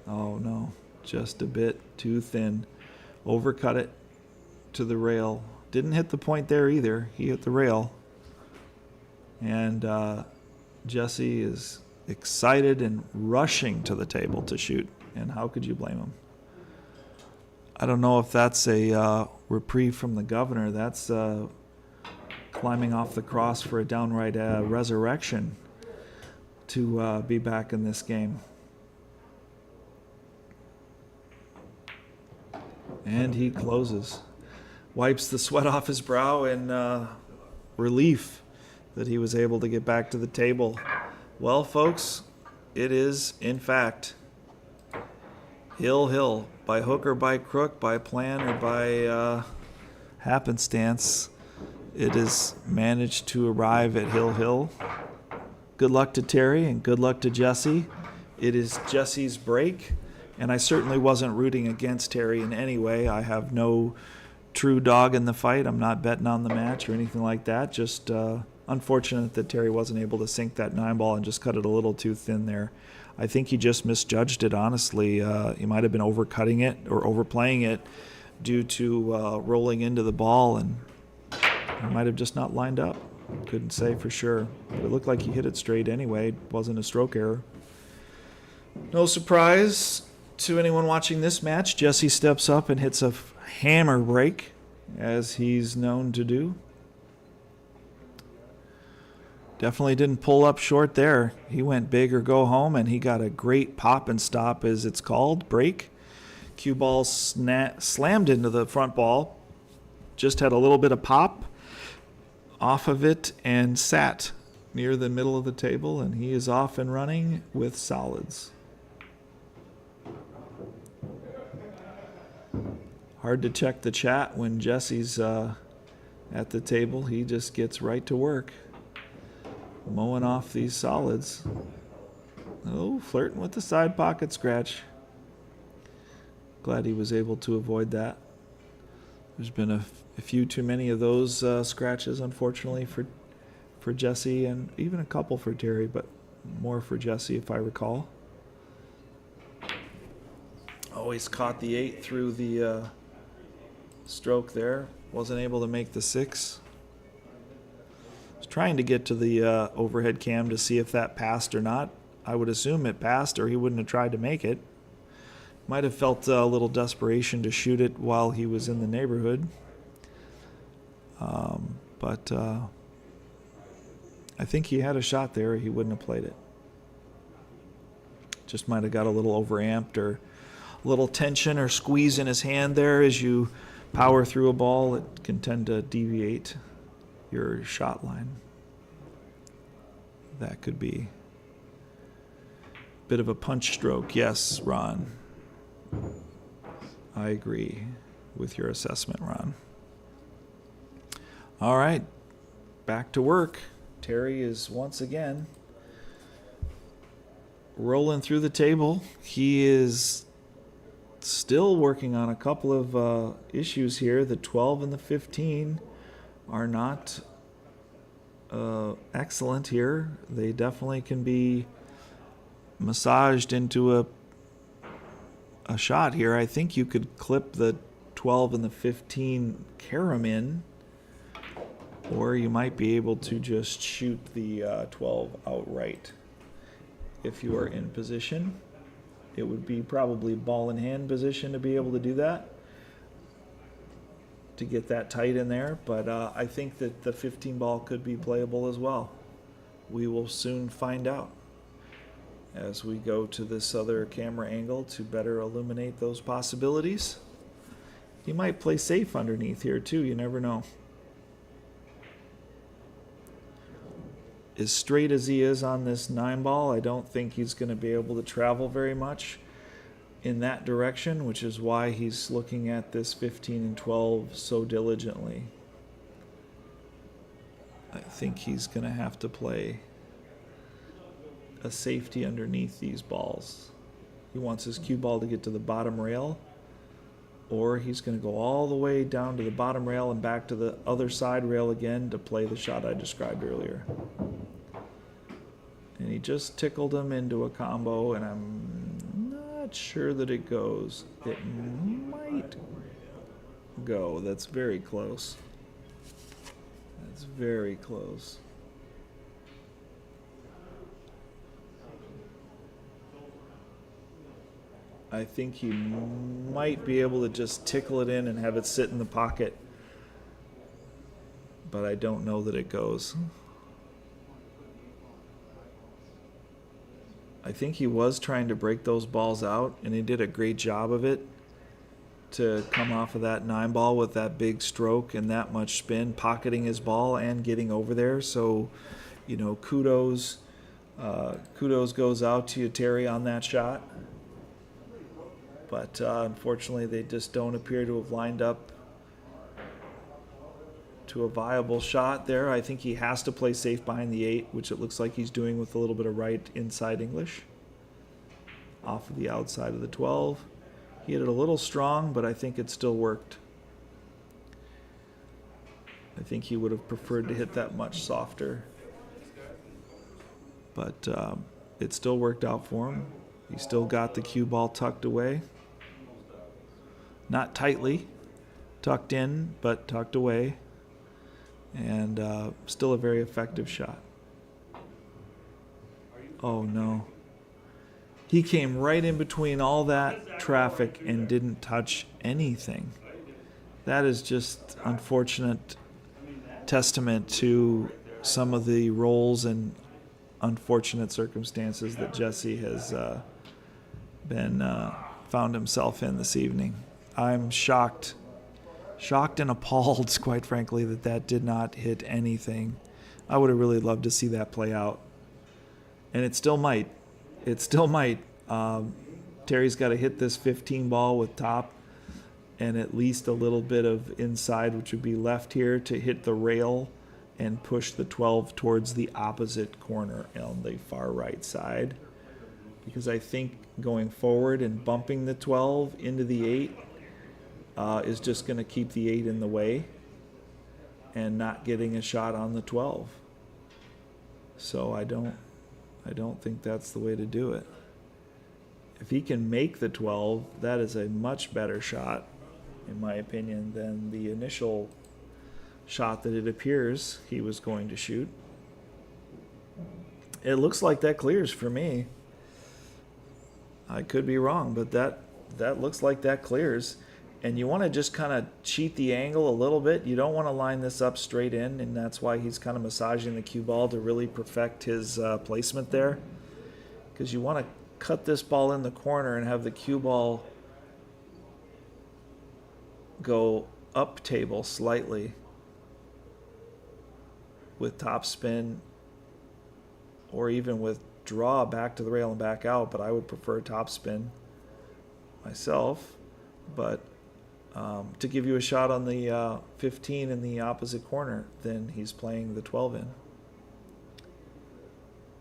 Oh no, just a bit too thin. Overcut it to the rail. Didn't hit the point there either. He hit the rail. And Jesse is excited and rushing to the table to shoot. And how could you blame him? I don't know if that's a reprieve from the governor. That's climbing off the cross for a downright resurrection to be back in this game. And he closes. wipes the sweat off his brow in relief that he was able to get back to the table. Well, folks, it is, in fact, Hill, by hook or by crook, by plan or by happenstance. It has managed to arrive at Hill. Good luck to Terry and good luck to Jesse. It is Jesse's break, and I certainly wasn't rooting against Terry in any way. I have no true dog in the fight. I'm not betting on the match or anything like that. Just unfortunate that Terry wasn't able to sink that 9-ball and just cut it a little too thin there. I think he just misjudged it, honestly. He might have been overcutting it or overplaying it due to rolling into the ball, and he might have just not lined up. Couldn't say for sure. But it looked like he hit it straight anyway. It wasn't a stroke error. No surprise to anyone watching this match. Jesse steps up and hits a hammer break, as he's known to do. Definitely didn't pull up short there. He went big or go home, and he got a great pop and stop, as it's called, break. Cue ball slammed into the front ball. Just had a little bit of pop off of it and sat near the middle of the table, and he is off and running with solids. Hard to check the chat when Jesse's at the table. He just gets right to work, mowing off these solids. Oh, flirting with the side pocket scratch. Glad he was able to avoid that. There's been a few too many of those scratches, unfortunately, for Jesse, and even a couple for Terry, but more for Jesse, if I recall. Always caught the 8 through the stroke there. Wasn't able to make the 6. Was trying to get to the overhead cam to see if that passed or not. I would assume it passed, or he wouldn't have tried to make it. Might have felt a little desperation to shoot it while he was in the neighborhood. But I think he had a shot there, or he wouldn't have played it. Just might have got a little overamped, or a little tension or squeeze in his hand there. As you power through a ball, it can tend to deviate your shot line. That could be a bit of a punch stroke. Yes, Ron. I agree with your assessment, Ron. All right, back to work. Terry is once again rolling through the table. He is still working on a couple of issues here. The 12 and the 15 are not excellent here. They definitely can be massaged into a shot here. I think you could clip the 12 and the 15 carom in, or you might be able to just shoot the 12 outright if you are in position. It would be probably ball in hand position to be able to do that, to get that tight in there. But I think that the 15 ball could be playable as well. We will soon find out as we go to this other camera angle to better illuminate those possibilities. He might play safe underneath here too, you never know. As straight as he is on this 9-ball, I don't think he's going to be able to travel very much in that direction, which is why he's looking at this 15 and 12 so diligently. I think he's going to have to play a safety underneath these balls. He wants his cue ball to get to the bottom rail, or he's going to go all the way down to the bottom rail and back to the other side rail again to play the shot I described earlier. And he just tickled him into a combo, and I'm not sure that it goes. It might go. That's very close. That's very close. I think he might be able to just tickle it in and have it sit in the pocket, but I don't know that it goes. I think he was trying to break those balls out, and he did a great job of it. to come off of that 9-ball with that big stroke and that much spin, pocketing his ball and getting over there. So, kudos goes out to you, Terry, on that shot. But unfortunately, they just don't appear to have lined up to a viable shot there. I think he has to play safe behind the 8, which it looks like he's doing with a little bit of right inside English. Off of the outside of the 12. He hit it a little strong, but I think it still worked. I think he would have preferred to hit that much softer. But it still worked out for him. He still got the cue ball tucked away. Not tightly, tucked in, but tucked away. And still a very effective shot. Oh, no. He came right in between all that traffic and didn't touch anything. That is just unfortunate testament to some of the roles and unfortunate circumstances that Jesse has found himself in this evening. I'm shocked and appalled, quite frankly, that did not hit anything. I would have really loved to see that play out. And it still might. Terry's got to hit this 15 ball with top and at least a little bit of inside, which would be left here, to hit the rail and push the 12 towards the opposite corner on the far right side. Because I think going forward and bumping the 12 into the 8 is just going to keep the 8 in the way and not getting a shot on the 12. So I don't think that's the way to do it. If he can make the 12, that is a much better shot, in my opinion, than the initial shot that it appears he was going to shoot. It looks like that clears for me. I could be wrong, but that looks like that clears. And you want to just kind of cheat the angle a little bit. You don't want to line this up straight in, and that's why he's kind of massaging the cue ball to really perfect his placement there. Because you want to cut this ball in the corner and have the cue ball go up table slightly with top spin, or even with draw back to the rail and back out, but I would prefer top spin myself. But to give you a shot on the 15 in the opposite corner, then he's playing the 12 in.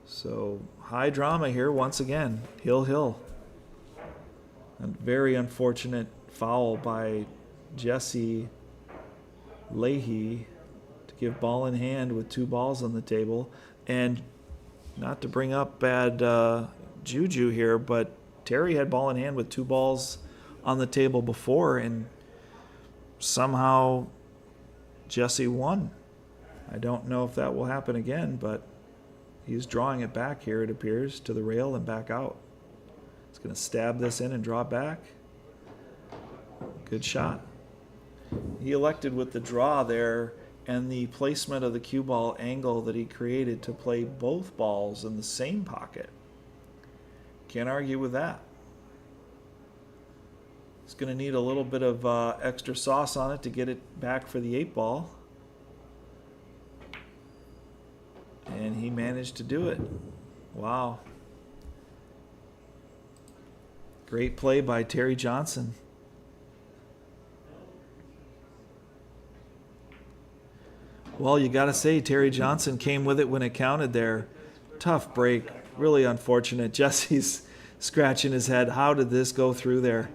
So high drama here once again. Hill. A very unfortunate foul by Jesse Leahy to give ball in hand with 2 balls on the table. And not to bring up bad juju here, but Terry had ball in hand with 2 balls on the table before, and somehow Jesse won. I don't know if that will happen again, but he's drawing it back here, it appears, to the rail and back out. He's going to stab this in and draw it back. Good shot. He elected with the draw there and the placement of the cue ball angle that he created to play both balls in the same pocket. Can't argue with that. It's going to need a little bit of extra sauce on it to get it back for the 8 ball. And he managed to do it. Wow. Great play by Terry Johnson. Well, you got to say Terry Johnson came with it when it counted there. Tough break. Really unfortunate. Jesse's scratching his head. How did this go through there?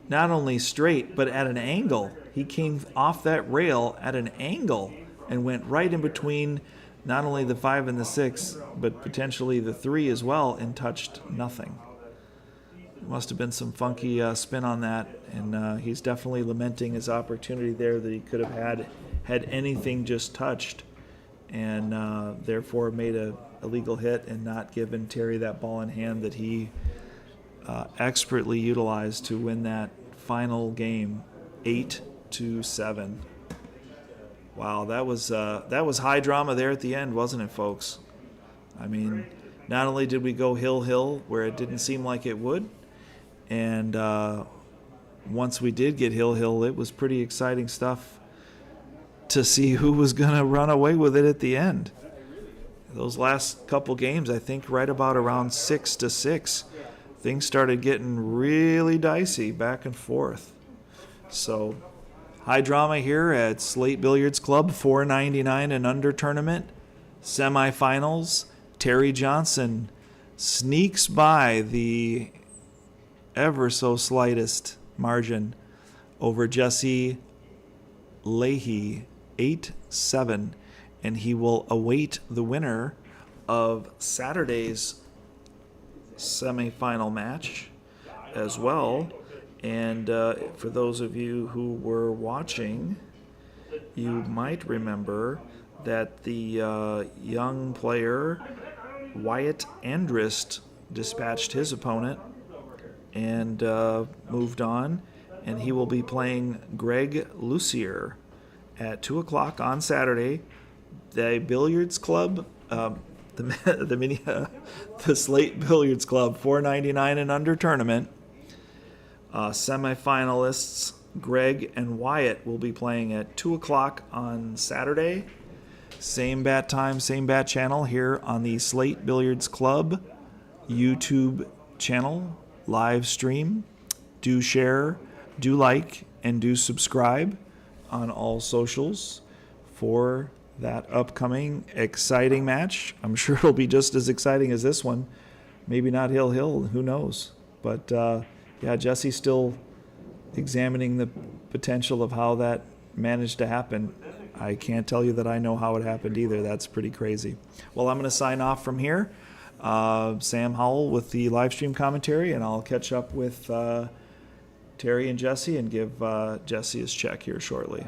Not only straight, but at an angle. He came off that rail at an angle and went right in between not only the 5 and the 6, but potentially the 3 as well, and touched nothing. Must have been some funky spin on that, and he's definitely lamenting his opportunity there that he could have had anything just touched, and therefore made a illegal hit and not given Terry that ball in hand that he expertly utilized to win that final game 8-7. Wow, that was high drama there at the end, wasn't it, folks? I mean, not only did we go hill where it didn't seem like it would, and once we did get Hill, it was pretty exciting stuff to see who was going to run away with it at the end. Those last couple games, I think right about around 6-6, things started getting really dicey back and forth. So high drama here at Slate Billiards Club, $4.99 and under tournament. Semifinals, Terry Johnson sneaks by the ever so slightest margin over Jesse Leahy, 8-7, and he will await the winner of Saturday's semifinal match as well. And for those of you who were watching, you might remember that the young player Wyatt Andrist dispatched his opponent and moved on, and he will be playing Greg Lucier at 2 o'clock on Saturday. The Billiards Club, the Slate Billiards Club, $4.99 and under tournament. Semifinalists Greg and Wyatt will be playing at 2 o'clock on Saturday. Same bat time, same bat channel here on the Slate Billiards Club YouTube channel, live stream. Do share, do like, and do subscribe on all socials for that upcoming exciting match. I'm sure it'll be just as exciting as this one. Maybe not Hill, who knows? But yeah, Jesse's still examining the potential of how that managed to happen. I can't tell you that I know how it happened either. That's pretty crazy. Well, I'm going to sign off from here. Sam Howell with the live stream commentary, and I'll catch up with Terry and Jesse and give Jesse his check here shortly.